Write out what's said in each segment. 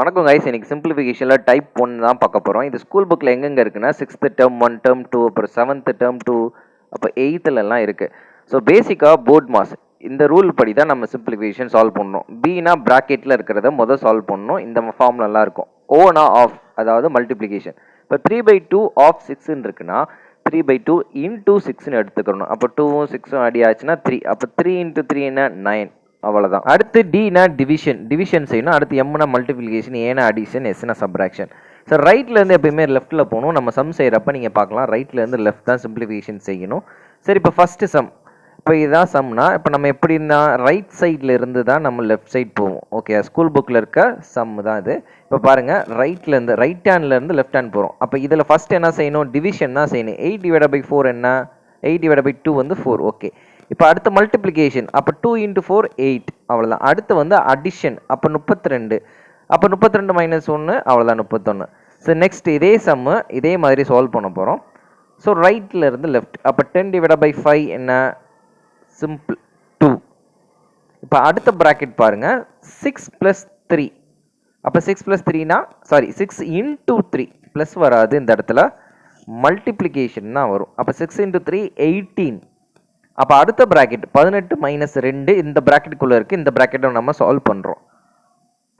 வணக்கம் கைஸ். இன்னைக்கு சிம்பிளிஃபிகேஷனில் டைப் 1 தான் பார்க்க போகிறோம். இது ஸ்கூல் புக்கில் எங்கெங்கே இருக்குன்னா 6th டேர்ம் 1, டேர்ம் 2, அப்புறம் 7th டேர்ம் 2, அப்போ 8th இருக்குது. ஸோ பேசிக்காக போர்ட் மாஸ் இந்த ரூல் படி தான் நம்ம சிம்பிளிஃபிகேஷன் சால்வ் பண்ணணும். பினா ப்ராக்கெட்டில் இருக்கிறத முதல் சால்வ் பண்ணணும். இந்த ஃபார்ம்லாம் இருக்கும். ஓனா ஆஃப் அதாவது மல்டிப்ளிகேஷன். இப்போ 3/2 ஆஃப் 6ன்னு இருக்குன்னா 3/2 இன்டூ 6ன்னு எடுத்துக்கணும். அப்போ 2ம் 6ம் அடி ஆச்சுன்னா 3. அப்போ 3 × 3 என்ன 9. அவ்வளோதான். அடுத்து டினா டிவிஷன் செய்யணும். அடுத்து எம்னா மல்டிப்ளிகேஷன், ஏனா அடிஷன், எஸ்னா சப்ராக்ஷன். ஸோ ரைட்லேருந்து எப்பயுமே லெஃப்ட்டில் போகணும். நம்ம சம் செய்கிறப்ப நீங்கள் பார்க்கலாம் ரைட்லேருந்து லெஃப்ட் தான் சிம்பிளிஃபிகேஷன் செய்யணும். சரி, இப்போ ஃபஸ்ட்டு சம். இப்போ இதுதான் சம்னா இப்போ நம்ம எப்படின்னா ரைட் சைடில் இருந்து தான் நம்ம லெஃப்ட் சைட் போவோம். ஓகே, ஸ்கூல் புக்கில் இருக்க சம் தான் இது. இப்போ பாருங்கள், ரைட் ஹேண்ட்லேருந்து லெஃப்ட் ஹேண்ட் போகிறோம். அப்போ இதில் ஃபஸ்ட் என்ன செய்யணும்? டிவிஷன் தான் செய்யணும். 8/4 என்ன? 8/2 வந்து 4. ஓகே, இப்போ அடுத்த மல்டிப்ளிகேஷன். அப்போ 2 × 4 8. அவ்வளோதான். அடுத்து வந்து அடிஷன். அப்போ 32. அப்போ 32 - 1 அவ்வளோதான் 31. ஸோ நெக்ஸ்ட் இதே சம்மு இதே மாதிரி சால்வ் பண்ண போகிறோம். ஸோ ரைட்டில் இருந்து லெஃப்ட். அப்போ 10/5 என்ன? சிம்பிள் 2. இப்போ அடுத்த ப்ராக்கெட் பாருங்கள், 6 + 3. அப்போ 6 + 3னா 6 × 3 ப்ளஸ் வராது இந்த இடத்துல, மல்டிப்ளிகேஷன் தான் வரும். அப்போ 6 × 3 18. அப்போ அடுத்த ப்ராக்கெட் 18 - 2 இந்த ப்ராக்கெட்டுக்குள்ளே இருக்குது. இந்த ப்ராக்கெட்டை நம்ம சால்வ் பண்ணுறோம்.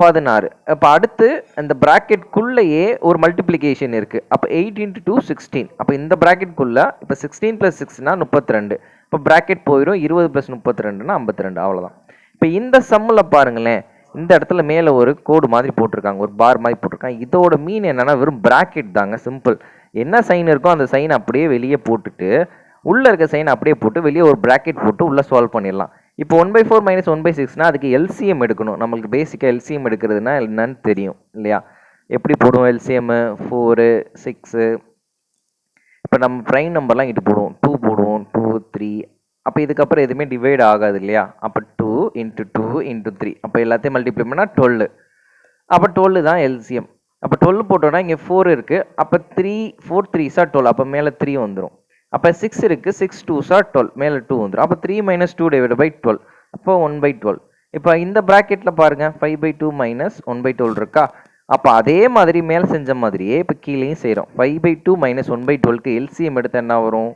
16. அப்போ அடுத்து அந்த ப்ராக்கெட்குள்ளேயே ஒரு மல்டிப்ளிகேஷன் இருக்குது. அப்போ 8 × 2 16. அப்போ இந்த ப்ராக்கெட்குள்ளே இப்போ 16 + 6னா 32. இப்போ ப்ராக்கெட் போயிடும். 20 + 32னா 52. அவ்வளோதான். இப்போ இந்த சம்மில் பாருங்களேன், இந்த இடத்துல மேலே ஒரு கோடு மாதிரி போட்டிருக்காங்க, ஒரு பார் மாதிரி போட்டிருக்காங்க. இதோட மீன் என்னென்னா வெறும் ப்ராக்கெட் தாங்க, சிம்பிள். என்ன சைன் இருக்கோ அந்த சைன் அப்படியே வெளியே போட்டுட்டு உள்ளே இருக்க சைன் அப்படியே போட்டு வெளியே ஒரு ப்ராக்கெட் போட்டு உள்ளே சால்வ் பண்ணிடலாம். இப்போ 1/4 - 1/6னா அதுக்கு எல்சிஎம் எடுக்கணும். நம்மளுக்கு பேசிக்காக எல்சிஎம் எடுக்கிறதுனா என்னன்னு தெரியும் இல்லையா? எப்படி போடுவோம் எல்சிஎம்? 4, 6. இப்போ நம்ம ப்ரைம் நம்பர்லாம் இங்கிட்டு போடுவோம். 2 போடுவோம், 2, 3. அப்போ இதுக்கப்புறம் எதுவுமே டிவைட் ஆகாது இல்லையா? அப்போ 2 × 2 × 3. அப்போ எல்லாத்தையும் மல்டிப்ளை பண்ணால் 12. அப்போ 12 தான் எல்சிஎம். அப்போ 12 போட்டோன்னா இங்கே 4 இருக்குது. அப்போ 4 3s 12. அப்போ மேலே 3 வந்துடும். அப்போ 6 இருக்குது. 6 2s 12. மேலே 2 வந்துடும். அப்போ 3 - 2/12. அப்போ 1/12. இப்போ இந்த ப்ராக்கெட்டில் பாருங்கள், 5/2 - 1/12 இருக்கா? அப்போ அதே மாதிரி மேலே செஞ்ச மாதிரியே இப்போ கீழேயும் செய்கிறோம். 5/2 - 1/12க்கு எல்சிஎம் எடுத்து என்ன வரும்?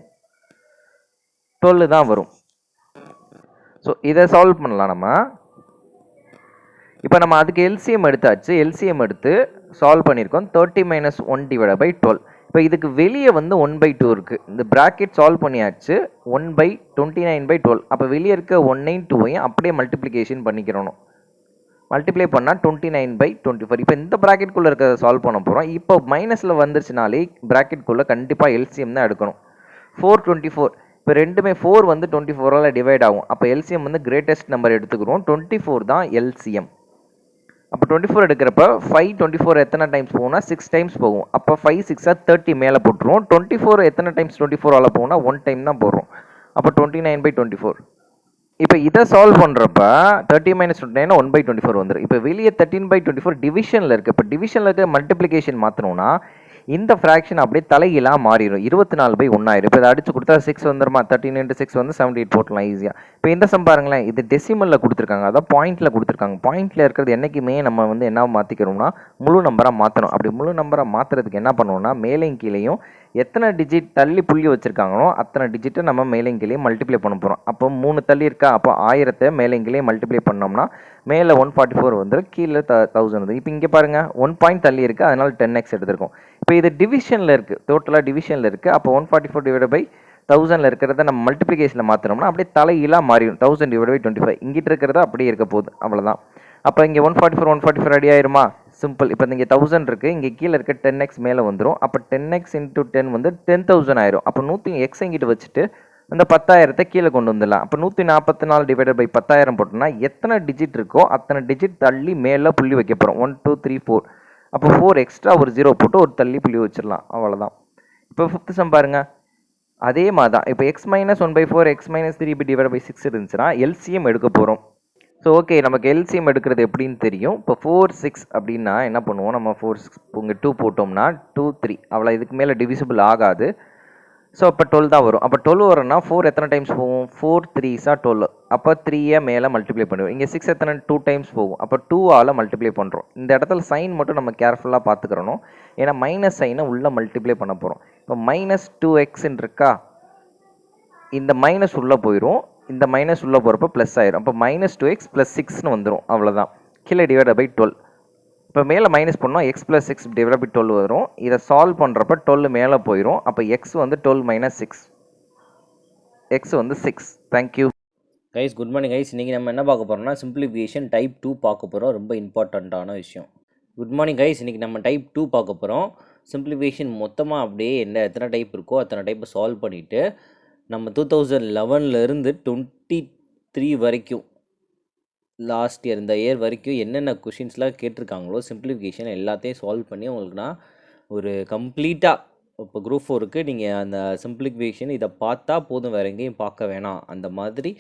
12 தான் வரும். ஸோ இதை சால்வ் பண்ணலாம் நம்ம. இப்போ நம்ம அதுக்கு எல்சிஎம் எடுத்தாச்சு. எல்சிஎம் எடுத்து சால்வ் பண்ணியிருக்கோம். 30 - 1/12. இப்போ இதுக்கு வெளியே வந்து 1/2 இருக்குது. இந்த ப்ராக்கெட் சால்வ் பண்ணியாச்சு. 1/29/12. அப்போ வெளியே இருக்க 1ஐயும் 2ஐயும் அப்படியே மல்டிப்ளிகேஷன் பண்ணிக்கிறணும். மல்டிப்ளை பண்ணால் 29/24. இப்போ இந்த ப்ராக்கெட்குள்ளே இருக்கிறத சால்வ் பண்ண போகிறோம். இப்போ மைனஸில் வந்துருச்சுனாலே ப்ராக்கெட்குள்ளே கண்டிப்பாக எல்சிஎம் தான் எடுக்கணும். 424. இப்போ ரெண்டுமே 4 வந்து 24ஆல் டிவைட் ஆகும். அப்போ எல்சிஎம் வந்து கிரேட்டஸ்ட் நம்பர் எடுத்துக்கிறோம். 24 தான் எல்சிஎம். அப்போ 24 எடுக்கிறப்ப 5/24 எத்தனை டைம்ஸ் போகும்னா 6 டைம்ஸ் போகும். அப்போ 5 6 30 மேலே போட்டுருவோம். 24 எத்தனை டைம்ஸ் 24ஆல் போகும்னா 1 டைம் தான் போடுறோம். அப்போ 29/24. இப்போ இதை சால்வ் பண்ணுறப்ப 30 - 29 1/24 வந்துடும். இப்போ வெளியே 13/24 டிவிஷனில் இருக்குது. இப்போ டிவிஷனில் இருக்க மல்டிப்ளிகேஷன் மாற்றணும்னா இந்த ஃப்ராக்ஷன் அப்படியே தலைகீழாக மாறிடும். 24/1 ஆயிரும். இப்போ இதை அடிச்சு கொடுத்தா 6 வந்துருமா? 13 × 6 வந்து 78 போட்டலாம் ஈஸியாக. இப்போ இந்த சம் பாருங்களேன், இது டெசிமலில் கொடுத்துருக்காங்க, அதான் பாயிண்டில் கொடுத்துருக்காங்க. பாயிண்டில் இருக்கிறது என்றைக்குமே நம்ம வந்து என்ன மாற்றிக்கிறோம்னா முழு நம்பராக மாற்றணும். அப்படி முழு நம்பராக மாற்றுறதுக்கு என்ன பண்ணுவோம்னா மேலையும் கீழையும் எத்தனை டிஜிட் தள்ளி புள்ளி வச்சுருக்காங்களோ அத்தனை டிஜிட்டை நம்ம மேலையும் கீழையும் மல்டிப்ளை பண்ண போகிறோம். அப்போ 3 தள்ளி இருக்கா? அப்போ 1000 மேலையும் கீழையும் மல்டிப்ளை பண்ணோம்னா மேலே 144 வந்துடும், கீழே 1000 வந்து. இப்போ இங்கே பாருங்கள் 1 பாயிண்ட் தள்ளி இருக்குது, அதனால் 10x எடுத்திருக்கோம். இப்போ இது டிவிஷனில் இருக்குது, டோட்டலாக டிவிஷனில் இருக்குது. அப்போ 144/1000 இருக்கிறத நம்ம மல்டிப்ளிகேஷனில் மாற்றினோம்னா அப்படியே தலையீழாக மாறிடும். 1000/25 இங்கிட்ட இருக்கிறத அப்படியே இருக்க போகுது, அவ்வளோதான். அப்போ இங்கே 144 ரெடி ஆயிருமா? சிம்பிள். இப்போ இங்கே 1000 இருக்குது, இங்கே கீழே இருக்க 10x மேலே வந்துடும். அப்போ 10x × 10 வந்து 10,000 ஆயிரும். அப்போ 100x இங்கிட்டு வச்சுட்டு அந்த 10,000 கீழே கொண்டு வந்துடலாம். அப்போ 144/10,000 போட்டோம்னா எத்தனை டிஜிட் இருக்கோ அத்தனை டிஜிட் தள்ளி மேலே புள்ளி வைக்க போகிறோம். 1 2 3 4. அப்போ 4 எக்ஸ்ட்ரா ஒரு 0 போட்டு ஒரு தள்ளி புள்ளி வச்சிடலாம், அவ்வளோதான். இப்போ 5th சம் பாருங்க, அதே மாதிரி தான். இப்போ x - 1/4 x - 3/6 இருந்துச்சுன்னா எல்சிஎம் எடுக்க போகிறோம். ஸோ ஓகே, நமக்கு எல்சிஎம் எடுக்கிறது எப்படின்னு தெரியும். இப்போ 4 6 அப்படின்னா என்ன பண்ணுவோம்? நம்ம 4 6 இங்கே 2 போட்டோம்னா 2 3 அவ்வளோ, இதுக்கு மேலே டிவிசிபிள் ஆகாது. ஸோ அப்போ 12 தான் வரும். அப்போ 12 வரும்னா 4 எத்தனை டைம்ஸ் போகும்? 4 3s 12. அப்போ 3 மேலே மல்டிப்ளை பண்ணுவோம். இங்கே 6 எத்தனை 2 டைம்ஸ் போகும். அப்போ 2ஆல் மல்டிப்ளை பண்ணுறோம். இந்த இடத்துல சைன் மட்டும் நம்ம கேர்ஃபுல்லாக பார்த்துக்கிறணும். ஏன்னா மைனஸ் சைனை உள்ளே மல்டிப்ளை பண்ண போகிறோம். இப்போ -2xன்னு இருக்கா, இந்த மைனஸ் உள்ளே போயிடும். இந்த மைனஸ் உள்ளே போகிறப்ப ப்ளஸ் ஆயிரும். அப்போ -2x + 6ன்னு வந்துடும். அவ்வளோதான். கீழே /12. இப்போ மேலே மைனஸ் பண்ணோம், x + 6 / 12 வரும். இதை சால்வ் பண்ணுறப்ப 12 மேலே போயிடும். அப்போ x வந்து 12 - 6, x வந்து 6. Thank you guys. Good morning guys. இன்றைக்கி நம்ம என்ன பார்க்க போகிறோம்னா சிம்பிளிஃபிகேஷன் டைப் 2 பார்க்க போகிறோம். ரொம்ப இம்பார்ட்டண்ட்டான விஷயம். Good morning guys. இன்றைக்கி நம்ம டைப் 2 பார்க்க போகிறோம். சிம்பிளிஃபிகேஷன் மொத்தமாக அப்படியே எத்தனை டைப் இருக்கோ அத்தனை டைப்பை சால்வ் பண்ணிவிட்டு நம்ம 2011லேருந்து 23 வரைக்கும் லாஸ்ட் இயர் இந்த இயர் வரைக்கும் என்னென்ன கொஷின்ஸ்லாம் கேட்டிருக்காங்களோ சிம்பிளிஃபிகேஷன் எல்லாத்தையும் சால்வ் பண்ணி உங்களுக்கு நான் ஒரு கம்ப்ளீட்டாக இப்போ குரூப் 4க்கு நீங்கள் அந்த சிம்பிளிஃபிகேஷன் இதை பார்த்தா போதும், வேறு எங்கேயும் பார்க்க வேணாம், அந்த மாதிரி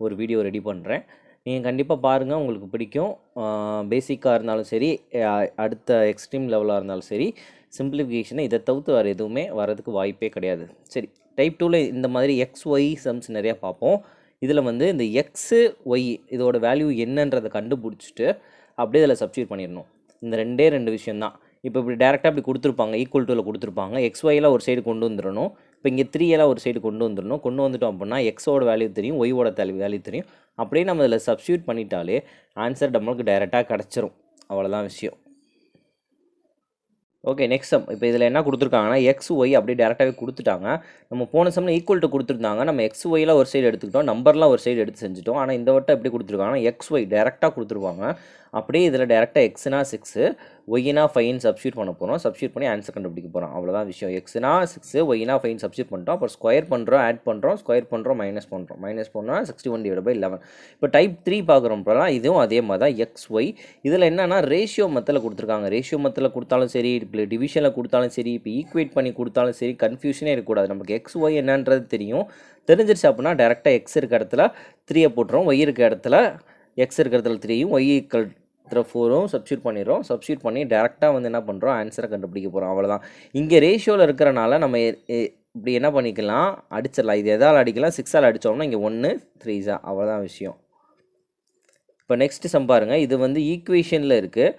ஒரு வீடியோ ரெடி பண்ணுறேன். நீங்கள் கண்டிப்பாக பாருங்கள், உங்களுக்கு பிடிக்கும். பேசிக்காக இருந்தாலும் சரி, அடுத்த எக்ஸ்ட்ரீம் லெவலாக இருந்தாலும் சரி, சிம்பிளிஃபிகேஷனை இதை தவிர்த்து வேறு எதுவுமே வரதுக்கு வாய்ப்பே கிடையாது. சரி, டைப் 2ல் இந்த மாதிரி XY சம்ஸ் நிறையா பார்ப்போம். இதில் வந்து இந்த எக்ஸு ஒய் இதோட வேல்யூ என்னன்றதை கண்டுபிடிச்சிட்டு அப்படியே இதில் சப்ஸ்டியூட் பண்ணிடணும். இந்த ரெண்டு விஷயந்தான். இப்போ இப்படி டேரெக்டாக இப்படி கொடுத்துருப்பாங்க, ஈக்குவல் டூவில் கொடுத்துருப்பாங்க. XYலாம் ஒரு சைடு கொண்டு வந்துடணும். இப்போ இங்கே 3 ஒரு சைடு கொண்டு வந்துடணும். கொண்டு வந்துட்டோம் அப்படின்னா எக்ஸோட வேல்யூ தெரியும், ஒய்யோட வேல்யூ தெரியும். அப்படியே நம்ம இதில் சப்ஸ்டியூட் பண்ணிட்டாலே ஆன்சர் நம்மளுக்கு டைரெக்டாக கிடச்சிரும். அவ்வளோதான் விஷயம். Okay, next sum. இப்போ இதில் என்ன கொடுத்துருக்காங்கன்னா XY அப்படியே டேரெக்டாகவே கொடுத்துட்டாங்க. நம்ம போன சம்மில் ஈக்குவல் டு கொடுத்துருந்தாங்க. நம்ம XYலாம் ஒரு சைடு எடுத்துக்கிட்டோம், நம்பர்லாம் ஒரு சைடு எடுத்து செஞ்சுட்டோம். ஆனால் இந்த வட்டம் எப்படி கொடுத்துருக்காங்கன்னா XY டேரெக்டாக கொடுத்துருவாங்க. அப்படியே இதில் டேரெக்டாக எக்ஸ்னா 6, ஒய்னா 5 சப்ஸ்டியூட் பண்ண போகிறோம். சப்ஸ்டியூட் பண்ணி ஆன்சர் கண்டுபிடிக்க போகிறோம். அவ்வளோதான் விஷயம். எக்ஸ்னா 6, ஒய்னா 5 சப்ஸ்டியூட் பண்ணிட்டோம். அப்புறம் ஸ்கொயர் பண்ணுறோம், ஆட் பண்ணுறோம், ஸ்கொயர் பண்ணுறோம், மைனஸ் பண்ணுறோம். மைனஸ் பண்ணால் 61/11. இப்போ டைப் 3 பார்க்குறோம் போலாம். இதுவும் அதே மாதிரி தான் XY. இதில் என்னென்னா ரேஷியோ மெத்தடில் கொடுத்துருக்காங்க. ரேஷியோ மெத்தடில் கொடுத்தாலும் சரி, இப்போ டிவிஷனில் கொடுத்தாலும் சரி, இப்போ ஈக்குவேட் பண்ணி கொடுத்தாலும் சரி, கன்ஃபியூஷனே இருக்கக்கூடாது. நமக்கு XY என்னன்றது தெரியும். தெரிஞ்சிருச்சு அப்படின்னா டேரெக்டாக எக்ஸ் இருக்க இடத்துல 3 போட்டுரும், ஒய் இருக்க இடத்துல எக்ஸ் இருக்கிற இடத்துல 3யும், ஒய் இருக்கிற 4ம் சப்ஸ்டியூட் பண்ணிடுறோம். சப்ஸ்டியூட் பண்ணி டேரெக்டாக வந்து என்ன பண்ணுறோம், ஆன்சரை கண்டுபிடிக்க போகிறோம். அவ்வளோதான். இங்கே ரேஷியோவில் இருக்கிறனால நம்ம இப்படி என்ன பண்ணிக்கலாம், அடிச்சிடலாம். இது எதால் அடிக்கலாம், 6ஆல் அடித்தோம்னா இங்கே 1 3s. அவ்வளோதான் விஷயம். இப்போ நெக்ஸ்ட்டு சம் பாருங்கள். இது வந்து ஈக்குவேஷனில் இருக்குது.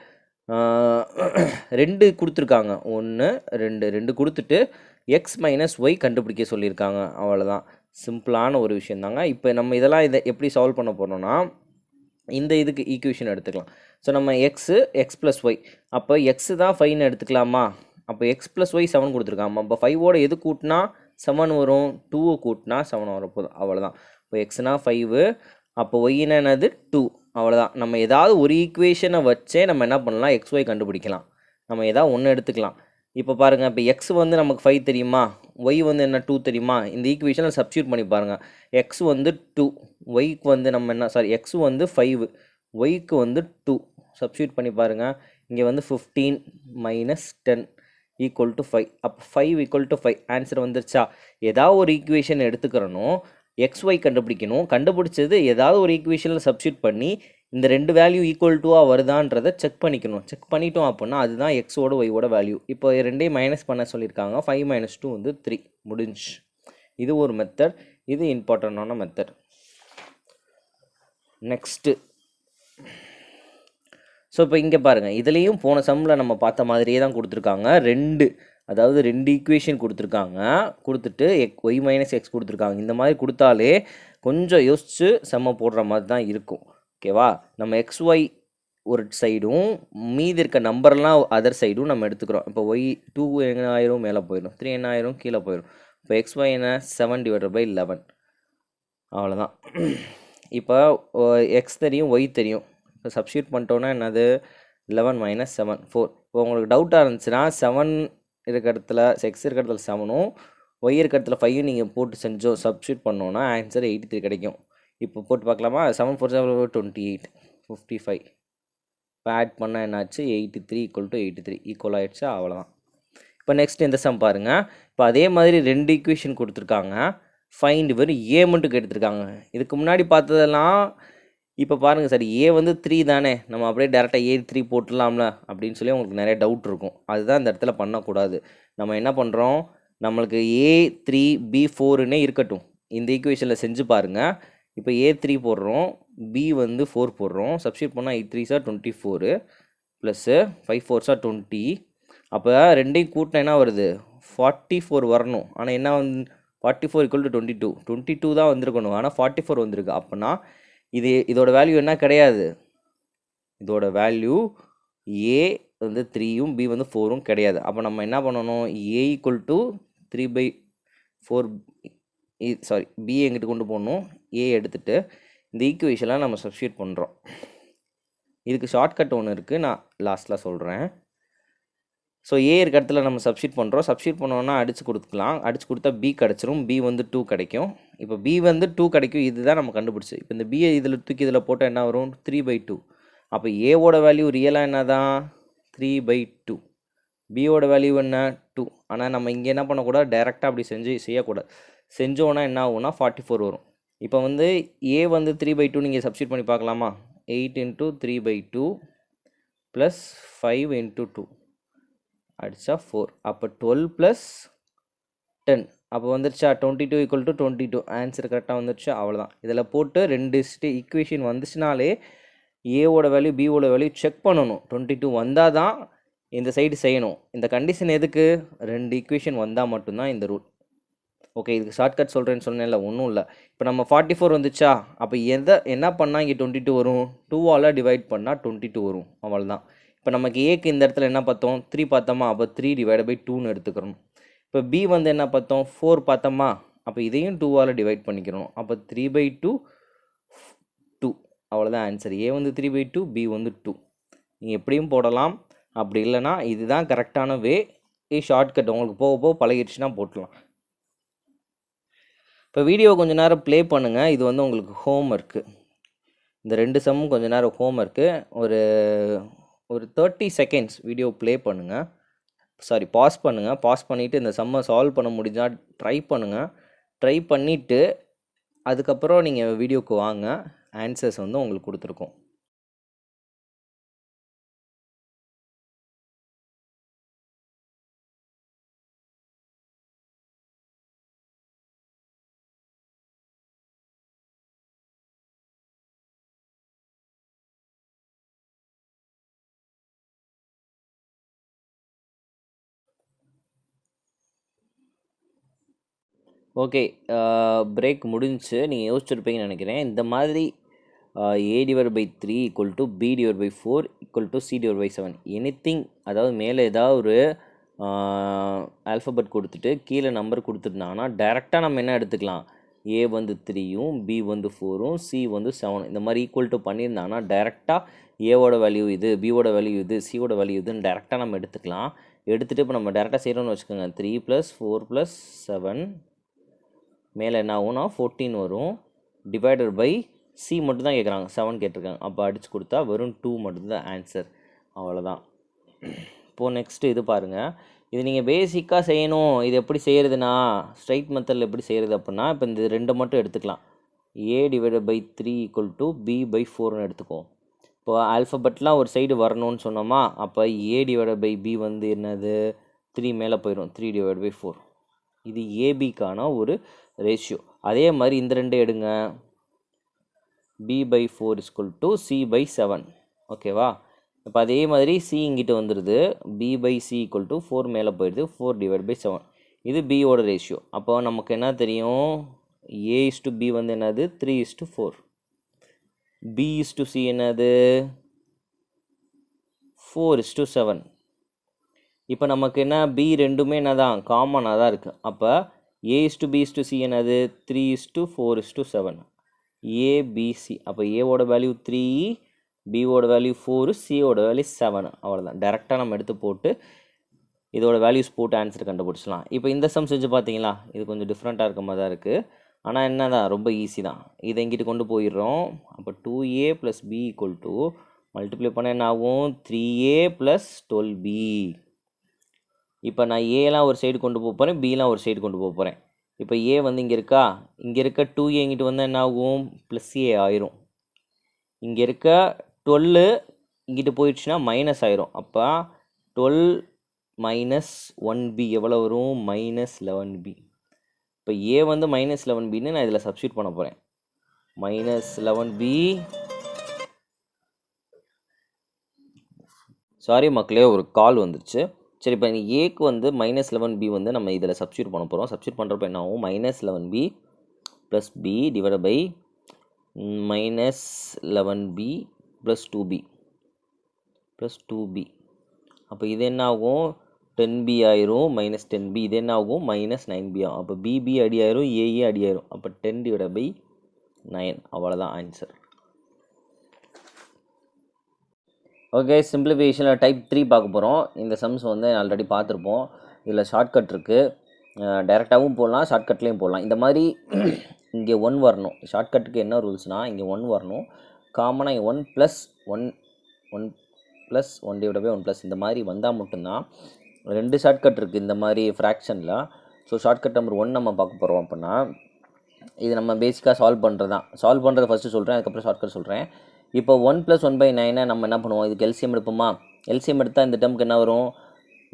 2 கொடுத்துருக்காங்க. 1 2 கொடுத்துட்டு x - y கண்டுபிடிக்க சொல்லியிருக்காங்க. அவ்வளோதான். சிம்பிளான ஒரு விஷயம் தாங்க. இப்போ நம்ம இதை எப்படி சால்வ் பண்ண போகிறோம்னா இந்த இதுக்கு ஈக்குவேஷன் எடுத்துக்கலாம். ஸோ நம்ம எக்ஸ் + ஒய், அப்போ எக்ஸு தான் 5ன்னு எடுத்துக்கலாமா? அப்போ x + y 7 கொடுத்துருக்காமா. அப்போ 5ஓட எது கூட்டினா 7 வரும், 2 கூட்டினா 7 வரப்போதும். அவ்வளோதான். இப்போ எக்ஸ்னா 5, அப்போ ஒய்னா என்னது 2. அவ்வளோதான். நம்ம ஏதாவது ஒரு ஈக்குவேஷனை வச்சே நம்ம என்ன பண்ணலாம், XY கண்டுபிடிக்கலாம். நம்ம ஏதாவது ஒன்று எடுத்துக்கலாம். இப்போ பாருங்கள், இப்போ எக்ஸ் வந்து நமக்கு 5 தெரியுமா, ஒய் வந்து என்ன 2 தெரியுமா? இந்த ஈக்குவேஷனில் சப்ஸ்டியூட் பண்ணி பாருங்கள். எக்ஸ் வந்து 2, ஒய்க்கு வந்து நம்ம என்ன எக்ஸ் வந்து 5, ஒய்க்கு வந்து 2. சப்ஸ்டியூட் பண்ணி பாருங்கள். இங்கே வந்து 15 - 10 = 5. அப்போ 5 = 5 ஆன்சர் வந்துருச்சா? ஏதாவது ஒரு ஈக்குவேஷன் எடுத்துக்கிறணும், XY கண்டுபிடிக்கணும். கண்டுபிடிச்சது ஏதாவது ஒரு ஈக்குவேஷனில் சப்ஸ்டியூட் பண்ணி இந்த 2 வேல்யூ ஈக்குவல் வருதான்றதை செக் பண்ணிக்கணும். செக் பண்ணிட்டோம் அப்படின்னா அதுதான் எக்ஸோட ஒய்யோட வேல்யூ. இப்போ 2ஐயும் மைனஸ் பண்ண சொல்லியிருக்காங்க. 5 - 2 வந்து 3. முடிஞ்சு. இது ஒரு மெத்தட். இது இம்பார்ட்டண்டான மெத்தட். நெக்ஸ்ட்டு. ஸோ இப்போ இங்கே பாருங்கள், இதுலேயும் போன சம்மில் நம்ம பார்த்த மாதிரியே தான் கொடுத்துருக்காங்க. 2 ஈக்குவேஷன் கொடுத்துருக்காங்க. கொடுத்துட்டு ஒய் - எக்ஸ் கொடுத்துருக்காங்க. இந்த மாதிரி கொடுத்தாலே கொஞ்சம் யோசித்து செம்ம போடுற மாதிரி தான் இருக்கும். ஓகேவா? நம்ம XY ஒரு சைடும் மீதி இருக்க நம்பர்லாம் அதர் சைடும் நம்ம எடுத்துக்கிறோம். இப்போ ஒய் 2 என்ன ஆயிரும், மேலே போயிடும். 3 என்ன ஆயிரும், கீழே போயிடும். இப்போ XY என்ன 7/11. அவ்வளோதான். இப்போ எக்ஸ் தெரியும், ஒய் தெரியும். இப்போ சப்ஸ்டியூட் பண்ணிட்டோன்னா என்னது 11 - 7 4. இப்போ உங்களுக்கு டவுட்டாக இருந்துச்சுன்னா 7 இருக்க இடத்துல எக்ஸ் இருக்க இடத்துல 7ம், ஒய் இருக்க இடத்துல 5ம் நீங்கள் போட்டு சப்ஸ்டியூட் பண்ணோன்னா ஆன்சர் 83 கிடைக்கும். இப்போ போட்டு பார்க்கலாமா? 7 4 7 28 55. இப்போ ஆட் பண்ணால் என்னாச்சு, 83 = 83 ஈக்குவல் ஆகிடுச்சா? அவ்வளோதான். இப்போ நெக்ஸ்ட் இந்த சம் பாருங்கள். இப்போ அதே மாதிரி 2 ஈக்குவேஷன் கொடுத்துருக்காங்க. ஃபைண்ட் வெறும் ஏ மட்டும் எடுத்துருக்காங்க. இதுக்கு முன்னாடி பார்த்ததெல்லாம் இப்போ பாருங்கள் சார், ஏ வந்து 3 தானே, நம்ம அப்படியே டேரெக்டாக A3 போட்டுடலாம்ல அப்படின்னு சொல்லி உங்களுக்கு நிறைய டவுட் இருக்கும். அதுதான் இந்த இடத்துல பண்ணக்கூடாது. நம்ம என்ன பண்ணுறோம், நம்மளுக்கு A3B4ன்னே இருக்கட்டும். இந்த ஈக்குவேஷனில் செஞ்சு பாருங்கள். இப்போ A3 போடுறோம், B வந்து 4 போடுறோம். சப்ஸ்டியூட் பண்ணால் 8 3s are 24 plus 5 4s are 20. அப்போ ரெண்டையும் கூட்டினா என்ன வருது? 44 வரணும். ஆனால் என்ன வந்து 44 = 22. 22 தான் வந்திருக்கணும், ஆனால் 44 வந்திருக்கு. அப்படின்னா இதோட வேல்யூ என்ன கிடையாது? இதோட வேல்யூ A வந்து 3யும் B வந்து 4ம் கிடையாது. அப்போ நம்ம என்ன பண்ணணும்? A = 3/4 சாரி B எங்கிட்ட கொண்டு போகணும். A எடுத்துகிட்டு இந்த ஈக்குவேஷனில் நம்ம சப்ஸ்டியூட் பண்ணுறோம். இதுக்கு ஷார்ட்கட் ஒன்று இருக்குது, நான் லாஸ்ட்டில் சொல்கிறேன். ஸோ A இருக்க இடத்துல நம்ம சப்ஸ்டியூட் பண்ணுறோம். சப்ஸ்டியூட் பண்ணோன்னா அடித்து கொடுத்துக்கலாம். அடித்து கொடுத்தா B கிடச்சிரும். B வந்து 2 கிடைக்கும். இப்போ B வந்து 2 கிடைக்கும். இதுதான் நம்ம கண்டுபிடிச்சி. இப்போ இந்த B இதில் தூக்கி இதில் போட்டால் என்ன வரும்? 3/2. அப்போ ஏவோட வேல்யூ ரியலாக என்ன தான்? 3/2. பியோட வேல்யூ என்ன? 2. ஆனால் நம்ம இங்கே என்ன பண்ணக்கூடாது? டைரெக்டாக அப்படி செய்யக்கூடாது. செஞ்சோன்னா என்ன ஆகும்னா 44 வரும். இப்போ வந்து A வந்து 3/2 நீங்கள் சப்ஸ்டியூட் பண்ணி பார்க்கலாமா? 8 × 3/2 ப்ளஸ் 5 × 2 அடிச்சா 4. அப்போ 12 + 10 அப்போ வந்துருச்சா? 22 = 22. ஆன்சர் கரெக்டாக வந்துருச்சு. அவ்வளோதான். இதில் போட்டு 2 ஈக்குவேஷன் வந்துச்சுனாலே ஏவோட வேல்யூ பியோட வேல்யூ செக் பண்ணணும். 22 வந்தால் தான் இந்த சைடு செய்யணும். இந்த கண்டிஷன் எதுக்கு? 2 ஈக்குவேஷன் வந்தால் மட்டும்தான் இந்த ரூல். ஓகே, இதுக்கு ஷார்ட்கட் சொல்கிறேன்னு சொன்னேன்ல, ஒன்றும் இல்லை. இப்போ நம்ம 44 வந்துச்சா? அப்போ என்ன பண்ணால் இங்கே 22 வரும்? 2ஆல் டிவைட் பண்ணால் 22 வரும். அவ்வளோதான். இப்போ நமக்கு ஏக்கு இந்த இடத்துல என்ன பார்த்தோம்? 3 பார்த்தோமா? அப்போ 3/2ன்னு எடுத்துக்கிறோம். இப்போ B வந்து என்ன பார்த்தோம்? 4 பார்த்தோமா? அப்போ இதையும் 2ஆல் டிவைட் பண்ணிக்கிறோம். அப்போ 3/2 2. அவ்வளோதான் ஆன்சர். A வந்து 3/2, B வந்து 2. நீங்கள் எப்படியும் போடலாம். அப்படி இல்லைனா இதுதான் கரெக்டான வே. ஷார்ட்கட் உங்களுக்கு போக போக பழகிடுச்சுன்னா போட்டலாம். இப்போ வீடியோ கொஞ்சம் நேரம் ப்ளே பண்ணுங்கள். இது வந்து உங்களுக்கு ஹோம் ஒர்க்கு. இந்த 2 சம்மும் கொஞ்சம் நேரம் ஹோம் ஒர்க்கு. ஒரு 30 செகண்ட்ஸ் வீடியோ ப்ளே பண்ணுங்கள். சாரி, பாஸ் பண்ணுங்கள். பாஸ் பண்ணிவிட்டு இந்த சம்மை சால்வ் பண்ண முடிஞ்சால் ட்ரை பண்ணுங்கள். ட்ரை பண்ணிவிட்டு அதுக்கப்புறம் நீங்கள் வீடியோவுக்கு வாங்க. ஆன்சர்ஸ் வந்து உங்களுக்கு கொடுத்துருக்கோம். ஓகே, பிரேக் முடிஞ்சிச்சு. நீங்கள் யோசிச்சுருப்பீங்கன்னு நினைக்கிறேன். இந்த மாதிரி A/3 = B/4 = C/7 எனிதிங், அதாவது மேலே ஏதாவது ஒரு ஆல்ஃபபெட் கொடுத்துட்டு கீழே நம்பர் கொடுத்துருந்தாங்கன்னா டைரெக்டாக நம்ம என்ன எடுத்துக்கலாம்? A வந்து 3யும் B வந்து 4ம் C வந்து 7 இந்த மாதிரி ஈக்குவல் டு பண்ணியிருந்தாங்கன்னா டைரெக்டாக ஏவோட வேல்யூ இது, பியோட வேல்யூ இது, சியோட வேல்யூ இதுன்னு டைரெக்டாக நம்ம எடுத்துக்கலாம். எடுத்துகிட்டு இப்போ நம்ம டைரெக்டாக செய்கிறோன்னு வச்சுக்கோங்க. 3 + 4 + 7 மேலே என்ன ஆகும்னா 14 வரும். டிவைடட் பை சி மட்டும் தான் கேட்குறாங்க, 7 கேட்டிருக்காங்க. அப்போ அடித்து கொடுத்தா வெறும் 2 மட்டும்தான் ஆன்சர். அவ்வளோதான். இப்போது நெக்ஸ்ட்டு இது பாருங்கள். இது நீங்கள் பேசிக்காக செய்யணும். இது எப்படி செய்கிறதுனா, ஸ்ட்ரைட் மெத்தடில் எப்படி செய்கிறது அப்படின்னா, இப்போ இந்த 2 மட்டும் எடுத்துக்கலாம். A/3 = B/4ன்னு எடுத்துக்கோ. இப்போ ஆல்ஃபபெட்லாம் ஒரு சைடு வரணும்னு சொன்னோமா? அப்போ A/B வந்து என்னது? 3 மேலே போயிடும். 3/4. இது ஏபிக்கான ஒரு ரேஷியோ. அதே மாதிரி இந்த 2 எடுங்க. B/4 = C/7. ஓகேவா? இப்போ அதே மாதிரி C இங்கிட்ட வந்துடுது. B/C = 4 மேலே போயிடுது. 4/7. இது பியோட ரேஷியோ. அப்போ நமக்கு என்ன தெரியும்? A/B வந்து என்னது? 3/4. B/C என்னது? 4/7. இப்போ நமக்கு என்ன? B ரெண்டுமே என்ன தான்? காமனாக தான் இருக்குது. அப்போ A/B/C என்னது? 3/4/7. ABC. அப்போ ஏவோட வேல்யூ 3, பியோட வேல்யூ 4, சியோட வேல்யூ 7. அவ்வளோதான். டேரெக்டாக நம்ம எடுத்து போட்டு இதோட வேல்யூஸ் போட்டு ஆன்சர் கண்டுபிடிச்சலாம். இப்போ இந்த சம் செஞ்சு பார்த்தீங்களா? இது கொஞ்சம் டிஃப்ரெண்ட்டாக இருக்க மாதிரி தான் இருக்குது. ஆனால் என்ன தான், ரொம்ப ஈஸி தான். இதை இங்கிட்டு கொண்டு போயிடுறோம். அப்போ 2A + B = மல்டிப்ளை பண்ண என்ன ஆகும்? 3A + 12B. இப்போ நான் ஏலாம் ஒரு சைடு கொண்டு போக போகிறேன், பிலாம் ஒரு சைடு கொண்டு போக போகிறேன். இப்போ ஏ வந்து இங்கே இருக்கா? இங்கே இருக்க 2A இங்கிட்டு வந்தால் என்ன ஆகும்? +A ஆயிரும். இங்கே இருக்க 12 இங்கிட்டு போயிடுச்சுன்னா மைனஸ் ஆயிரும். அப்போ 12 மைனஸ் 1b எவ்வளோ வரும்? Minus 11b. இப்போ ஏ வந்து மைனஸ் 11bன்னு நான் இதில் சப்ஸ்டியூட் பண்ண போகிறேன். Minus 11b. சாரி மக்களே, ஒரு கால் வந்துருச்சு. சரி, இப்போ ஏக்கு வந்து மைனஸ் 11b வந்து நம்ம இதில் சப்ஸ்டியூட் பண்ண போகிறோம். சப்ஸ்டியூட் பண்ணுறப்ப என்ன ஆகும்? Minus 11b plus b divide by minus 11b plus 2b. அப்போ இது என்ன ஆகும்? 10b ஆயிரும் மைனஸ் 10b. இது என்ன ஆகும்? மைனஸ் 9b ஆகும். அப்போ பிபி அடி ஆயிரும், ஏஏ அடி ஆயிரும். அப்போ 10 டிவைட் பை 9. அவ்வளோதான் ஆன்சர். ஓகே, சிம்பிளிஃபிகேஷனில் டைப் 3 பார்க்க போகிறோம். இந்த சம்ஸ் வந்து ஆல்ரெடி பார்த்துருப்போம். இதில் ஷார்ட்கட் இருக்குது. டைரெக்டாகவும் போடலாம், ஷார்ட்கட்லேயும் போடலாம். இந்த மாதிரி இங்கே 1 வரணும். ஷார்ட்கட்டுக்கு என்ன ரூல்ஸ்னால் இங்கே 1 வரணும். காமனாக இங்கே 1 + 1 டிவைட் பை 1 ப்ளஸ் இந்த மாதிரி வந்தால் மட்டும்தான். 2 ஷார்ட்கட் இருக்குது இந்த மாதிரி ஃப்ராக்ஷனில். ஸோ ஷார்ட்கட் நம்பர் 1 நம்ம பார்க்க போகிறோம். அப்படின்னா இது நம்ம பேசிக்காக சால்வ் பண்ணுறது தான். சால்வ் பண்ணுறதை ஃபஸ்ட்டு சொல்கிறேன், அதுக்கப்புறம் ஷார்ட்கட் சொல்கிறேன். இப்போ 1 + 1/9 நம்ம என்ன பண்ணுவோம்? இதுக்கு எல்சிஎம் எடுப்போமா? எல்சிஎம் எடுத்தால் இந்த டேர்முக்கு என்ன வரும்?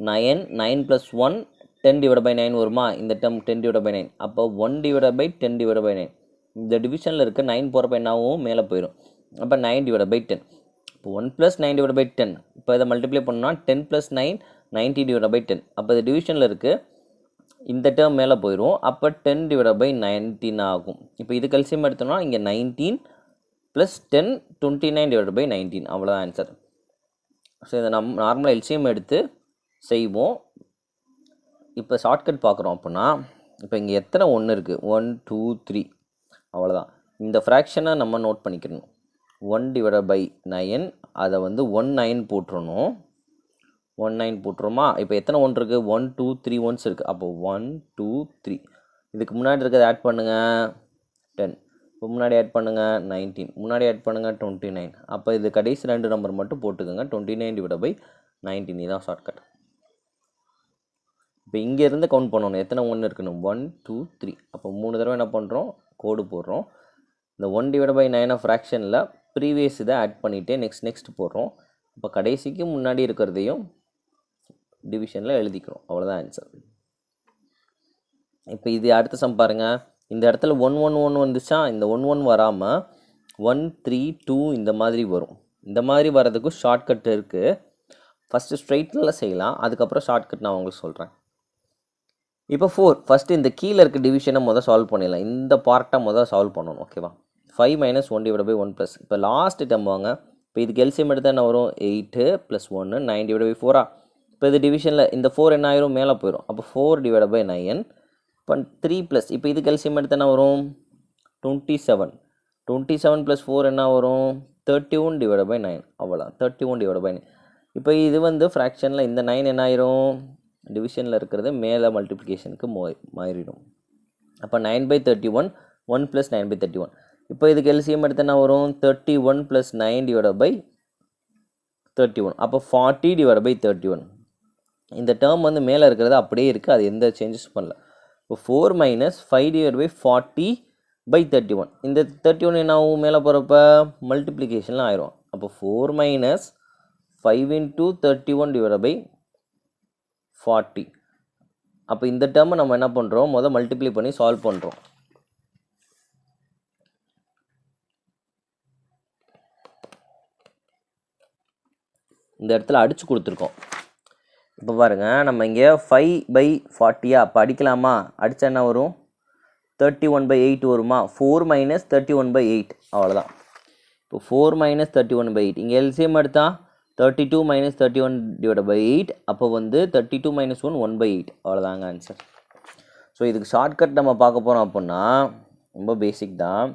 9 + 1 10 டிவைட் பை 9 வருமா? இந்த டேர்ம் 10 டிவைட் பை 9. அப்போ 1 டிவைட் பை 10 டிவைட் பை 9. இந்த டிவிஷனில் இருக்க 9 போகிறப்ப என்ன ஆகும்? மேலே போயிடும். அப்போ 9 டிவைட் பை 10. இப்போ 1 + 9 டிவைட் பை 10. இப்போ இதை மல்டிப்ளை பண்ணோம்னா 10 + 9 90 டிவைட் பை 10. அப்போ இது டிவிஷனில் இருக்குது, இந்த டேர்ம் மேலே போயிடும். அப்போ 10 டிவைட் பை 19 ஆகும். இப்போ இது எல்சிஎம் எடுத்தோம்னா இங்கே 19 + 10 29 டிவைட் பை 19. அவ்வளோதான் ஆன்சர். ஸோ இதை நம்ம நார்மலாக எல்சிஎம் எடுத்து செய்வோம். இப்போ ஷார்ட்கட் பார்க்குறோம். அப்படின்னா இப்போ இங்கே எத்தனை 1 இருக்குது? 1 2 3. அவ்வளோதான். இந்த ஃப்ராக்ஷனை நம்ம நோட் பண்ணிக்கணும். 1 டிவைட் பை 9, அதை வந்து 19 போட்டுருணும். 19 போட்டுருமா? இப்போ எத்தனை 1 இருக்குது? 1 2 3 ஒன்ஸ் இருக்குது. அப்போ 1 2 3. இதுக்கு முன்னாடி இருக்கிறத ஆட் பண்ணுங்கள், 10. இப்போ முன்னாடி ஆட் பண்ணுங்கள் 19. முன்னாடி ஆட் பண்ணுங்கள் 29. அப்போ இது கடைசி 2 நம்பர் மட்டும் போட்டுக்கோங்க. 29 டிவைட் பை 19. இதுதான் ஷார்ட்கட். இப்போ இங்கேருந்து கவுண்ட் பண்ணணும். எத்தனை 1 இருக்குன்னு? 1 2 3. அப்போ 3 தடவை என்ன பண்ணுறோம்? கோடு போடுறோம். இந்த 1 டிவைட் பை 9 ஃப்ராக்ஷனில் ப்ரீவியஸ் இதை ஆட் பண்ணிவிட்டு நெக்ஸ்ட் போடுறோம். இப்போ கடைசிக்கு முன்னாடி இருக்கிறதையும் டிவிஷனில் எழுதிக்கிறோம். அவ்வளோதான் ஆன்சர். இப்போ இது அடுத்த சம் பாருங்கள். இந்த இடத்துல 1 1 1 வந்துச்சா? இந்த 1 1 வராமல் 1 3 2 இந்த மாதிரி வரும். இந்த மாதிரி வர்றதுக்கும் ஷார்ட்கட் இருக்குது. ஃபஸ்ட்டு ஸ்ட்ரைட்டில் செய்யலாம், அதுக்கப்புறம் ஷார்ட்கட் நான் உங்களுக்கு சொல்கிறேன். இப்போ 4 ஃபஸ்ட்டு இந்த கீழே இருக்க டிவிஷனை சால்வ் பண்ணிடலாம். இந்த பார்ட்டை சால்வ் பண்ணணும். ஓகேவா? 5 - 1 டிவைட் பை 1 ப்ளஸ். இப்போ லாஸ்ட் டேர்ம் வாங்க. இப்போ இதுக்கு எல்சிஎம் எடுத்தால் என்ன வரும்? 8 + 1 9 டிவைட் பை 4. இப்போ இது டிவிஷனில் இந்த 4 என்ன ஆயிரும்? மேலே போயிடும். அப்போ 4 டிவைட் பை 9. இப்போ 3 ப்ளஸ். இப்போ இதுக்கு எல்சிஎம் எடுத்தால் என்ன வரும்? 27. 27 + 4 என்ன வரும்? 31 டிவைட் பை 9. அவ்வளோ 31 டிவைட் பை 9. இப்போ இது வந்து ஃப்ராக்ஷனில் இந்த 9 என்ன ஆயிரும்? டிவிஷனில் இருக்கிறது மேலே மல்டிப்ளிகேஷனுக்கு மாறிடும். அப்போ 9/31 1 + 9/31. இப்போ இதுக்கு எல்சிஎம் எடுத்து என்ன வரும்? 31 + 9 டிவைட் பை 31. அப்போ 40 டிவைட் பை 31. இந்த டேர்ம் வந்து மேலே இருக்கிறது அப்படியே இருக்குது, அது எந்த சேஞ்சஸ் பண்ணல. இப்போ 4 - 5 டிவைட் பை 40/31. இந்த 31 என்ன ஆகும்? மேலே போகிறப்ப மல்டிப்ளிகேஷனில் ஆயிரும். அப்போ 4 - 5 × 31 டிவைட் பை 40. அப்போ இந்த டேர்மை நம்ம என்ன பண்ணுறோம்? மல்டிப்ளை பண்ணி சால்வ் பண்ணுறோம். இந்த இடத்துல அடித்து கொடுத்துருக்கோம். இப்போ பாருங்கள், நம்ம இங்கே 5/40. அப்போ அடிக்கலாமா? அடித்தா என்ன வரும்? 31/8 வருமா? 4 - 31/8. அவ்வளோதான். இப்போ 4 - 31/8. இங்கே எல்சிஎம் எடுத்தால் 32 - 31 டிவைட் பை 8. அப்போ வந்து 32 - 1 1/8. அவ்வளோதாங்க ஆன்சர். ஸோ இதுக்கு ஷார்ட்கட் நம்ம பார்க்க போகிறோம். அப்படின்னா ரொம்ப பேசிக் தான்.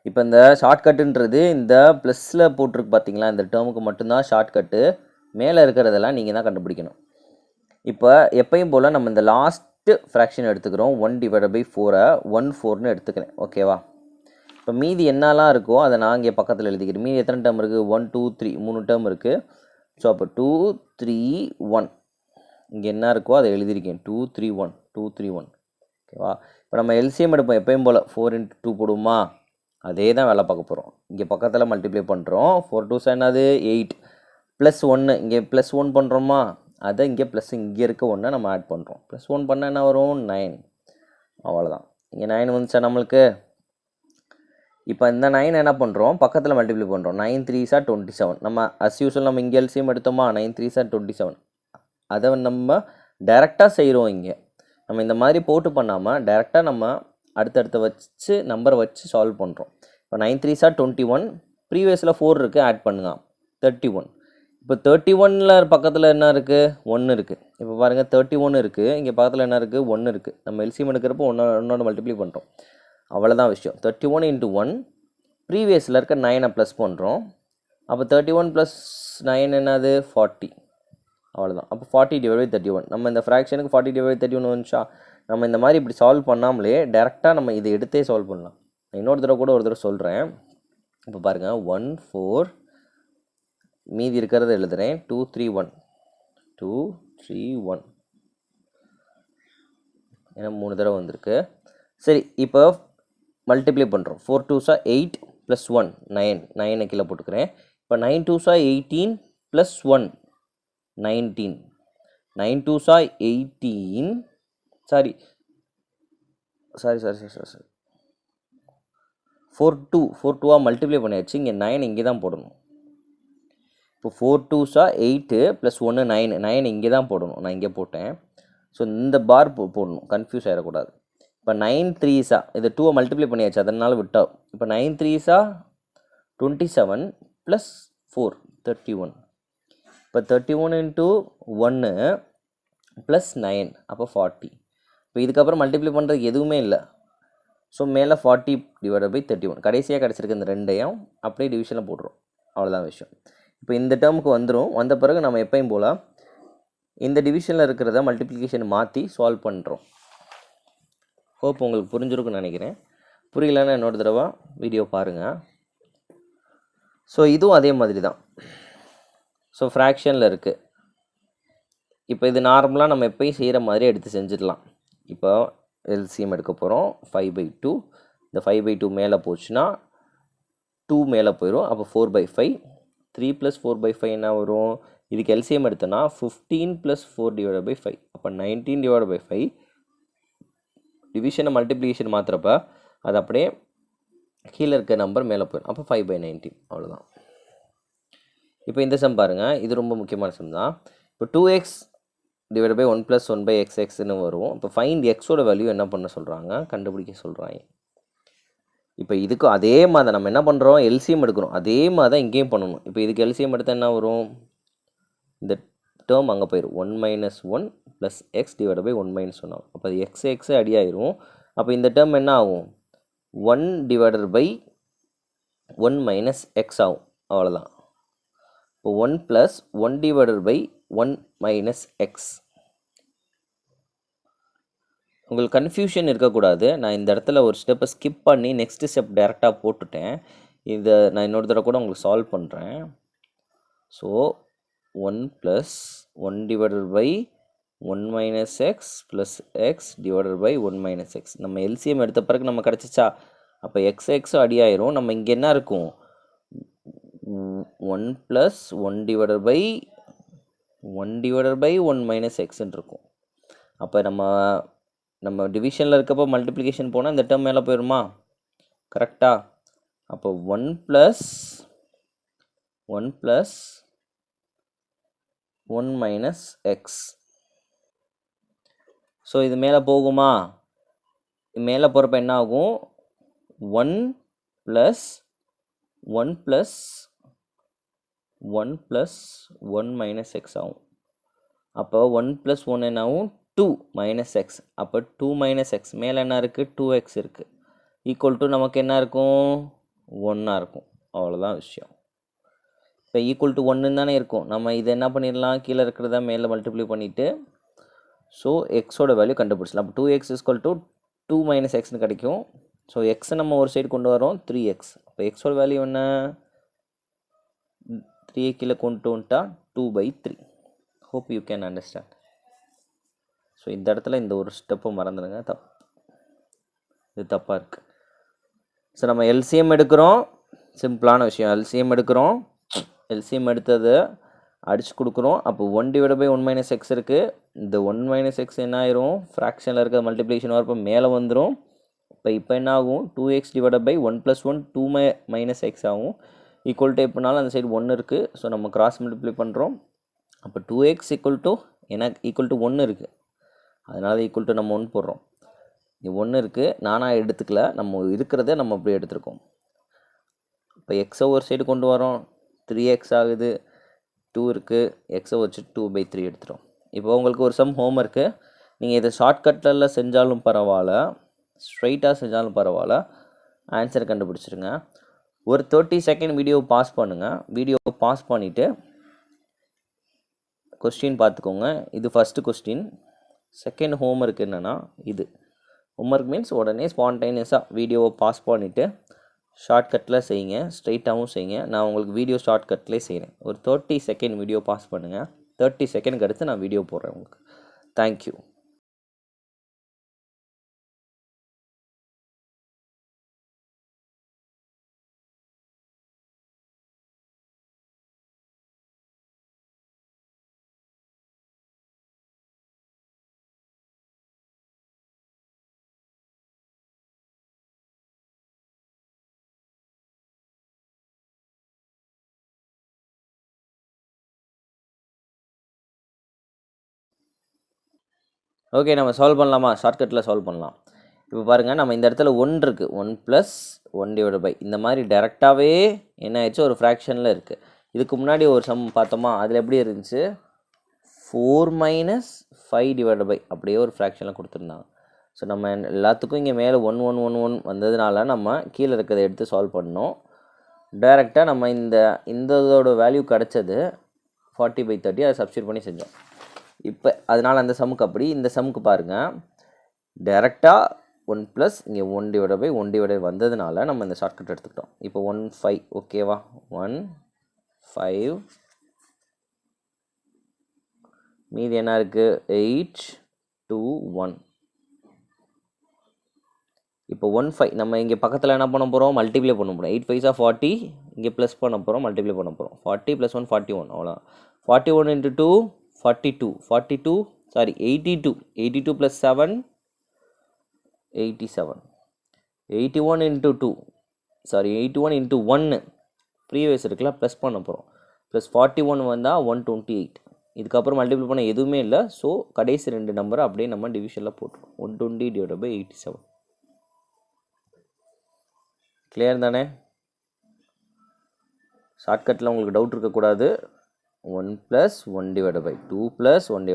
இப்போ இந்த ஷார்ட்கட்டுன்றது இந்த ப்ளஸில் போட்டிருக்கு பார்த்தீங்களா? இந்த டேர்முக்கு மட்டும்தான் ஷார்ட்கட்டு. மேலே இருக்கிறதெல்லாம் நீங்கள் தான் கண்டுபிடிக்கணும். இப்போ எப்பயும் போல் நம்ம இந்த லாஸ்ட்டு ஃப்ராக்ஷன் எடுத்துக்கிறோம். 1 டிவைட் பை 4 14ன்னு எடுத்துக்கிறேன். ஓகேவா? இப்போ மீதி என்னெல்லாம் இருக்கோ அதை நான் இங்கே பக்கத்தில் எழுதிக்கிறேன். மீதி எத்தனை டேர்ம் இருக்குது? 1 2 3 3 டேர்ம் இருக்குது. ஸோ அப்போ 2 3 1 இங்கே என்ன இருக்கோ அதை எழுதியிருக்கேன். 2 3 1 2 3 1. ஓகேவா? இப்போ நம்ம எல்சிஎம் எடுப்போம் எப்பயும் போல். 4 × 2 போடுவோமா? அதே தான் வேலை பார்க்க போகிறோம். இங்கே பக்கத்தில் மல்டிப்ளை பண்ணுறோம். 4 2 என்னது? 8 + 1. இங்கே +1 பண்ணுறோமா? அதை இங்கே ப்ளஸ் இங்கே இருக்க ஒன்றை நம்ம ஆட் பண்ணுறோம். ப்ளஸ் 1 பண்ணால் என்ன வரும் 9. அவ்வளோதான். இங்கே 9 வந்துச்சா நம்மளுக்கு. இப்போ இந்த 9 என்ன பண்ணுறோம், பக்கத்தில் மல்டிப்ளை பண்ணுறோம். 9 3s are 27. நம்ம அஸ் யூஸ்வல் நம்ம இங்கே எல்சிஎம் எடுத்தோமா, 9 3s are 27. அதை நம்ம டைரெக்டாக செய்கிறோம். இங்கே நம்ம இந்த மாதிரி போட்டு பண்ணாமல் டைரெக்டாக நம்ம அடுத்தடுத்த வச்சு நம்பரை வச்சு சால்வ் பண்ணுறோம். இப்போ 9 3s are 21. ப்ரீவியஸில் 4 இருக்குது, ஆட் பண்ணுங்க 31. இப்போ 31ல் பக்கத்தில் என்ன இருக்குது, 1 இருக்குது. இப்போ பாருங்கள் 31 இருக்குது, இங்கே பக்கத்தில் என்ன இருக்குது, 1 இருக்குது. நம்ம எல்சிஎம் எடுக்கிறப்போ ஒன்னோட மல்டிப்ளை பண்ணுறோம். அவ்வளோதான் விஷயம். 31 into 1, ப்ரீவியஸில் இருக்க 9 ப்ளஸ் பண்ணுறோம். அப்போ 31 + 9 என்னது 40. அவ்வளோதான். அப்போ 40 / 31. நம்ம இந்த ஃப்ராக்ஷனுக்கு 40 / 31 வந்துச்சா. நம்ம இந்த மாதிரி இப்படி சால்வ் பண்ணாமலே டேரெக்டாக நம்ம இதை எடுத்தே சால்வ் பண்ணலாம். நான் இன்னொரு தடவை கூட ஒரு தடவை சொல்கிறேன். இப்போ பாருங்கள் 1 4, மீதி இருக்கிறத எழுதுகிறேன். 2 3 1 2 3 1, ஏன்னா 3 தடவை வந்திருக்கு. சரி, இப்போ மல்டிப்ளை பண்ணுறோம். 4 2s are 8 + 1 9. 9 கீழே போட்டுக்கிறேன். இப்போ 9 2s are 18 + 1 19. 9 2s are 18. Sorry 4 2 multiply பண்ணியாச்சு. இங்கே 9 இங்கே தான் போடணும். இப்போ 4 2s are 8 + 1 9. 9 இங்கே தான் போடணும், நான் இங்கே போட்டேன். ஸோ இந்த பார் போடணும், கன்ஃபியூஸ் ஆகிடக்கூடாது. இப்போ 9 3s are, இது 2 மல்டிப்ளை பண்ணியாச்சு, அதனால் விட்டோம். இப்போ 9 3s are 27 + 4 31. இப்போ 31 into 1 + 9, அப்போ 40. இப்போ இதுக்கப்புறம் மல்டிப்ளை பண்ணுறதுக்கு எதுவுமே இல்லை. ஸோ மேலே 40 / 31. கடைசியாக கிடச்சிருக்கு இந்த ரெண்டையும் அப்படியே டிவிஷனில் போட்டுரும். அவ்வளோதான் விஷயம். இப்போ இந்த டேர்முக்கு வந்துடும். வந்த பிறகு நம்ம எப்பயும் போல் இந்த டிவிஷனில் இருக்கிறத மல்டிப்ளிகேஷன் மாற்றி சால்வ் பண்ணுறோம். ஹோப் உங்களுக்கு புரிஞ்சிருக்குன்னு நினைக்கிறேன். புரியலன்னா இன்னொரு தடவை வீடியோ பாருங்கள். ஸோ இதுவும் அதே மாதிரி தான். ஸோ ஃப்ராக்ஷனில் இருக்குது. இப்போ இது நார்மலாக நம்ம எப்பயும் செய்கிற மாதிரி எடுத்து செஞ்சிடலாம். இப்போ எல்சிஎம் எடுக்க போகிறோம். 5/2. இந்த 5/2 மேலே போச்சுன்னா 2 மேலே போயிடும். அப்போ 4/5. 3 + 4/5 என்ன வரும், இதுக்கு எல்சிஎம் எடுத்தோன்னா 15 + 4 / 5. அப்போ 19 / 5. டிவிஷனை மல்டிப்ளிகேஷன் மாற்றுறப்ப அது அப்படியே கீழே இருக்க நம்பர் மேலே போயிடும். அப்போ 5/19. அவ்வளோதான். இப்போ இந்த சம் பாருங்கள், இது ரொம்ப முக்கியமான சம் தான். இப்போ 2x / 1 + 1/xxன்னு வரும். இப்போ ஃபைண்ட் எக்ஸோட வேல்யூ என்ன பண்ண சொல்கிறாங்க, கண்டுபிடிக்க சொல்கிறாங்க. இப்போ இதுக்கும் அதே மாதிரி தான் நம்ம என்ன பண்ணுறோம், எல்சிஎம் எடுக்கிறோம். அதே மாதிரி தான் இங்கேயும் பண்ணணும். இப்போ இதுக்கு எல்சிஎம் எடுத்தால் என்ன வரும், இந்த டேர்ம் அங்கே போயிடும். 1 - 1 + x / 1 - 1 ஆகும். அப்போ அது x அடி ஆயிரும். அப்போ இந்த டேர்ம் என்ன ஆகும், 1 / 1 - x ஆகும். அவ்வளோதான். இப்போ 1 + 1 / 1 - x. உங்களுக்கு கன்ஃபியூஷன் இருக்கக்கூடாது. நான் இந்த இடத்துல ஒரு ஸ்டெப்பை ஸ்கிப் பண்ணி நெக்ஸ்ட் ஸ்டெப் டேரெக்டாக போட்டுட்டேன். இதை நான் இன்னொரு தடவை கூட உங்களுக்கு சால்வ் பண்ணுறேன். So 1 + 1 / 1 - x + x / 1 - x. நம்ம எல்சிஎம் எடுத்த பிறகு நம்ம கிடச்சிச்சா. அப்போ x அடி ஆயிரும். நம்ம இங்கே என்ன இருக்கும், 1 + 1 / 1 - xன்னு இருக்கும். அப்போ நம்ம டிவிஷனில் இருக்கப்போ மல்டிப்ளிகேஷன் போனால் இந்த டேர்ம் மேலே போயிடுமா, கரெக்டாக. அப்போ 1 + 1 - x. ஸோ இது மேலே போகுமா, மேலே போகிறப்ப என்ன ஆகும், 1 + 1 + 1 - x ஆகும். அப்போ 1 + 1 என்ன ஆகும், 2 - x. அப்போ 2 - x மேலே என்ன இருக்குது, 2x இருக்குது. ஈக்குவல் டு நமக்கு என்ன இருக்கும், 1 இருக்கும். அவ்வளோதான் விஷயம். இப்போ ஈக்குவல் டு 1 தானே இருக்கும். நம்ம இதை என்ன பண்ணிடலாம், கீழே இருக்கிறத மேலே மல்டிப்ளை பண்ணிவிட்டு ஸோ எக்ஸோட வேல்யூ கண்டுபிடிச்சலாம். அப்போ 2x = 2 - xன்னு கிடைக்கும். ஸோ எக்ஸை நம்ம ஒரு சைடு கொண்டு வரோம், 3x. அப்போ எக்ஸோட வேல்யூ என்ன, 3 கீழே கொண்டு வந்துட்டா 2/3. Hope you can understand. So இந்த இடத்துல இந்த ஒரு ஸ்டெப்பை மறந்துடுங்க, இது தப்பாக இருக்குது. ஸோ நம்ம எல்சிஎம் எடுக்கிறோம், சிம்பிளான விஷயம். எல்சிஎம் எடுக்கிறோம். எல்சிஎம் எடுத்தது அடிச்சு கொடுக்குறோம். அப்போ 1/1 - x இருக்குது. இந்த 1 - x என்ன ஆயிரும், ஃப்ராக்ஷனில் இருக்கிற மல்டிப்ளிகேஷன் வரப்போ மேலே வந்துடும். இப்போ என்ன ஆகும், 2x / 1 + 1 2 - x ஆகும். ஈக்குவல் டு எப்படினாலும் அந்த சைடு 1 இருக்குது. ஸோ நம்ம கிராஸ் மல்டிப்ளை பண்ணுறோம். அப்போ 2x ஈக்குவல் டு 1 இருக்குது. அதனால ஈக்குவல் டு நம்ம 1 போடுறோம். இது 1 இருக்குது, நானாக எடுத்துக்கல, நம்ம இருக்கிறத நம்ம அப்படியே எடுத்துருக்கோம். இப்போ எக்ஸை ஒரு சைடு கொண்டு வரோம், 3x ஆகுது. 2 இருக்குது, எக்ஸை வச்சு 2/3 எடுத்துரும். இப்போ உங்களுக்கு ஒரு சம் ஹோம் இருக்குது. நீங்கள் இதை ஷார்ட்கட்டில் செஞ்சாலும் பரவாயில்ல, ஸ்ட்ரைட்டாக செஞ்சாலும் பரவாயில்ல, ஆன்சர் கண்டுபிடிச்சிருங்க. ஒரு 30 செகண்ட் வீடியோவை பாஸ் பண்ணுங்கள். வீடியோவை பாஸ் பண்ணிவிட்டு கொஸ்டின் பார்த்துக்கோங்க. இது ஃபஸ்ட்டு கொஸ்டின். செகண்ட் ஹோம்ஒர்க் என்னென்னா, இது ஹோம்ஒர்க் மீன்ஸ் உடனே ஸ்பான்டைனியஸாக வீடியோவை பாஸ் பண்ணிவிட்டு ஷார்ட்கட்டில் செய்யுங்க, ஸ்ட்ரைட்டாகவும் செய்யுங்க. நான் உங்களுக்கு வீடியோ ஷார்ட்கட்லேயே செய்கிறேன். ஒரு 30 செகண்ட் வீடியோ பாஸ் பண்ணுங்கள். 30 செகண்ட் அடுத்து நான் வீடியோ போடுறேன் உங்களுக்கு. தேங்க்யூ. ஓகே, நம்ம சால்வ் பண்ணலாமா? ஷார்ட்கட்டில் சால்வ் பண்ணலாம். இப்போ பாருங்கள், நம்ம இந்த இடத்துல 1 இருக்குது, 1 + 1/, இந்த மாதிரி டேரெக்டாகவே என்ன ஆயிடுச்சு, ஒரு ஃப்ராக்ஷனில் இருக்குது. இதுக்கு முன்னாடி ஒரு சம் பார்த்தோமா, அதில் எப்படி இருந்துச்சு, 4 - 5/, அப்படியே ஒரு ஃப்ராக்ஷனில் கொடுத்துருந்தாங்க. ஸோ நம்ம எல்லாத்துக்கும் இங்கே மேலே 1 1 1 1 வந்ததுனால நம்ம கீழே இருக்கிறத எடுத்து சால்வ் பண்ணோம். டேரெக்டாக நம்ம இதோட வேல்யூ கிடச்சது 40/30, அதை சப்ஸ்டியூட் பண்ணி செஞ்சோம். இப்போ அதனால் அந்த சம்முக்கு அப்படி, இந்த சம்முக்கு பாருங்கள், டேரெக்டாக 1 + இங்கே 1/1 வந்ததுனால நம்ம இந்த ஷார்ட்கட் எடுத்துக்கிட்டோம். இப்போ 1 5, ஓகேவா, 1 5, மீதி என்ன இருக்குது, 8 2 1. இப்போ 1 5 நம்ம இங்கே பக்கத்தில் என்ன பண்ண போகிறோம், மல்டிப்ளை பண்ண போகிறோம். 8 5 40, இங்கே ப்ளஸ் பண்ண போகிறோம், மல்டிப்ளை பண்ண போகிறோம். 40 + 1 41, அவ்வளோ. 41 × 2 42, 82 + 7 87, 81 × 1 ப்ரீவியஸ் இருக்குல்ல, ப்ளஸ் பண்ண போகிறோம். ப்ளஸ் 41 வந்தால் 128. இதுக்கப்புறம் மல்டிப்ளை பண்ண எதுவுமே இல்லை. ஸோ கடைசி 2 நம்பரை அப்படியே நம்ம டிவிஷனில் போட்டுருவோம். 120 / 87. கிளியர் தானே? ஷார்ட்கட்டில் உங்களுக்கு டவுட் இருக்கக்கூடாது. 1 + 1/, 2 + 1/,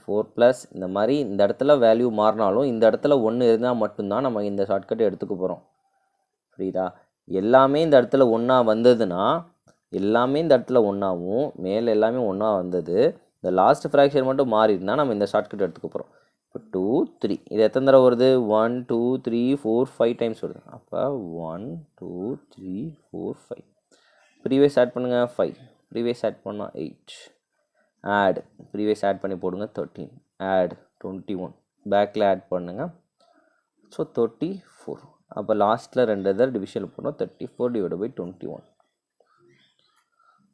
4 + இந்த மாதிரி இந்த இடத்துல வேல்யூ மாறினாலும் இந்த இடத்துல 1 இருந்தால் மட்டும்தான் நம்ம இந்த ஷார்ட்கட்டை எடுத்துக்க போகிறோம். புரியுதா? எல்லாமே இந்த இடத்துல 1 வந்ததுன்னா எல்லாமே இந்த இடத்துல 1ஆகவும் மேலே எல்லாமே 1 வந்தது, இந்த லாஸ்ட் ஃப்ராக்ஷன் மட்டும் மாறி இருந்தால் நம்ம இந்த ஷார்ட்கட் எடுத்துக்க போகிறோம். இப்போ 2 3 இது எத்தனை தடவை வருது, 1 2 3 4 5 டைம்ஸ் வருது. அப்போ 1 2 3 4 5. ப்ரீவியஸ் ஆட் பண்ணுங்கள், 5. ப்ரீவியஸ் ஆட் பண்ணால் 8. ஆட் ப்ரீவியஸ் ஆட் பண்ணி போடுங்க, 13. ஆட் 21. பேக்கில் ஆட் பண்ணுங்கள். ஸோ 34. அப்போ லாஸ்ட்டில் 2 தடவை டிவிஷனில் போடணும். 34 / 21.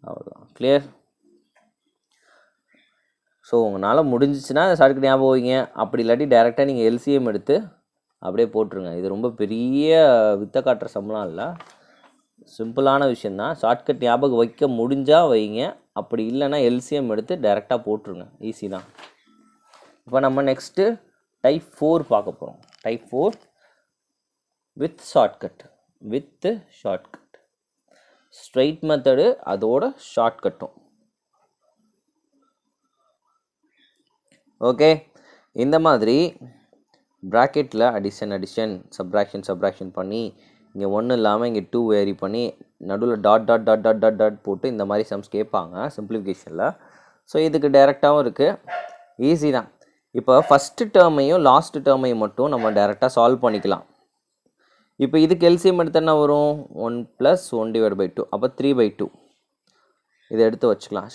அவ்வளோதான். கிளியர்? ஸோ உங்களால் முடிஞ்சிச்சுன்னா ஷார்ட்கட் ஞாபகம் வைங்க. அப்படி இல்லாட்டி டேரெக்டாக நீங்கள் எல்சிஎம் எடுத்து அப்படியே போட்டுருங்க. இது ரொம்ப பெரிய வித்த காட்டுற சம்பளம் இல்லை, சிம்பிளான விஷயந்தான். ஷார்ட்கட் ஞாபகம் வைக்க முடிஞ்சால் வைங்க, அப்படி இல்லைன்னா எல்சிஎம் எடுத்து டேரெக்டாக போட்டுருங்க. ஈஸி தான். இப்போ நம்ம நெக்ஸ்ட்டு டைப் 4 பார்க்க போகிறோம். Type 4 with shortcut. Straight method அதோட ஷார்ட்கட்டும். ஓகே, இந்த மாதிரி ப்ராக்கெட்டில் அடிஷன் சப்ராக்ஷன் பண்ணி இங்கே 1 இல்லாமல் இங்கே 2 வேரி பண்ணி நடுவில் டாட் போட்டு இந்த மாதிரி சம்ஸ் கேட்பாங்க சிம்பிளிஃபிகேஷனில். ஸோ இதுக்கு டைரெக்டாகவும் இருக்குது, ஈஸி தான். இப்போ ஃபஸ்ட்டு டேர்மையும் லாஸ்ட் டேர்மையும் மட்டும் நம்ம டைரெக்டாக சால்வ் பண்ணிக்கலாம். இப்போ இதுக்கு எல்சிஎம் எடுத்து என்ன வரும், 1 + 1/2. அப்போ 3/2. இதை எடுத்து வச்சுக்கலாம்.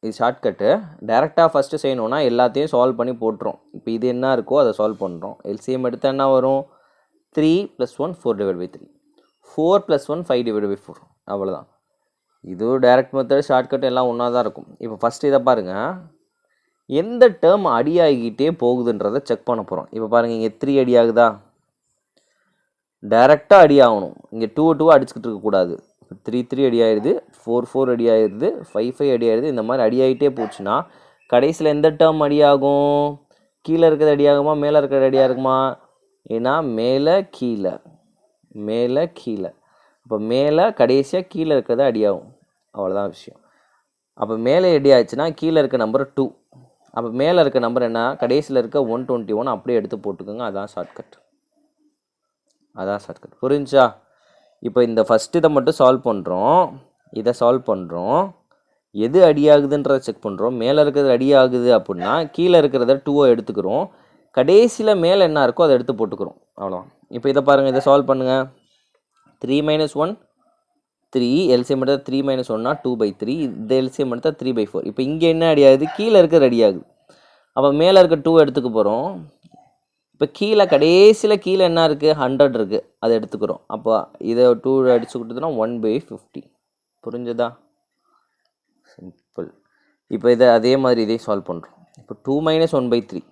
இது ஷார்ட்கட்டு. டேரெக்டாக ஃபஸ்ட்டு செய்யணுன்னா எல்லாத்தையும் சால்வ் பண்ணி போட்டுரும். இப்போ இது என்ன இருக்கோ அதை சால்வ் பண்ணுறோம். எல்சிஎம் எடுத்து என்ன வரும், 3 + 1 4/3. 4 + 1 5/4. அவ்வளோதான். இதுவும் டைரக்ட் மெத்தட் ஷார்ட்கட் எல்லாம் ஒன்றா தான் இருக்கும். இப்போ ஃபஸ்ட்டு இதை பாருங்கள், எந்த டேர்ம் அடியாகிக்கிட்டே போகுதுன்றதை செக் பண்ண போகிறோம். இப்போ பாருங்கள், இங்கே 3 அடி ஆகுதா, டைரெக்டாக அடி ஆகணும். இங்கே 2 அடிச்சுக்கிட்டு இருக்கக்கூடாது. 3 அடி ஆயிடுது, 4 அடி ஆயிடுது, 5 அடி ஆயிடுது. இந்த மாதிரி அடி ஆகிட்டே போச்சுன்னா கடைசியில் எந்த டேர்ம் அடியாகும்? கீழே இருக்கிறது அடியாகுமா, மேலே இருக்கிறது அடியாகுமா? ஏன்னா மேலே கீழே, மேலே கீழே. அப்போ மேலே கடைசியாக கீழே இருக்கிறது அடியாகும். அவ்வளோதான் விஷயம். அப்போ மேலே அடி ஆச்சுன்னா கீழே இருக்க நம்பர் 2. அப்போ மேலே இருக்க நம்பர் என்ன? கடைசியில் இருக்க 121 அப்படியே எடுத்து போட்டுக்கோங்க. அதான் ஷார்ட்கட். அதான் ஷார்ட்கட். புரிஞ்சா? இப்போ இந்த ஃபஸ்ட்டு இதை மட்டும் சால்வ் பண்ணுறோம், இதை சால்வ் பண்ணுறோம், எது அடியாகுதுன்றதை செக் பண்ணுறோம். மேலே இருக்கிறது அடியாகுது அப்படின்னா கீழே இருக்கிறத 2 எடுத்துக்கிறோம், கடைசியில் மேலே என்ன இருக்கோ அதை எடுத்து போட்டுக்கிறோம். அவ்வளோ. இப்போ இதை பாருங்கள், இதை சால்வ் பண்ணுங்கள். 3 - 1 3, எல்சிஎம் எடுத்தால் 3 - 1 2/3, இந்த எல்சிஎம் எடுத்தால் 3/4. இப்போ இங்கே என்ன அடியாகுது? கீழே இருக்கிறது அடியாகுது. அப்போ மேலே இருக்க 2 எடுத்துக்க போகிறோம். இப்போ கீழே கடைசியில் கீழே என்ன இருக்குது? 100 இருக்குது, அதை எடுத்துக்கிறோம். அப்போ இதை 2 அடிச்சு கொடுத்ததுன்னா 1/50. புரிஞ்சதா? சிம்பிள். இப்போ இதை அதே மாதிரி இதையும் சால்வ் பண்ணுறோம். இப்போ 2 - 1/3,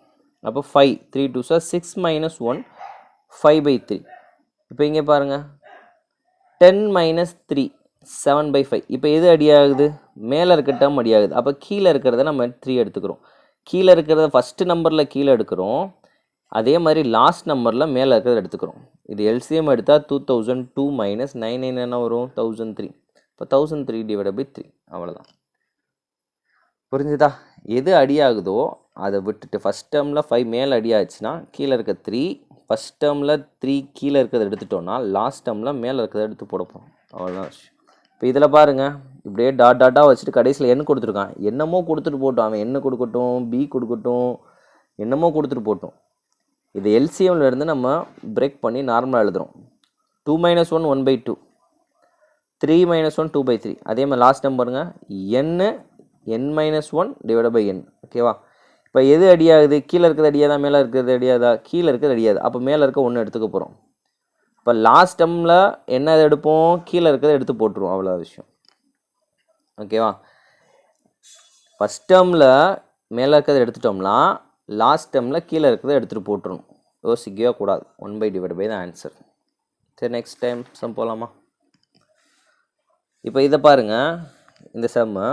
அப்போ 5, 3 2s 6 - 1 5/3. இப்போ இங்கே பாருங்கள், 10 - 3 7/5. இப்போ எது அடியாகுது? மேலே இருக்க டேர்ம் அடியாகுது. அப்போ கீழே இருக்கிறத நம்ம 3 எடுத்துக்கிறோம். கீழே இருக்கிறத ஃபஸ்ட்டு நம்பரில் கீழே எடுக்கிறோம், அதே மாதிரி லாஸ்ட் நம்பரில் மேலே இருக்கிறத எடுத்துக்கிறோம். இது எல்சிஎம் எடுத்தால் 2002 - 99 என்ன வரும்? 1003. இப்போ 1003/3. அவ்வளோதான். புரிஞ்சுதா? எது அடியாகுதோ அதை விட்டுட்டு ஃபஸ்ட் டேர்மில் 5 மேலே அடியாச்சுன்னா கீழே இருக்க 3, ஃபஸ்ட் டேர்மில் 3 கீழே இருக்கிறத எடுத்துட்டோம்னா லாஸ்ட் டேர்மில் மேலே இருக்கிறத எடுத்து போட போகிறோம். அவ்வளோதான். இப்போ இதில் பாருங்கள், இப்படியே டாட்டாக வச்சுட்டு கடைசியில் என்ன கொடுத்துருக்கான்? என்னமோ கொடுத்துட்டு போட்டோம். அவன் என்ன கொடுக்கட்டும், பி கொடுக்கட்டும், என்னமோ கொடுத்துட்டு போட்டோம். இது எல்சிஎம்லேருந்து நம்ம பிரேக் பண்ணி நார்மலாக எழுதுகிறோம். 2 - 1 1/2, 3 - 1 2/3. அதே மாதிரி லாஸ்ட் டைம் பாருங்கள், n-1/n. ஓகேவா? இப்போ எது அடியாகுது? கீழே இருக்கிறது அடியாதா, மேலே இருக்கிறது அடியாதா? கீழே இருக்கிறது அடியாது. அப்போ மேலே இருக்க 1 எடுத்துக்க போகிறோம். இப்போ லாஸ்ட் டேர்மில் என்ன எடுப்போம்? கீழே இருக்கிறத எடுத்து போட்டுருவோம். அவ்வளோ விஷயம். ஓகேவா? ஃபஸ்ட் டேர்மில் மேலே இருக்கிறத எடுத்துட்டோம்னா லாஸ்ட் டேர்மில் கீழே இருக்கிறத எடுத்துகிட்டு போட்டுருணும். யோசிக்கவே கூடாது. 1// தான் ஆன்சர். சரி, நெக்ஸ்ட் டைம் சம் போகலாமா? இப்போ இதை பாருங்கள், இந்த செம்மு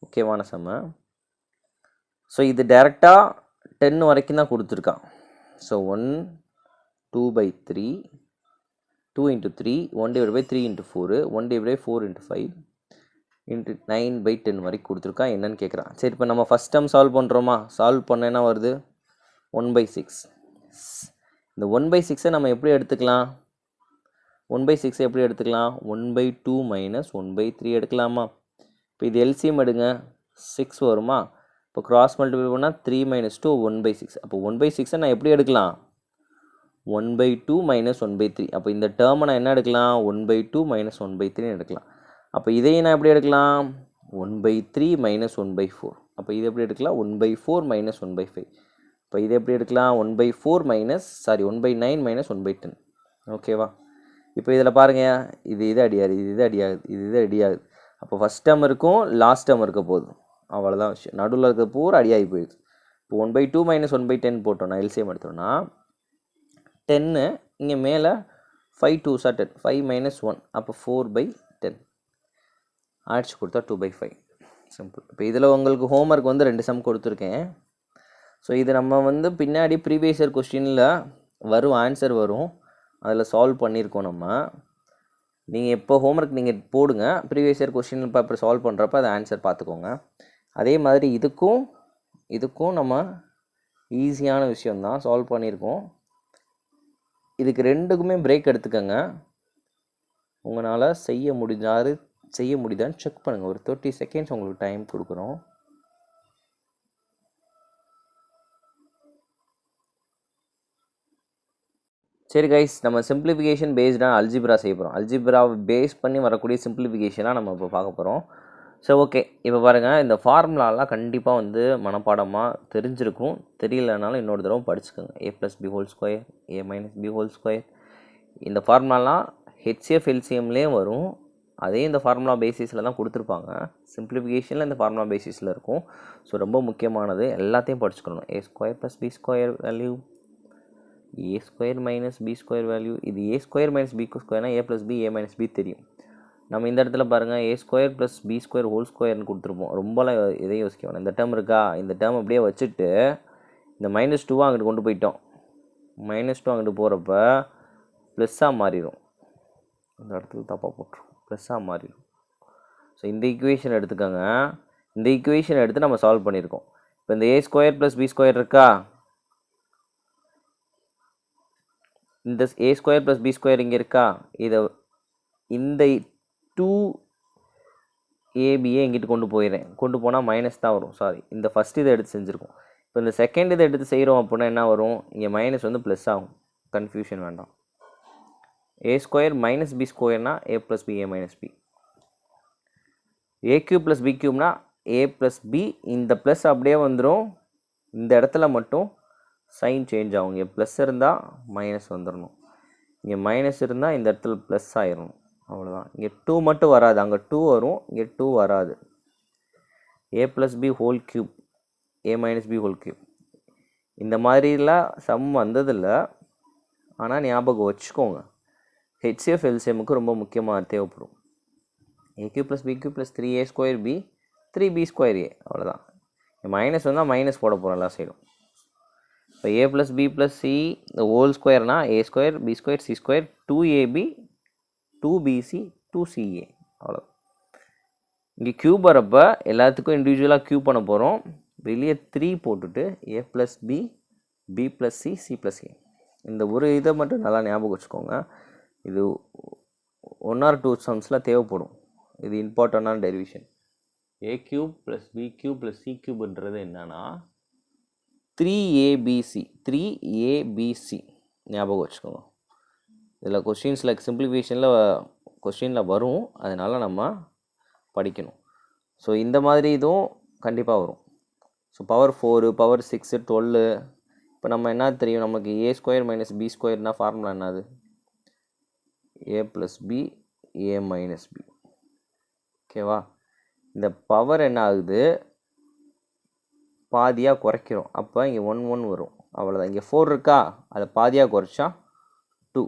முக்கியமான செம்மு. ஸோ இது டேரெக்டாக 10 வரைக்கும் தான் கொடுத்துருக்கான். ஸோ 1 2/3, 2 × 3, 1/3 × 4, 1/4 × 5 × 9/10 வரைக்கும் கொடுத்துருக்கான். என்னன்னு கேட்குறான். சரி, இப்போ நம்ம ஃபஸ்ட் டைம் சால்வ் பண்ணுறோமா? சால்வ் பண்ண என்ன வருது? 1/6. இந்த 1/6 நம்ம எப்படி எடுத்துக்கலாம்? 1/6 எப்படி எடுத்துக்கலாம்? 1/2 - 1/3 எடுக்கலாமா? இப்போ இது எல்சிஎம் எடுங்க, 6 வருமா? இப்போ கிராஸ் மல்டிபிள் பண்ணால் 3 - 2 1/6. அப்போ 1/6 நான் எப்படி எடுக்கலாம்? 1/2 - 1/3. அப்போ இந்த டேர்மை நான் என்ன எடுக்கலாம்? 1/2 - 1/3 எடுக்கலாம். அப்போ இதையும் நான் எப்படி எடுக்கலாம்? 1/3 - 1/4. அப்போ இது எப்படி எடுக்கலாம்? 1/4 - 1/5. இப்போ இது எப்படி எடுக்கலாம்? 1/9 - 1/10. ஓகேவா? இப்போ இதில் பாருங்கள், இது அடியாது, இது அடியாது. அப்போ ஃபஸ்ட் டேர்ம் இருக்கும், லாஸ்ட் டேர்ம் இருக்க போகுது. அவ்வளோதான் விஷயம். நடுவில் இருக்க பூரா அடியாகி போயிடுது. இப்போ 1/2 - 1/10 போட்டோம்னா எல்சிஎம் எடுத்தோம்னா 10, இங்கே மேலே 5 2s 10, 5 - 1, அப்போ 4/10 அடிச்சு கொடுத்தா 2/5. சிம்பிள். இப்போ இதில் உங்களுக்கு ஹோம்ஒர்க் வந்து 2 சம் கொடுத்துருக்கேன். ஸோ இது நம்ம பின்னாடி ப்ரீவியஸ் இயர் கொஸ்டினில் வரும், ஆன்சர் வரும், அதில் சால்வ் பண்ணியிருக்கோம் நம்ம. நீங்கள் எப்போ ஹோம்ஒர்க் நீங்கள் போடுங்க, previous year question paper solve பண்ணுறப்ப அதை ஆன்சர் பார்த்துக்கோங்க. அதே மாதிரி இதுக்கும் நம்ம ஈஸியான விஷயந்தான் சால்வ் பண்ணியிருக்கோம். இதுக்கு 2க்குமே பிரேக் எடுத்துக்கோங்க. உங்களால் செய்ய முடியுதான்னு செக் பண்ணுங்கள். ஒரு 30 செகண்ட்ஸ் உங்களுக்கு டைம் கொடுக்குறோம். சரி கைஸ், நம்ம சிம்பிளிஃபிகேஷன் பேஸ்டான அல்ஜிப்ரா செய்ய போகிறோம். அல்ஜிப்ராவை பேஸ் பண்ணி வரக்கூடிய சிம்பிளிஃபிகேஷனாக நம்ம இப்போ பார்க்க போகிறோம். ஸோ ஓகே, இப்போ பாருங்கள், இந்த ஃபார்முலாலாம் கண்டிப்பாக மனப்பாடமாக தெரிஞ்சிருக்கும். தெரியலனாலும் இன்னொரு தடவை படிச்சுக்கோங்க. a + b² a - b². இந்த ஃபார்முலாலாம் ஹெச்சிஎஃப் எல்சிஎம்லேயும் வரும், அதே இந்த ஃபார்முலா பேசிஸில் தான் கொடுத்துருப்பாங்க. சிம்பிளிஃபிகேஷனில் இந்த ஃபார்முலா பேசிஸில் இருக்கும். ஸோ ரொம்ப முக்கியமானது, எல்லாத்தையும் படிச்சுக்கணும். a square plus B square value, a square minus b square value. இது a ஸ்கொயர் மைனஸ் பி ஸ்கொயர்னா a plus B a minus b தெரியும். நம்ம இந்த இடத்துல பாருங்கள் a square plus B square whole ஸ்கொயர்னு கொடுத்துருப்போம். ரொம்பலாம் இதையும் யோசிக்க வேணும். இந்த டேர்ம் இருக்கா, இந்த டேர்ம் அப்படியே வச்சுட்டு இந்த -2 அங்கிட்டு கொண்டு போயிட்டோம். -2 அங்கிட்டு போகிறப்ப ப்ளஸ்ஸாக மாறிடும். இந்த இடத்துல தப்பாக போட்டுரும், ப்ளஸ்ஸாக மாறிடும். ஸோ இந்த ஈக்குவேஷன் எடுத்துக்கோங்க. இந்த ஈக்குவேஷன் எடுத்து நம்ம சால்வ் பண்ணியிருக்கோம். இப்போ இந்த a square plus B square இருக்கா, இந்த a square plus B square இங்கே இருக்கா, இதை இந்த 2ab இங்கிட்டு கொண்டு போயிடுறேன். கொண்டு போனால் மைனஸ் தான் வரும். சாரி, இந்த ஃபஸ்ட் இதை எடுத்து செஞ்சுருக்கோம். இப்போ இந்த செகண்ட் இதை எடுத்து செய்கிறோம் அப்படின்னா என்ன வரும், இங்கே மைனஸ் வந்து ப்ளஸ் ஆகும். கன்ஃபியூஷன் வேண்டாம். a ஸ்கொயர் மைனஸ் பி ஸ்கொயர்னா a plus B a minus b. a cube plus b கியூப்னா a ப்ளஸ் பி. இந்த ப்ளஸ் அப்படியே வந்துடும். இந்த இடத்துல மட்டும் சைன் சேஞ்ச் ஆகும். இங்கே ப்ளஸ் இருந்தால் மைனஸ் வந்துடணும், இங்கே மைனஸ் இருந்தால் இந்த இடத்துல ப்ளஸ் ஆயிடணும். அவ்வளோதான். இங்கே 2 மட்டும் வராது, அங்கே 2 வரும், இங்கே 2 வராது. a plus B whole cube a minus B whole cube. இந்த மாதிரிலாம் சம் வந்ததில்லை, ஆனால் ஞாபகம் வச்சுக்கோங்க. ஹெச்சிஎஃப் எல்சிஎம்முக்கு ரொம்ப முக்கியமாக தேவைப்படும். a cube plus B cube plus 3a square b 3b square a. அவ்வளோதான். மைனஸ் வந்தால் மைனஸ் போட போகிறோம் எல்லா சைடும். இப்போ a plus b plus c இந்த ஹோல் ஸ்கொயர்னா a square B square c square 2ab 2bc 2ca. அவ்வளோ. இங்கே க்யூப் வரப்போ எல்லாத்துக்கும் இண்டிவிஜுவலாக க்யூப் பண்ண போகிறோம். வெளியே 3 போட்டுட்டு a plus b b plus c c plus a. இந்த ஒரு இதை மட்டும் நல்லா ஞாபகம் வச்சுக்கோங்க. இது 1 or 2 சம்ஸில் தேவைப்படும். இது இம்பார்ட்டண்டான derivation. a cube plus B cube plus c கியூப்ன்றது என்னன்னா 3abc 3abc ஞாபகம் வச்சுக்கோங்க. இதில் கொஸ்டின்ஸில் சிம்பிளிஃபிகேஷனில் கொஸ்டினில் வரும், அதனால் நம்ம படிக்கணும். ஸோ இந்த மாதிரி இதுவும் கண்டிப்பாக வரும். So power 4 power 6 12. இப்போ நம்ம என்ன தெரியும், நமக்கு a ஸ்கொயர் மைனஸ் பி ஸ்கொயர்னா ஃபார்முலா என்னது, a plus B a minus b. ஓகேவா. இந்த பவர் என்ன ஆகுது, பாதியாக குறைக்கிறோம். அப்போ இங்கே 1 1 வரும். அவ்வளோதான். இங்கே 4 இருக்கா, அதை பாதியாக குறைச்சா 2.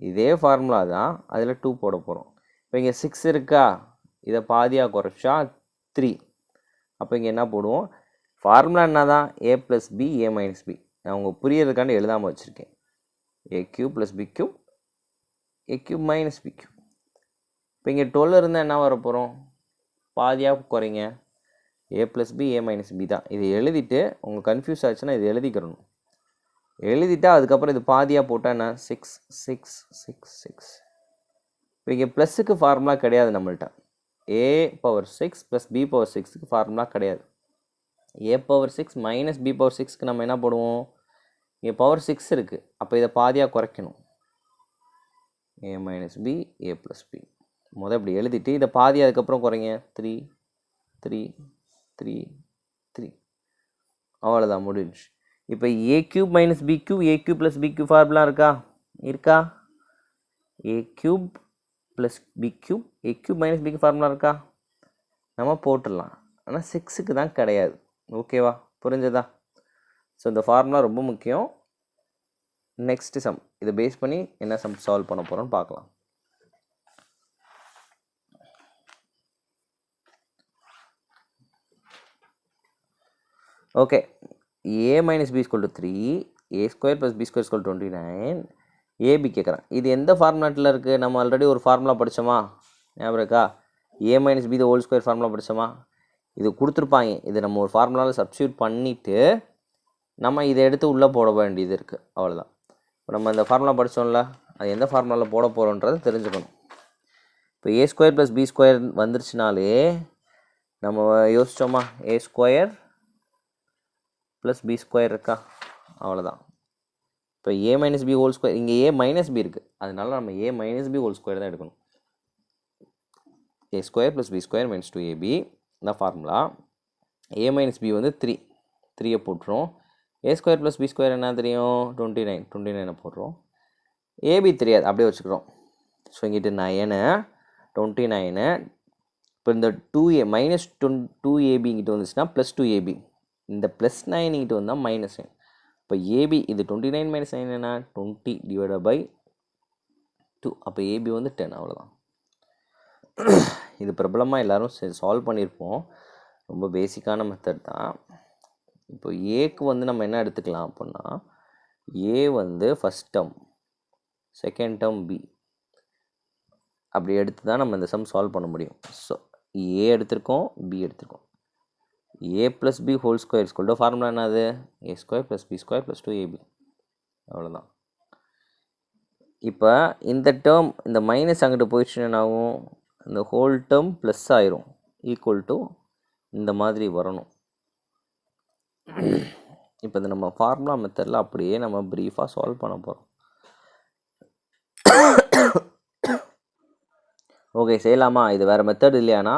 இதே ஃபார்முலா தான், அதில் 2 போட போகிறோம். இப்போ இங்கே 6 இருக்கா, இதை பாதியாக குறைச்சா 3. அப்போ இங்கே என்ன போடுவோம், ஃபார்முலா என்ன தான், a plus B a minus B. நான் உங்கள் புரியறதுக்காண்டி எழுதாமல் வச்சுருக்கேன். a cube plus B cube a cube minus B cube. இப்போ இங்கே 12 இருந்தால் என்ன வர போகிறோம், பாதியாக குறைங்க, a plus B a minus B தான். இதை எழுதிட்டு உங்கள் கன்ஃபியூஸ் ஆச்சுன்னா இது எழுதிக்கிறணும். எழுதிட்டா அதுக்கப்புறம் இது பாதியாக போட்டால் என்ன 6 6 6 6. இப்போ இங்கே ப்ளஸுக்கு ஃபார்முலா கிடையாது நம்மள்ட்ட. a power 6 plus b power 6க்கு ஃபார்முலா கிடையாது. a power 6 minus b power 6க்கு நம்ம என்ன போடுவோம், இங்கே பவர் 6 இருக்குது. அப்போ இதை பாதியாக குறைக்கணும், a minus b a plus b. இப்படி எழுதிட்டு இதை பாதி அதுக்கப்புறம் குறைங்க, 3 3 3 3. அவ்வளோதான், முடிஞ்சு. இப்போ a cube minus B cube a cube plus B cube formula இருக்கா, a cube plus B cube a cube minus B cube formula இருக்கா, நம்ம போட்டுடலாம். ஆனால் 6க்கு தான் கிடையாது. ஓகேவா, புரிஞ்சதா. ஸோ இந்த ஃபார்முலா ரொம்ப முக்கியம். நெக்ஸ்ட் சம் இதை பேஸ் பண்ணி என்ன சம் சால்வ் பண்ண போகிறோம்னு பார்க்கலாம். Okay, a minus b equal to 3 a square plus B square equal 29 ab கேட்குறேன். இது எந்த ஃபார்முலாட்டில் இருக்குது, நம்ம ஆல்ரெடி ஒரு ஃபார்முலா படித்தோமா, ஞாபகம் இருக்கா, a minus B the whole square formula படித்தோமா. இது கொடுத்துருப்பாங்க, இது நம்ம ஒரு ஃபார்முலாவில் சப்ஸ்டியூட் பண்ணிவிட்டு நம்ம இதை எடுத்து உள்ளே போட வேண்டியது இருக்குது. அவ்வளோதான். இப்போ நம்ம இந்த ஃபார்முலா படித்தோம்ல, அது எந்த ஃபார்முலாவில் போட போகிறோன்றதை தெரிஞ்சுக்கணும். இப்போ a square plus B square வந்துருச்சுனாலே நம்ம யோசித்தோமா, a square plus B square இருக்கா, அவ்வளோதான். இப்போ a minus B whole square, இங்கே a மைனஸ் பி இருக்குது, அதனால நம்ம a minus B whole square தான் எடுக்கணும். a square plus B square minus 2ab தான் ஃபார்முலா. a மைனஸ் பி வந்து 3 போட்டுரும். a square plus B square என்ன தெரியும், 29 போடுறோம். ab தெரியாது, அப்படியே வச்சுக்கிறோம். ஸோ இங்கிட்டு 9 29. இப்போ இந்த 2a மைனஸ் 2ab இங்கிட்ட வந்துச்சுன்னா ப்ளஸ் 2ab. இந்த ப்ளஸ் 9 இங்கிட்ட வந்தால் மைனஸ் 9. இப்போ ஏபி இது 29 மைனஸ் 9 என்ன 20 டிவைட் பை 2. அப்போ ஏபி வந்து 10. அவ்வளோதான். இது பிரபலமாக எல்லோரும் சால்வ் பண்ணியிருப்போம். ரொம்ப பேசிக்கான மெத்தட் தான். இப்போ ஏக்கு வந்து நம்ம என்ன எடுத்துக்கலாம் அப்படின்னா, ஏ வந்து first term, second term B, அப்படி எடுத்து தான் நம்ம இந்த சம் சால்வ் பண்ண முடியும். ஸோ ஏ எடுத்திருக்கோம், பி எடுத்திருக்கோம். A plus B whole square ஸ்கொல்ட ஃபார்முலா என்னது? A square plus B square plus 2ab. அவ்வளோதான். இப்போ இந்த டேர்ம் இந்த மைனஸ் அங்கிட்டு போயிடுச்சுன்னா என்ன ஆகும்? இந்த ஹோல் டேர்ம் ப்ளஸ் ஆயிரும், ஈக்குவல் டு இந்த மாதிரி வரணும். இப்போ இந்த நம்ம ஃபார்முலா மெத்தடில் அப்படியே நம்ம ப்ரீஃபாக சால்வ் பண்ண போகிறோம். ஓகே, செய்யலாமா? இது வேறு மெத்தட் இல்லையானா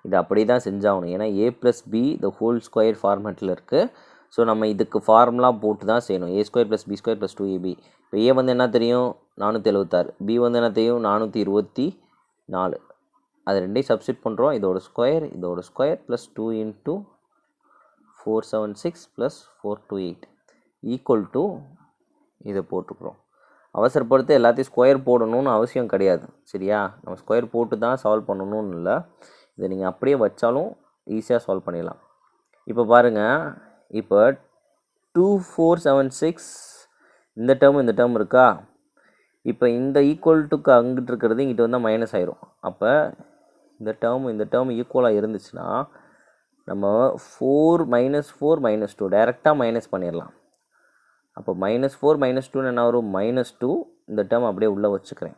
இது அப்படி தான் செஞ்சாகணும். ஏன்னா a plus b the whole square ஃபார்மேட்டில் இருக்குது. ஸோ நம்ம இதுக்கு ஃபார்முலா போட்டு தான் செய்யணும். A square plus B square plus 2ab. இப்போ ஏ வந்து என்ன தெரியும்? 476. பி வந்து என்ன தெரியும்? 424. அது ரெண்டையும் சப்ஸ்டிட் பண்ணுறோம். இதோட square plus 2 into 476 plus 428 equal to இதை போட்டுக்கிறோம். அவசரப்படுத்த எல்லாத்தையும் ஸ்கொயர் போடணும்னு அவசியம் கிடையாது, சரியா? நம்ம ஸ்கொயர் போட்டு தான் சால்வ் பண்ணணும்னு இல்லை. இதை நீங்கள் அப்படியே வச்சாலும் ஈஸியாக சால்வ் பண்ணிடலாம். இப்போ பாருங்கள், இப்போ 2476 இந்த டேர்ம் இருக்கா? இப்போ இந்த ஈக்குவல் டுக்கு அங்கிட்டு இருக்கிறது இங்கிட்ட வந்தால் மைனஸ் ஆயிரும். அப்போ இந்த டேர்ம் ஈக்குவலாக இருந்துச்சுன்னா நம்ம 4 - 2 டைரெக்டாக மைனஸ் பண்ணிடலாம். அப்போ -4 - 2 என்ன வரும்? -2. இந்த டேர்ம் அப்படியே உள்ளே வச்சுக்கிறேன்.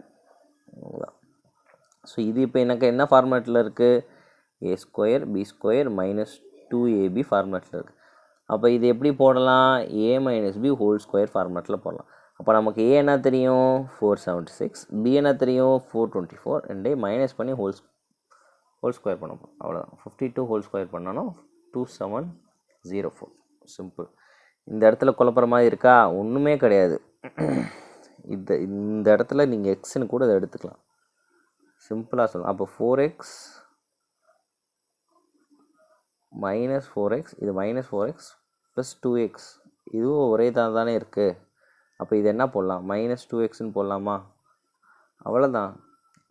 ஸோ இது இப்போ எனக்கு என்ன ஃபார்மேட்டில் இருக்குது? A square B square minus 2ab ஃபார்மேட்டில் இருக்குது. அப்போ இது எப்படி போடலாம்? A minus B whole square ஃபார்மேட்டில் போடலாம். அப்போ நமக்கு ஏ என்ன தெரியும்? 476. பி என்ன தெரியும்? 424. ரெண்டையும் மைனஸ் பண்ணி ஹோல் ஸ்கொயர் பண்ண போகிறோம். அவ்வளோதான். 52 ஹோல் ஸ்கொயர் பண்ணாலும் 2704. சிம்பிள். இந்த இடத்துல குழப்பற மாதிரி இருக்கா? ஒன்றுமே கிடையாது. இந்த இடத்துல நீங்கள் எக்ஸ்ன்னு கூட இதை எடுத்துக்கலாம். சிம்பிளாக சொல்லலாம். அப்போ 4x மைனஸ் 4x, இது -4x ப்ளஸ் 2x, இதுவும் ஒரே தான் தானே இருக்குது. அப்போ இது என்ன போடலாம்? -2xன்னு போடலாமா? அவ்வளோதான்.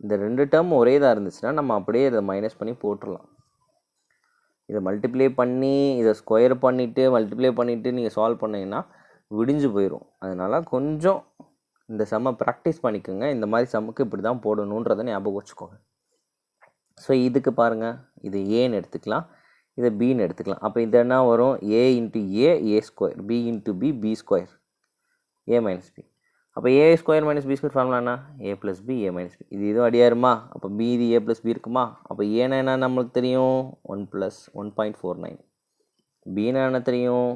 இந்த ரெண்டு டேர்ம் ஒரே தான் இருந்துச்சுன்னா நம்ம அப்படியே இதை மைனஸ் பண்ணி போட்டுடலாம். இதை மல்டிப்ளை பண்ணி இதை ஸ்கொயர் பண்ணிவிட்டு நீங்கள் சால்வ் பண்ணிங்கன்னா விடிஞ்சு போயிடும். அதனால் கொஞ்சம் இந்த சம்மை ப்ராக்டிஸ் பண்ணிக்கோங்க. இந்த மாதிரி சம்முக்கு இப்படி தான் போடணுன்றதை ஞாபகம் வச்சுக்கோங்க. ஸோ இதுக்கு பாருங்கள், இது ஏன்னு எடுத்துக்கலாம், இதை பின்னு எடுத்துக்கலாம். அப்போ இது என்ன வரும்? A into a square, b into b square, a minus b. அப்போ a square minus b square formula என்ன? A plus b a minus b. இது இதுவும் அடியாருமா? அப்போ பி இது ஏ ப்ளஸ் பி இருக்குமா? அப்போ ஏன்னா என்ன நம்மளுக்கு தெரியும்? 1 + 1.49. பின்னா என்ன தெரியும்?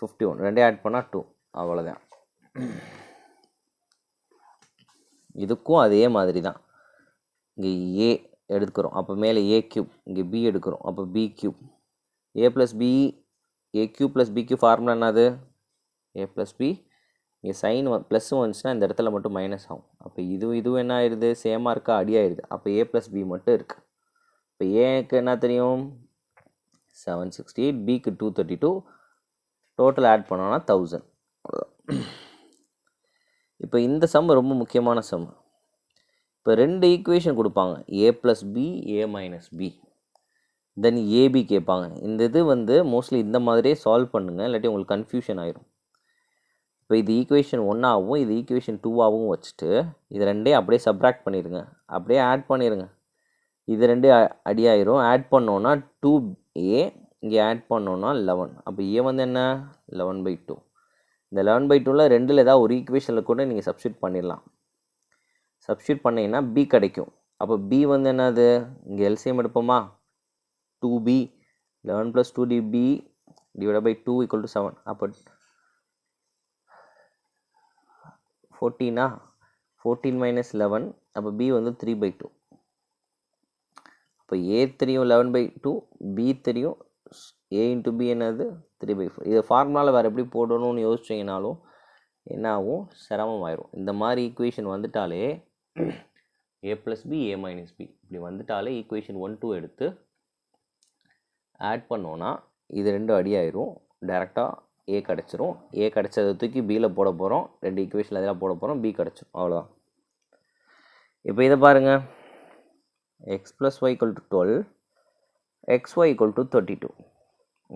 51. ரெண்டே ஆட் பண்ணால் 2. அவ்வளோதான். இதுக்கும் அதே மாதிரி தான். இங்கே ஏ எடுக்கிறோம், அப்போ மேலே ஏ கியூப், இங்கே பி எடுக்கிறோம், அப்போ b cube. A plus b a cube plus B cube formula என்னது? A plus b. இங்கே சைன் ப்ளஸ் வந்துச்சுன்னா இந்த இடத்துல மட்டும் மைனஸ் ஆகும். அப்போ இதுவும் என்ன ஆயிடுது? சேமாக இருக்கா? அடியாயிடுது. அப்போ ஏ ப்ளஸ் பி மட்டும் இருக்குது. இப்போ ஏக்கு என்ன தெரியும்? 768, பிக்கு 232, டோட்டல் ஆட் பண்ணோன்னா 1000. இப்போ இந்த சம் ரொம்ப முக்கியமான சம். இப்போ ரெண்டு ஈக்குவேஷன் கொடுப்பாங்க, ஏ plus b a minus B, then AB கேட்பாங்க. இந்த இது வந்து மோஸ்ட்லி இந்த மாதிரியே சால்வ் பண்ணுங்கள், இல்லாட்டி உங்களுக்கு கன்ஃபியூஷன் ஆயிரும். இப்போ இது ஈக்குவேஷன் 1ஆகவும் இது ஈக்குவேஷன் 2ஆகவும் வச்சுட்டு இது ரெண்டையும் அப்படியே சப்ராக்ட் பண்ணிடுங்க, அப்படியே ஆட் பண்ணிடுங்க. இது ரெண்டு அடியாயிரும். ஆட் பண்ணோன்னா 2a, இங்கே ஆட் பண்ணோன்னா 11. அப்போ ஏ வந்து என்ன? 11/2. இந்த 11/2ல் ரெண்டில் ஏதாவது ஒரு ஈக்குவேஷனில் கூட நீங்கள் சப்ஸ்டியூட் பண்ணிடலாம். சப்ஸ்டியூட் பண்ணிங்கன்னா பி கிடைக்கும். அப்போ பி வந்து என்னது? இங்கே LCM எடுப்போமா? 2b 11 + 2b divide by 2 = 7. அப்போ 14 14 - 11. அப்போ b வந்து 3/2. இப்போ a தெரியும் 11/2, b தெரியும், a இன்ட்டு b என்னது? 3/4. இதை ஃபார்முலாவில் வேறு எப்படி போடணும்னு யோசிச்சிங்கனாலும் என்ன ஆகும்? சிரமமாயிரும். இந்த மாதிரி ஈக்குவேஷன் வந்துட்டாலே ஏ plus b a minus B இப்படி வந்துட்டாலே ஈக்குவேஷன் 1 2 எடுத்து ஆட் பண்ணோன்னா இது ரெண்டும் அடி ஆயிரும். டேரெக்டாக ஏ கிடச்சிரும். ஏ கிடச்சதை தூக்கி பியில் போட போகிறோம். 2 ஈக்குவேஷனில் அதெல்லாம் போட போகிறோம். பி கிடச்சிரும். அவ்வளோதான். இப்போ இதை பாருங்கள். X plus Y equal to 12, X Y equal to 32.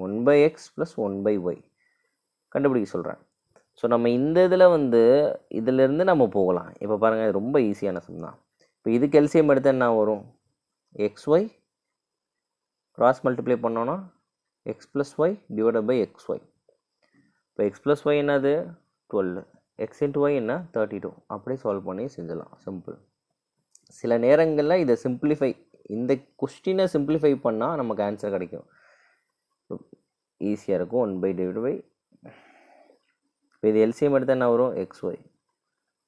1/x ப்ளஸ் 1/y கண்டுபிடிக்க சொல்கிறேன். ஸோ நம்ம இந்த இதில் இதிலேருந்து நம்ம போகலாம். இப்போ பாருங்கள், இது ரொம்ப ஈஸியான சம் தான். இப்போ இதுக்கு எல்சிஎம் எடுத்தால் என்ன வரும்? எக்ஸ் ஒய் கிராஸ் மல்டிப்ளை பண்ணோன்னா X plus Y divided by X Y. இப்போ எக்ஸ் ப்ளஸ் ஒய் என்னது 12, எக்ஸ் இன்ட்டு ஒய் என்ன 32. அப்படியே சால்வ் பண்ணி செஞ்சிடலாம். சிம்பிள். சில நேரங்களில் இதை சிம்பிளிஃபை, இந்த கொஸ்டினை சிம்பிளிஃபை பண்ணால் நமக்கு ஆன்சர் கிடைக்கும். ஈஸியாக இருக்கும். 1//. இப்போ இது எல்சிஎம் எடுத்தால் என்ன வரும்? எக்ஸ் ஒய்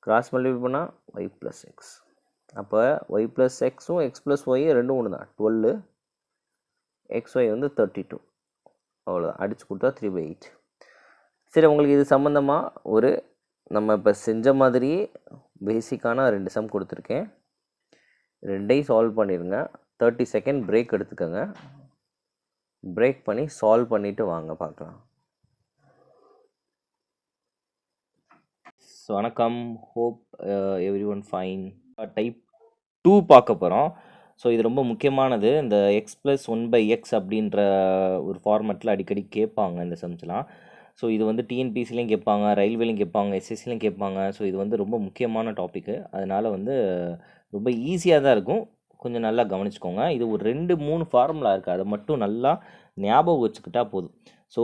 கிராஸ் மல்டிப்ளை பண்ணால் ஒய் ப்ளஸ் எக்ஸ். அப்போ ஒய் ப்ளஸ் எக்ஸும் எக்ஸ் ப்ளஸ் ஒய் ரெண்டும் ஒன்று தான். 12, எக்ஸ் ஒய் 32. அவ்வளோதான். அடித்து கொடுத்தா 3/8. சரி, உங்களுக்கு இது சம்மந்தமாக நம்ம இப்போ செஞ்ச மாதிரியே பேசிக்கான 2 சம் கொடுத்துருக்கேன். 2ஐயும் சால்வ் பண்ணிடுங்க. 30 செகண்ட் பிரேக் எடுத்துக்கோங்க. பிரேக் பண்ணி சால்வ் பண்ணிவிட்டு வாங்க பார்க்கலாம். ஸோ வணக்கம். Hope every one fine. Type 2 பார்க்க போகிறோம். ஸோ இது ரொம்ப முக்கியமானது. இந்த எக்ஸ் ப்ளஸ் 1/x அப்படின்ற ஒரு ஃபார்மேட்டில் அடிக்கடி கேட்பாங்க இந்த சம்ஸ்லாம். ஸோ இது டிஎன்பிசிலையும் கேட்பாங்க, ரயில்வேலையும் கேட்பாங்க, எஸ்எஸ்சிலையும் கேட்பாங்க. ஸோ இது ரொம்ப முக்கியமான டாப்பிக்கு. அதனால் ரொம்ப ஈஸியாக தான் இருக்கும். கொஞ்சம் நல்லா கவனிச்சுக்கோங்க. இது ஒரு 2-3 ஃபார்முலா இருக்குது. அதை மட்டும் நல்லா ஞாபகம் வச்சுக்கிட்டா போதும். ஸோ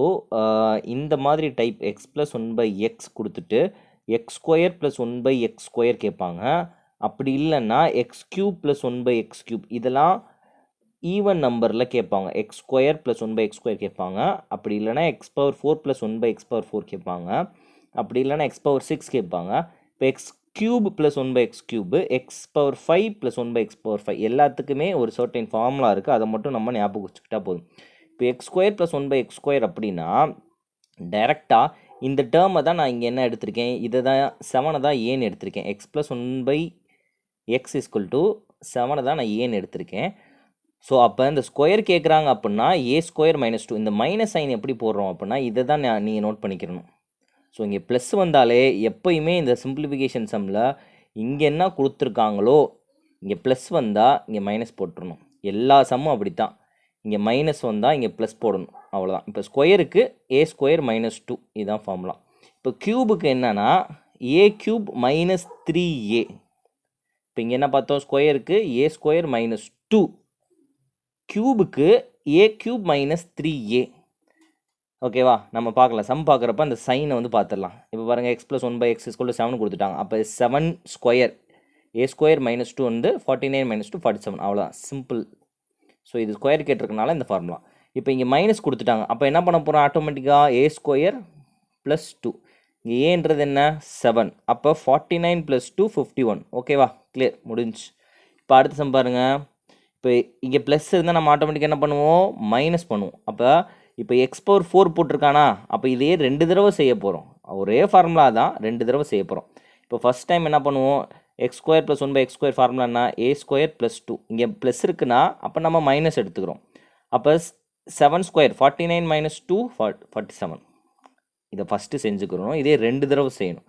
இந்த மாதிரி டைப் எக்ஸ் ப்ளஸ் 1/x கொடுத்துட்டு X square plus 1/x square கேட்பாங்க. அப்படி இல்லைன்னா X cube plus 1/x cube, இதெல்லாம் ஈவன் நம்பரில் கேட்பாங்க. X square plus 1/x square கேட்பாங்க. அப்படி இல்லைனா X power 4 plus 1/x power 4 கேட்பாங்க. அப்படி இல்லைனா எக்ஸ் பவர் 6 கேட்பாங்க. இப்போ X cube plus 1/x cube, X power 5 plus 1/x power 5 எல்லாத்துக்குமே ஒரு சர்டைன் ஃபார்முலா இருக்குது. அதை மட்டும் நம்ம ஞாபகம் வச்சுக்கிட்டா போதும். இப்போ X square plus 1/x square அப்படின்னா டைரெக்டாக இந்த டேர்மை தான் நான் இங்கே என்ன எடுத்திருக்கேன், இதை தான் 7 தான் ஏன்னு எடுத்திருக்கேன். X plus 1/x equal to 7 தான் நான் ஏன்னு எடுத்திருக்கேன். ஸோ அப்போ இந்த ஸ்கொயர் கேட்குறாங்க அப்படின்னா ஏ ஸ்கொயர் மைனஸ் 2, இந்த மைனஸ் சைன் எப்படி போடுறோம் அப்படின்னா இதை தான் நீங்கள் நோட் பண்ணிக்கிறணும். ஸோ இங்கே ப்ளஸ் வந்தாலே எப்போயுமே இந்த சிம்பிளிஃபிகேஷன் சம்மில் இங்கே என்ன கொடுத்துருக்காங்களோ இங்கே ப்ளஸ் வந்தால் இங்கே மைனஸ் போட்டுடணும். எல்லா சம்மும் அப்படித்தான். இங்கே மைனஸ் வந்தால் இங்கே ப்ளஸ் போடணும். அவ்வளோதான். இப்போ ஸ்கொயருக்கு ஏ ஸ்கொயர் மைனஸ் 2 இதுதான் ஃபார்முலா. இப்போ க்யூபுக்கு என்னன்னா ஏ க்யூப் மைனஸ் 3a. இப்போ இங்கே என்ன பார்த்தோம்? ஸ்கொயருக்கு ஏ ஸ்கொயர் மைனஸ் 2, க்யூபுக்கு ஏ க்யூப் மைனஸ் 3a. ஓகேவா? நம்ம பார்க்கலாம். சம் பார்க்குறப்ப அந்த சைனை பார்த்துடலாம். இப்போ பாருங்கள், எக்ஸ் ப்ளஸ் 1/x = 7 கொடுத்துட்டாங்க. அப்போ 7 ஸ்கொயர் ஏ ஸ்கொயர் மைனஸ் 2 49 மைனஸ் 2 47. அவ்வளோதான், சிம்பிள். ஸோ இது ஸ்கொயர் கேட்டிருக்கனால இந்த ஃபார்முலா. இப்போ இங்கே மைனஸ் கொடுத்துட்டாங்க. அப்போ என்ன பண்ண போகிறோம்? ஆட்டோமேட்டிக்காக ஏ ஸ்கொயர் ப்ளஸ் 2, இங்கே ஏன்றது என்ன 7. அப்போ 49 + 2 51. ஓகேவா? கிளியர், முடிஞ்சு. இப்போ அடுத்த சம் பாருங்கள். இப்போ இங்கே ப்ளஸ் இருந்தால் நம்ம ஆட்டோமேட்டிக்காக என்ன பண்ணுவோம்? மைனஸ் பண்ணுவோம். அப்போ இப்போ எக்ஸ் பவர் 4 போட்டிருக்கானா, அப்போ இதையே 2 தடவை செய்ய போகிறோம். ஒரே ஃபார்முலா தான், 2 தடவை செய்ய போகிறோம். இப்போ ஃபஸ்ட் டைம் என்ன பண்ணுவோம்? X square plus 1/x square formula என்ன? A square plus 2. இங்கே ப்ளஸ் இருக்குன்னா அப்போ நம்ம மைனஸ் எடுத்துக்கிறோம். அப்போ 7 ஸ்கொயர் 49 மைனஸ் 2 47. இதை ஃபஸ்ட்டு செஞ்சுக்கிறோம். இதே 2 தடவை செய்யணும்.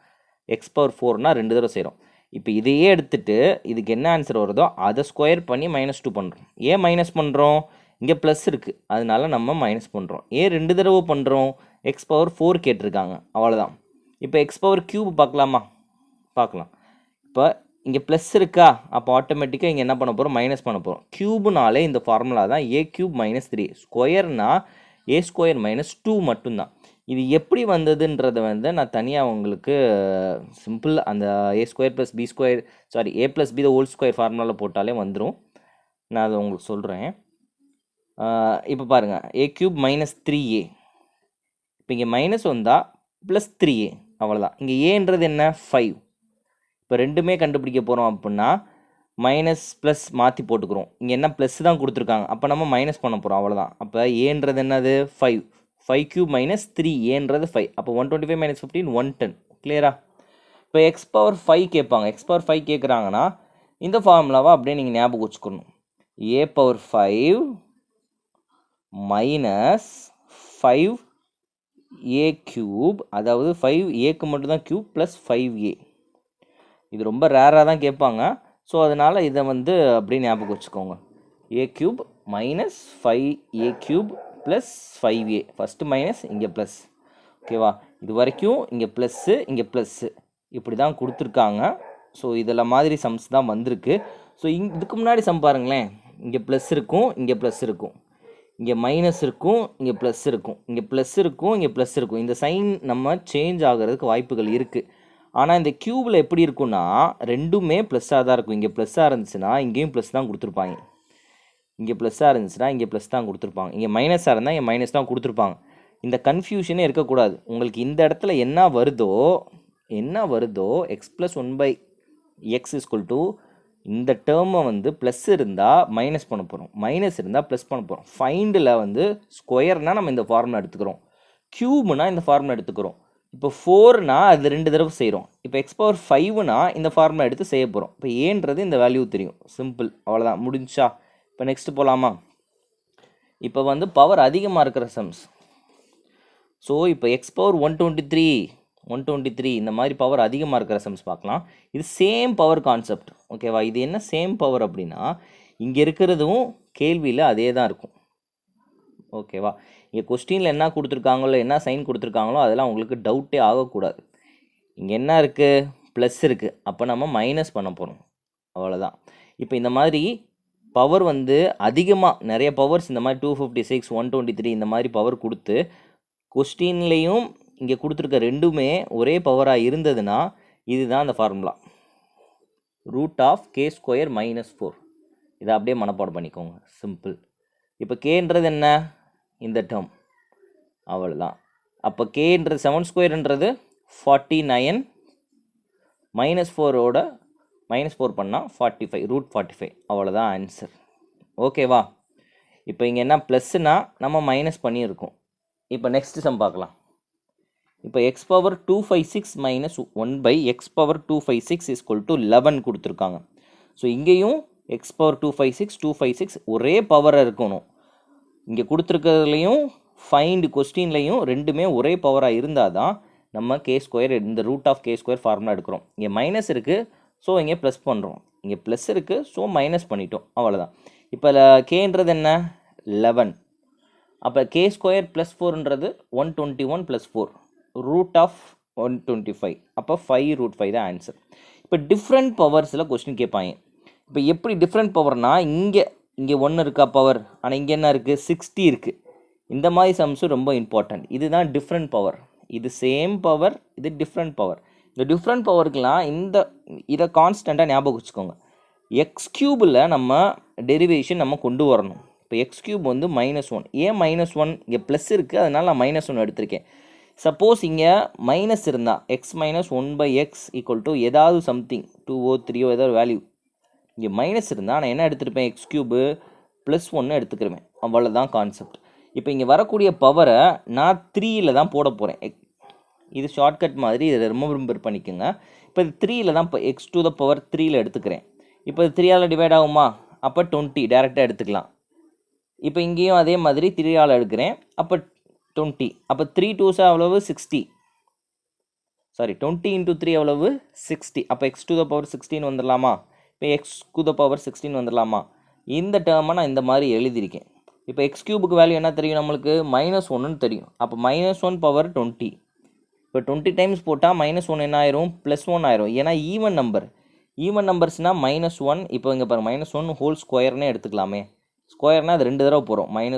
எக்ஸ் பவர் 4னா 2 தடவை செய்கிறோம். இப்போ இதையே எடுத்துகிட்டு இதுக்கு என்ன ஆன்சர் வருதோ அதை ஸ்கொயர் பண்ணி -2 பண்ணுறோம். ஏன் மைனஸ் பண்ணுறோம்? இங்கே ப்ளஸ் இருக்குது, அதனால நம்ம மைனஸ் பண்ணுறோம். ஏன் 2 தடவை பண்ணுறோம்? எக்ஸ் பவர் 4 கேட்டிருக்காங்க, அவ்வளோதான். இப்போ எக்ஸ் பவர் க்யூப் பார்க்கலாமா? பார்க்கலாம். இப்போ இங்கே ப்ளஸ் இருக்கா, அப்போ ஆட்டோமேட்டிக்காக இங்கே என்ன பண்ண போகிறோம்? மைனஸ் பண்ண போகிறோம். க்யூப்னாலே இந்த ஃபார்முலா தான், ஏ க்யூப் மைனஸ் 3. ஸ்கொயர்னா ஏ ஸ்கொயர் மைனஸ் 2 மட்டும்தான். இது எப்படி வந்ததுன்றதை நான் தனியாக உங்களுக்கு சிம்பிள் அந்த a square plus B square a plus b the whole square ஃபார்முலாவில் போட்டாலே வந்துடும். நான் அதை உங்களுக்கு சொல்கிறேன். இப்போ பாருங்கள், ஏ க்யூப் மைனஸ் 3a. இப்போ இங்கே மைனஸ் வந்தால் ப்ளஸ் 3a, அவ்வளோதான். இங்கே ஏன்றது என்ன? 5. இப்போ ரெண்டுமே கண்டுபிடிக்க போகிறோம் அப்படின்னா மைனஸ் ப்ளஸ் மாற்றி போட்டுக்கிறோம். இங்கே என்ன ப்ளஸ் தான் கொடுத்துருக்காங்க, அப்போ நம்ம மைனஸ் பண்ண போகிறோம், அவ்வளோதான். அப்போ ஏன்றது என்னது? 5. 5 க்யூப் மைனஸ் 3, ஏன்றது 5. அப்போ 125 மைனஸ் 15 110. கிளியரா? இப்போ எக்ஸ் பவர் 5 கேட்பாங்க. எக்ஸ் பவர் 5 கேட்குறாங்கன்னா இந்த ஃபார்முலாவை அப்படியே நீங்கள் ஞாபகம் வச்சுக்கணும். a power 5 minus 5a cube, அதாவது 5aக்கு மட்டும்தான் கியூப் ப்ளஸ் 5a. இது ரொம்ப ரேராக தான் கேட்பாங்க. ஸோ அதனால் இதை வந்து அப்படியே ஞாபகம் வச்சுக்கோங்க. a cube minus 5a cube plus 5a. First minus, இங்கே ப்ளஸ். ஓகேவா? இது வரைக்கும் இங்கே ப்ளஸ்ஸு, இங்கே ப்ளஸ்ஸு, இப்படி தான் கொடுத்துருக்காங்க. ஸோ இதில் மாதிரி சம்ஸ் தான் வந்திருக்கு. ஸோ இதுக்கு முன்னாடி சம் பாருங்களேன். இங்கே ப்ளஸ் இருக்கும், இங்கே ப்ளஸ் இருக்கும், இங்கே மைனஸ் இருக்கும், இங்கே ப்ளஸ் இருக்கும், இங்கே ப்ளஸ் இருக்கும், இங்கே ப்ளஸ் இருக்கும். இந்த சைன் நம்ம சேஞ்ச் ஆகிறதுக்கு வாய்ப்புகள் இருக்குது. ஆனால் இந்த க்யூபில் எப்படி இருக்குன்னா ரெண்டுமே ப்ளஸ்ஸாக தான் இருக்கும். இங்கே ப்ளஸ்ஸாக இருந்துச்சுன்னா இங்கேயும் ப்ளஸ் தான் கொடுத்துருப்பாங்க, இங்கே ப்ளஸ்ஸாக இருந்துச்சுன்னா இங்கே ப்ளஸ் தான் கொடுத்துருப்பாங்க, இங்கே மைனஸாக இருந்தால் இங்கே மைனஸ் தான் கொடுத்துருப்பாங்க. இந்த கன்ஃபியூஷனே இருக்கக்கூடாது. உங்களுக்கு இந்த இடத்துல என்ன வருதோ X plus 1/x equal to இந்த டேர்மை வந்து ப்ளஸ் இருந்தால் மைனஸ் பண்ண போகிறோம், மைனஸ் இருந்தால் ப்ளஸ் பண்ண போகிறோம். ஃபைண்டில் வந்து ஸ்கொயர்னால் நம்ம இந்த ஃபார்முலா எடுத்துக்கிறோம், க்யூப்னா இந்த ஃபார்முலா எடுத்துக்கிறோம். இப்போ 4னா அது 2 தடவை செய்கிறோம். இப்போ எக்ஸ் பவர் 5னா இந்த ஃபார்முலா எடுத்து செய்ய போகிறோம். இப்போ ஏன்றது இந்த வேல்யூ தெரியும். சிம்பிள், அவ்வளோதான், முடிஞ்சா. இப்போ நெக்ஸ்ட்டு போகலாமா? இப்போ வந்து பவர் அதிகமாக இருக்கிற சம்ஸ். ஸோ இப்போ எக்ஸ் பவர் 123 இந்த மாதிரி பவர் அதிகமாக இருக்கிற சம்ஸ் பார்க்கலாம். இது சேம் பவர் கான்செப்ட். ஓகேவா? இது என்ன சேம் பவர் அப்படின்னா இங்கே இருக்கிறதும் கேள்வியில் அதே தான் இருக்கும். ஓகேவா? இங்கே கொஸ்டினில் என்ன கொடுத்துருக்காங்களோ, என்ன சைன் கொடுத்துருக்காங்களோ அதெல்லாம் உங்களுக்கு டவுட்டே ஆகக்கூடாது. இங்கே என்ன இருக்குது? ப்ளஸ் இருக்குது. அப்போ நம்ம மைனஸ் பண்ண போகிறோம், அவ்வளோதான். இப்போ இந்த மாதிரி பவர் வந்து அதிகமாக நிறைய பவர்ஸ் இந்த மாதிரி 256, 123 இந்த மாதிரி பவர் கொடுத்து கொஸ்டின்லேயும் இங்கே கொடுத்துருக்க ரெண்டுமே ஒரே பவராக இருந்ததுன்னா இதுதான் அந்த ஃபார்முலா, √(k² - 4). இதை அப்படியே மனப்பாடம் பண்ணிக்கோங்க, சிம்பிள். இப்போ கேன்றது என்ன? இந்த டேர்ம், அவ்வளோதான். அப்போ கேன்றது 7² 49, -4ஓட -4 பண்ணால் 45, √45, அவ்வளோதான் ஆன்சர். ஓகேவா? இப்போ இங்கே என்ன ப்ளஸ்ஸுனா நம்ம மைனஸ் பண்ணியிருக்கோம். இப்போ நெக்ஸ்ட் சம் பார்க்கலாம். இப்போ எக்ஸ் பவர் 256 - 1/x பவர் 256 = 11 கொடுத்துருக்காங்க. ஸோ இங்கேயும் எக்ஸ் பவர் 256 ஒரே பவராக இருக்கணும். இங்கே கொடுத்துருக்கிறதுலையும் ஃபைண்ட் கொஸ்டின்லையும் ரெண்டுமே ஒரே பவராக இருந்தால் தான் நம்ம k², இந்த √(k² ஃபார்முலா எடுக்கிறோம். இங்கே மைனஸ் இருக்குது, ஸோ இங்கே ப்ளஸ் பண்ணுறோம். இங்கே ப்ளஸ் இருக்குது, ஸோ மைனஸ் பண்ணிட்டோம், அவ்வளோதான். இப்போ கேன்றது என்ன? 11. அப்போ k² + 4ன்றது 121 + 4, √(125). அப்போ 5√5 தான் ஆன்சர். இப்போ டிஃப்ரெண்ட் பவர்ஸில் கொஸ்டின் கேட்பாங்க. இப்போ எப்படி டிஃப்ரெண்ட் பவர்னால் இங்கே 1 இருக்கா பவர், ஆனால் இங்கே என்ன இருக்குது? 60 இருக்குது. இந்த மாதிரி சம்ஸும் ரொம்ப இம்பார்ட்டன்ட். இதுதான் டிஃப்ரெண்ட் பவர். இது சேம் பவர், இது டிஃப்ரெண்ட் பவர். இந்த டிஃப்ரெண்ட் பவருக்கெலாம் இதை கான்ஸ்டண்ட்டாக ஞாபகம் வச்சுக்கோங்க. x³ நம்ம டெரிவேஷன் நம்ம கொண்டு வரணும். இப்போ x³ வந்து -1. ஏன் -1? இங்கே ப்ளஸ் இருக்குது, அதனால் நான் -1 எடுத்திருக்கேன். சப்போஸ் இங்கே மைனஸ் இருந்தால் x - 1/x = ஏதாவது சம்திங் 2ஓ 3ஓ ஏதாவது வேல்யூ, இங்கே மைனஸ் இருந்தால் நான் என்ன எடுத்துருப்பேன்? x³ +1 எடுத்துக்கிறேன், அவ்வளோதான் கான்செப்ட். இப்போ இங்கே வரக்கூடிய பவரை நான் 3ல் தான் போட போகிறேன். இது ஷார்ட்கட் மாதிரி, இதை ரிமெம்பர் பண்ணிக்கோங்க. இப்போ இது 3ல் தான், இப்போ x⁻3ல் எடுத்துக்கிறேன். இப்போ இது 3ஆல் டிவைட் ஆகுமா? அப்போ 20 டேரெக்டாக எடுத்துக்கலாம். இப்போ இங்கேயும் அதே மாதிரி 3ஆல் எடுக்கிறேன், அப்போ 20. அப்போ 3 2s எவ்வளவு? 60. சாரி, 20 × 3 எவ்வளவு? 60. அப்போ x⁻16 வந்துடலாமா? இப்போ x⁻16 வந்துடலாமா? இந்த டேர்மை நான் இந்த மாதிரி எழுதியிருக்கேன். இப்போ x³ வேல்யூ என்ன தெரியும் நம்மளுக்கு? -1ன்னு தெரியும். அப்போ -1 பவர் 20. இப்போ 20 டைம்ஸ் போட்டால் -1 என்ன ஆயிரும்? +1 ஆயிரும். ஏன்னா ஈவன் நம்பர்ஸ்னால் -1. இப்போ இங்கே பாருங்கள், -1 ஹோல் ஸ்கொயர்னே எடுத்துக்கலாமே. ஸ்கொயர்னால் அது 2 தடவை போகிறோம், -1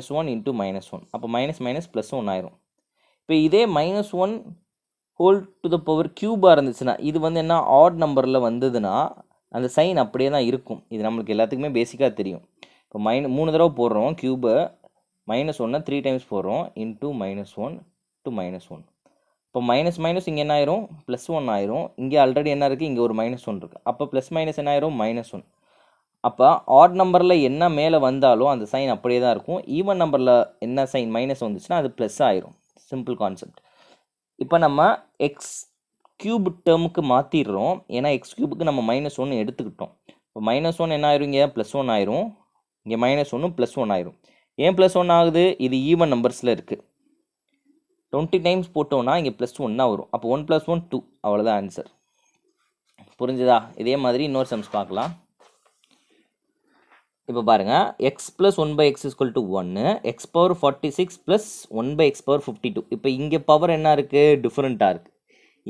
× -1. அப்போ +1 ஆயிரும். இப்போ இதே -1 ஹோல் டு த பவர் க்யூபாக இருந்துச்சுன்னா, இது வந்து என்ன ஆட் நம்பரில் வந்ததுன்னா அந்த சைன் அப்படியே தான் இருக்கும். இது நம்மளுக்கு எல்லாத்துக்குமே பேசிக்காக தெரியும். இப்போ 3 தடவை போடுறோம் க்யூபை, -1 3 டைம்ஸ் போடுறோம், × -1 to -1. இப்போ மைனஸ் இங்கே என்ன ஆயிரும்? +1 ஆயிரும். இங்கே ஆல்ரெடி என்ன இருக்குது? இங்கே ஒரு -1 இருக்குது. அப்போ ப்ளஸ் மைனஸ் என்ன ஆயிரும்? -1. அப்போ ஆட் நம்பரில் என்ன மேலே வந்தாலும் அந்த சைன் அப்படியே தான் இருக்கும். ஈவன் நம்பரில் என்ன சைன் மைனஸ் வந்துச்சுன்னா அது ப்ளஸ் ஆயிரும். Simple concept. இப்போ நம்ம x³ டேர்முக்கு மாற்றிடுறோம். ஏன்னா x³ நம்ம -1 எடுத்துக்கிட்டோம். இப்போ -1 என்ன ஆயிரும், இங்கே +1 ஆயிரும், இங்கே -1 +1 ஆயிரும். ஏன் +1 ஆகுது, இது ஈவன் நம்பர்ஸில் இருக்குது. 20 டைம்ஸ் போட்டோம்னா இங்கே +1 தான் வரும். அப்போ 1 + 1 2, அவ்வளோதான் ஆன்சர். புரிஞ்சுதா? இதே மாதிரி இன்னொரு சம்ஸ் பார்க்கலாம். இப்போ பாருங்கள், x + 1/x = 1, x⁴46 + 1/x⁴52. இப்போ இங்கே பவர் என்ன இருக்குது, டிஃப்ரெண்ட்டாக இருக்குது.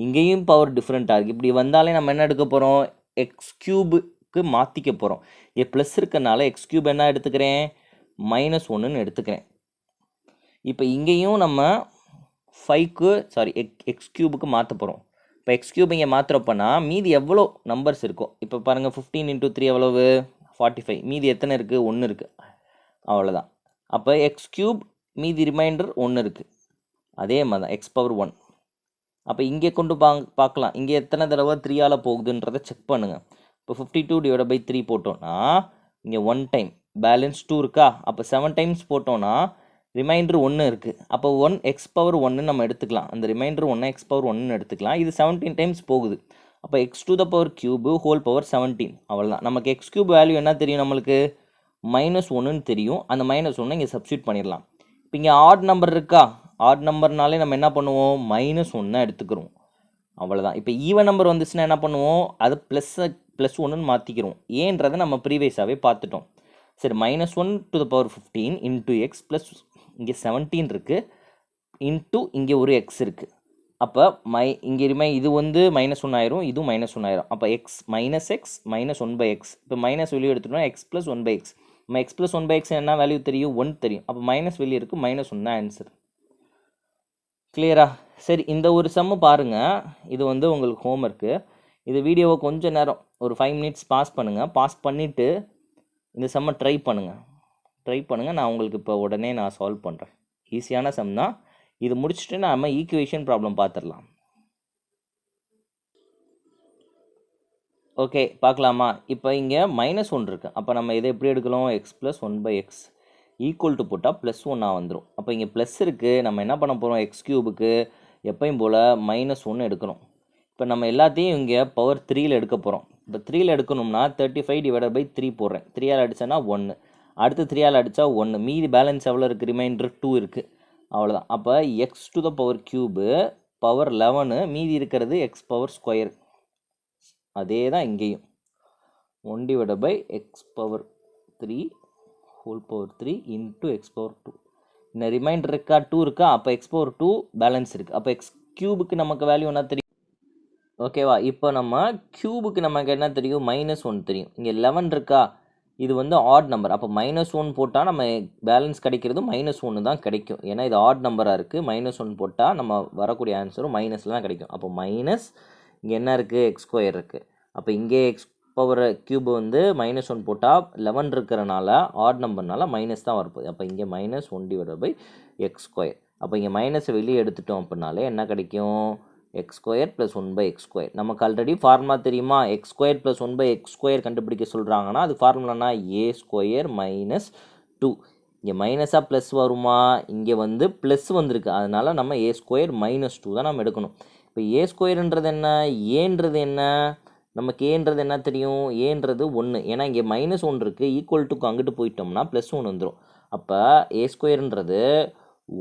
இங்கேயும் பவர் டிஃப்ரெண்ட்டாக இருக்குது. இப்படி வந்தாலே நம்ம என்ன எடுக்க போகிறோம், x³ மாற்றிக்க போகிறோம். இங்கே ப்ளஸ் இருக்கனால x³ என்ன எடுத்துக்கிறேன், -1ன்னு எடுத்துக்கிறேன். இப்போ இங்கேயும் நம்ம 5க்கு x³ மாற்ற போகிறோம். இப்போ x³ இங்கே மாற்றுறப்பனா மீதி எவ்வளோ நம்பர்ஸ் இருக்கும். இப்போ பாருங்கள், 15 × 3 எவ்வளவு, 45. மீதி எத்தனை இருக்குது, 1 இருக்குது, அவ்வளோதான். அப்போ x³ மீதி ரிமைண்டர் 1 இருக்குது. அதே மாதிரி தான் x⁴1. அப்போ இங்கே கொண்டு பார்க்கலாம், இங்கே எத்தனை தடவை 3ஆல் போகுதுன்றதை செக் பண்ணுங்கள். இப்போ 52/3 போட்டோன்னா இங்கே 1 டைம், பேலன்ஸ் 2 இருக்கா. அப்போ 7 டைம்ஸ் போட்டோன்னா ரிமைண்டர் 1 இருக்குது. அப்போ x⁴1 நம்ம எடுத்துக்கலாம். அந்த ரிமைண்டர் 1 x⁴1 எடுத்துக்கலாம். இது 17 டைம்ஸ் போகுது. அப்போ x⁴³ ஹோல் பவர் 17, அவ்வளோதான். நமக்கு x³ வேல்யூ என்ன தெரியும், நம்மளுக்கு -1ன்னு தெரியும். அந்த -1 இங்கே சப்ஸ்டியூட் பண்ணிடலாம். இப்போ இங்கே ஆட் நம்பர் இருக்கா, ஆட் நம்பர்னாலே நம்ம என்ன பண்ணுவோம், -1 எடுத்துக்கிறோம், அவ்வளோதான். இப்போ ஈவன் நம்பர் வந்துச்சுன்னா என்ன பண்ணுவோம், அது +1ன்னு மாற்றிக்கிறோம். ஏன்றதை நம்ம ப்ரீவியஸாகவே பார்த்துட்டோம். சரி, -1⁵15 × x ப்ளஸ் இங்கே 17 இருக்குது, இன்ட்டு இங்கே ஒரு x இருக்குது. அப்போ இங்கே இது வந்து -1 ஆயிரும், இதுவும் -1 ஆயிரும். அப்போ x -1/x. இப்போ மைனஸ் வெளியே எடுத்துட்டோம்னா x + 1/x. நம்ம x + 1/x என்ன வேல்யூ தெரியும், 1 தெரியும். அப்போ மைனஸ் வெளியே இருக்குது, -1 தான் ஆன்சர். கிளியரா? சரி, இந்த ஒரு சம்மு பாருங்கள். இது வந்து உங்களுக்கு ஹோம்ஒர்க்கு. இது வீடியோவை கொஞ்சம் நேரம் ஒரு 5 மினிட்ஸ் பாஸ் பண்ணுங்கள். பாஸ் பண்ணிவிட்டு இந்த சம்மை ட்ரை பண்ணுங்கள். நான் உங்களுக்கு இப்போ உடனே நான் சால்வ் பண்ணுறேன். ஈஸியான சம் தான். இது முடிச்சுட்டு நம்ம ஈக்குவேஷன் ப்ராப்ளம் பார்த்துடலாம். ஓகே, பார்க்கலாமா? இப்போ இங்கே -1 இருக்குது. அப்போ நம்ம இதை எப்படி எடுக்கலாம், x + 1/x ஈக்குவல் போட்டால் +1 வந்துடும். அப்போ இங்கே ப்ளஸ் இருக்குது. நம்ம என்ன பண்ண போகிறோம், x³ எப்பயும் போல் -1 எடுக்கணும். இப்போ நம்ம எல்லாத்தையும் இங்கே பவர் 3ல் எடுக்க போகிறோம். இப்போ 3ல் எடுக்கணும்னா 35/3 போடுறேன். 3ஆல் அடித்தேன்னா 1, அடுத்து 3ஆல் அடித்தா 1, மீதி பேலன்ஸ் எவ்வளோ இருக்குது, ரிமைண்டர் 2 இருக்குது, அவ்வளோதான். அப்போ x⁴³ பவர் 11, மீதி இருக்கிறது x⁴². அதே தான் இங்கேயும் 1/x⁴3 whole power 3 into x⁴2. இந்த ரிமைண்டர் இருக்கா, 2 இருக்கா. அப்போ x⁴2 பேலன்ஸ் இருக்குது. அப்போ x³ நமக்கு வேல்யூ என்ன தெரியும், ஓகேவா? இப்போ நம்ம க்யூபுக்கு நமக்கு என்ன தெரியும், -1 தெரியும். இங்கே 11 இருக்கா, இது வந்து ஆட் நம்பர். அப்போ -1 போட்டால் நம்ம பேலன்ஸ் கிடைக்கிறது -1 தான் கிடைக்கும். ஏன்னா இது ஆட் நம்பராக இருக்குது. -1 போட்டால் நம்ம வரக்கூடிய ஆன்சரும் மைனஸில் தான் கிடைக்கும். அப்போ மைனஸ் இங்கே என்ன இருக்குது, x² இருக்குது. அப்போ இங்கே x⁴³ வந்து -1 போட்டால் 11 இருக்கிறனால ஆட் நம்பர்னால மைனஸ் தான் வரப்போகுது. அப்போ இங்கே -1/x². அப்போ இங்கே மைனஸை வெளியே எடுத்துட்டோம் அப்படின்னாலே என்ன கிடைக்கும், x² + 1/x². நமக்கு ஆல்ரெடி ஃபார்முலா தெரியுமா, x² + 1/x² கண்டுபிடிக்க சொல்கிறாங்கன்னா அது ஃபார்முலானா a² - 2. இங்கே மைனஸாக ப்ளஸ் வருமா, இங்கே வந்து ப்ளஸ் வந்திருக்கு, அதனால் நம்ம a² - 2 தான் நம்ம எடுக்கணும். இப்போ a²ன்றது என்ன, ஏன்றது என்ன, நமக்கு ஏன்றது என்ன தெரியும், ஏன்றது 1. ஏன்னா இங்கே -1 இருக்குது, ஈக்குவல் டுக்கு அங்கிட்டு போயிட்டோம்னா +1 வந்துடும். அப்போ a²ன்றது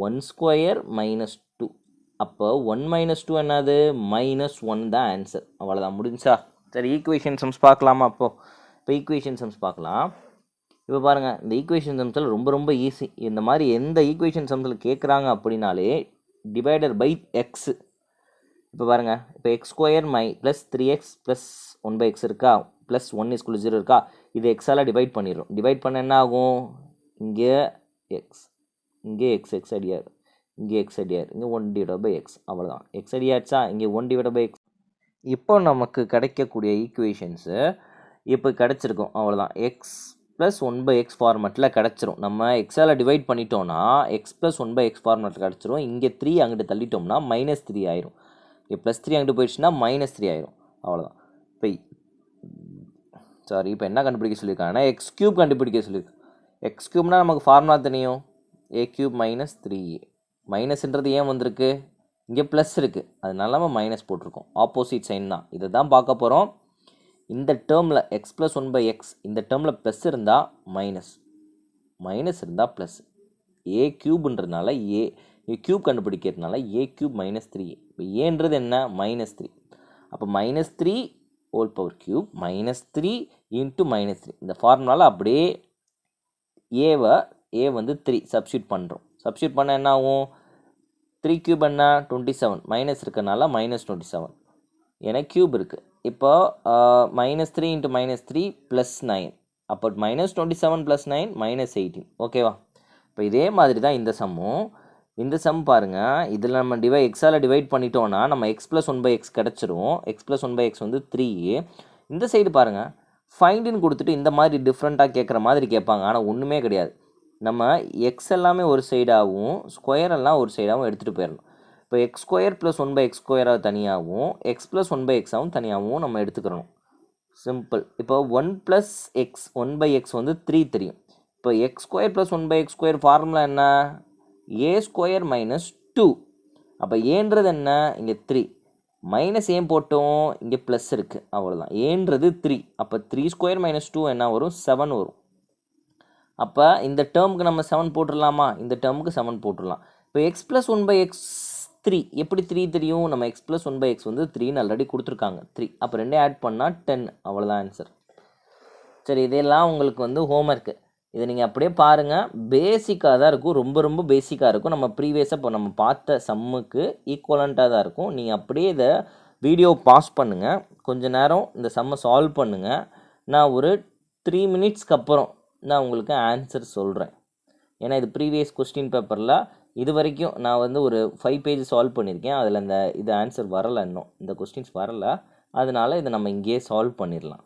1² - 2. அப்போ 1 - 2 என்னது, -1 தான் ஆன்சர். அவ்வளோதான், முடிஞ்சா? சரி, ஈக்குவேஷன் சம்ஸ் பார்க்கலாமா? இப்போ ஈக்குவேஷன் சம்ஸ் பார்க்கலாம். இப்போ பாருங்கள், இந்த ஈக்குவேஷன் சம்ஸில் ரொம்ப ஈஸி. இந்த மாதிரி எந்த ஈக்குவேஷன் சம்ஸில் கேட்குறாங்க அப்படின்னாலே டிவைடர் பை எக்ஸ். இப்போ பாருங்கள், இப்போ x² + 3x + 1/x இருக்கா, +1 = 0 இருக்கா. இது எக்ஸால் டிவைட் பண்ணிடும். டிவைட் பண்ண என்ன ஆகும், இங்கே எக்ஸ், இங்கே எக்ஸ் அடியார், இங்கே x அடியார், இங்கே 1/x. அவ்வளோதான், x அடியாச்சா, இங்கே 1/x. இப்போ நமக்கு கிடைக்கக்கூடிய ஈக்குவேஷன்ஸு இப்போ கிடச்சிருக்கும். அவ்வளோதான், x + 1/x ஃபார்மெட்டில் கிடச்சிரும். நம்ம எக்ஸால் டிவைட் பண்ணிட்டோன்னா x + 1/x ஃபார்மெட்டில் கிடச்சிரும். இங்கே 3 அங்கிட்டு தள்ளிட்டோம்னா -3 ஆயிரும். இங்கே +3 அங்கிட்டு போயிடுச்சுன்னா -3 ஆயிரும். அவ்வளோதான். இப்போ என்ன கண்டுபிடிக்க சொல்லியிருக்காங்கன்னா x³ கண்டுபிடிக்க சொல்லியிருக்காங்க. x³ நமக்கு ஃபார்முலா தெரியும், a³ - 3a. மைனஸ்ன்றது ஏன் வந்திருக்கு, இங்கே ப்ளஸ் இருக்குது, அதனால நம்ம மைனஸ் போட்டிருக்கோம். ஆப்போசிட் சைன் தான், இதை தான் பார்க்க போகிறோம். இந்த டேர்மில் X plus one by X இந்த டேர்மில் ப்ளஸ் இருந்தால் மைனஸ் இருந்தால் ப்ளஸ். ஏ க்யூப்ன்றதுனால ஏ க்யூப் கண்டுபிடிக்கிறதுனால ஏ க்யூப் மைனஸ் 3. இப்போ ஏன்றது என்ன -3. அப்போ -3 ஹோல் பவர் க்யூப் -3 இன்ட்டு -3 இந்த ஃபார்முலாவில் அப்படியே ஏ வந்து 3 சப்ஸ்டியூட் பண்ணுறோம். சப்ஸ்டியூட் பண்ண என்ன ஆகும்? 3 க்யூப் என்ன 27 மைனஸ் இருக்கனால -27 ஏன்னா க்யூப் இருக்குது. இப்போ -3 இன்ட்டு -3 ப்ளஸ் 9 அப்போ -27 ப்ளஸ் 9 -18 ஓகேவா? இப்போ இதே மாதிரி தான் இந்த சம் பாருங்கள். இதில் நம்ம எக்ஸால் டிவைட் பண்ணிட்டோன்னா நம்ம X plus one by x கிடச்சிரும். X plus one by X வந்து 3. இந்த சைடு பாருங்கள் ஃபைண்டுன்னு கொடுத்துட்டு இந்த மாதிரி டிஃப்ரெண்ட்டாக கேட்குற மாதிரி கேட்பாங்க. ஆனால் ஒன்றுமே கிடையாது. நம்ம எக்ஸ் எல்லாமே ஒரு சைடாகவும் ஸ்கொயர் எல்லாம் ஒரு சைடாகவும் எடுத்துகிட்டு போயிடணும். இப்போ X square plus one by x ஸ்கொயராக தனியாகவும் எக்ஸ் ப்ளஸ் ஒன் பை எக்ஸாகவும் தனியாகவும் நம்ம எடுத்துக்கிறோம். சிம்பிள். இப்போ 1 ப்ளஸ் எக்ஸ் 1 பை எக்ஸ் வந்து 3 தெரியும். இப்போ X square plus one by X square formula என்ன? A square minus 2. அப்போ ஏன்றது என்ன? இங்கே 3 மைனஸ் ஏன் போட்டோம்? இங்கே ப்ளஸ் இருக்குது அவ்வளோதான். ஏன்றது 3. அப்போ 3 ஸ்கொயர் மைனஸ் 2 என்ன வரும்? 7 வரும். அப்போ இந்த டேர்முக்கு நம்ம 7 போட்டுடலாமா? இந்த டேர்முக்கு 7 போட்டுடலாம். இப்போ X plus one by X 3 எப்படி 3 தெரியும்? நம்ம X plus one by X வந்து 3 ஆல்ரெடி கொடுத்துருக்காங்க 3. அப்போ ரெண்டே ஆட் பண்ணால் 10 அவ்வளோதான் ஆன்சர். சரி, இதெல்லாம் உங்களுக்கு வந்து ஹோம்ஒர்க்கு. இதை நீங்கள் அப்படியே பாருங்கள். பேசிக்காக தான் இருக்கும், ரொம்ப ரொம்ப பேசிக்காக இருக்கும். நம்ம ப்ரீவியஸாக இப்போ நம்ம பார்த்த சம்முக்கு ஈக்குவலண்ட்டாக தான் இருக்கும். நீங்கள் அப்படியே இதை வீடியோ பாஸ் பண்ணுங்கள், கொஞ்சம் நேரம் இந்த சம்மை சால்வ் பண்ணுங்கள். நான் ஒரு 3 மினிட்ஸ்க்கு அப்புறம் நான் உங்களுக்கு ஆன்சர் சொல்கிறேன். ஏன்னா இது ப்ரீவியஸ் கொஸ்டின் பேப்பரில் இது வரைக்கும் நான் வந்து ஒரு 5 பேஜ் சால்வ் பண்ணியிருக்கேன். அதில் இது ஆன்சர் வரலை, இன்னும் இந்த கொஸ்டின்ஸ் வரலை. அதனால் இதை நம்ம இங்கேயே சால்வ் பண்ணிடலாம்.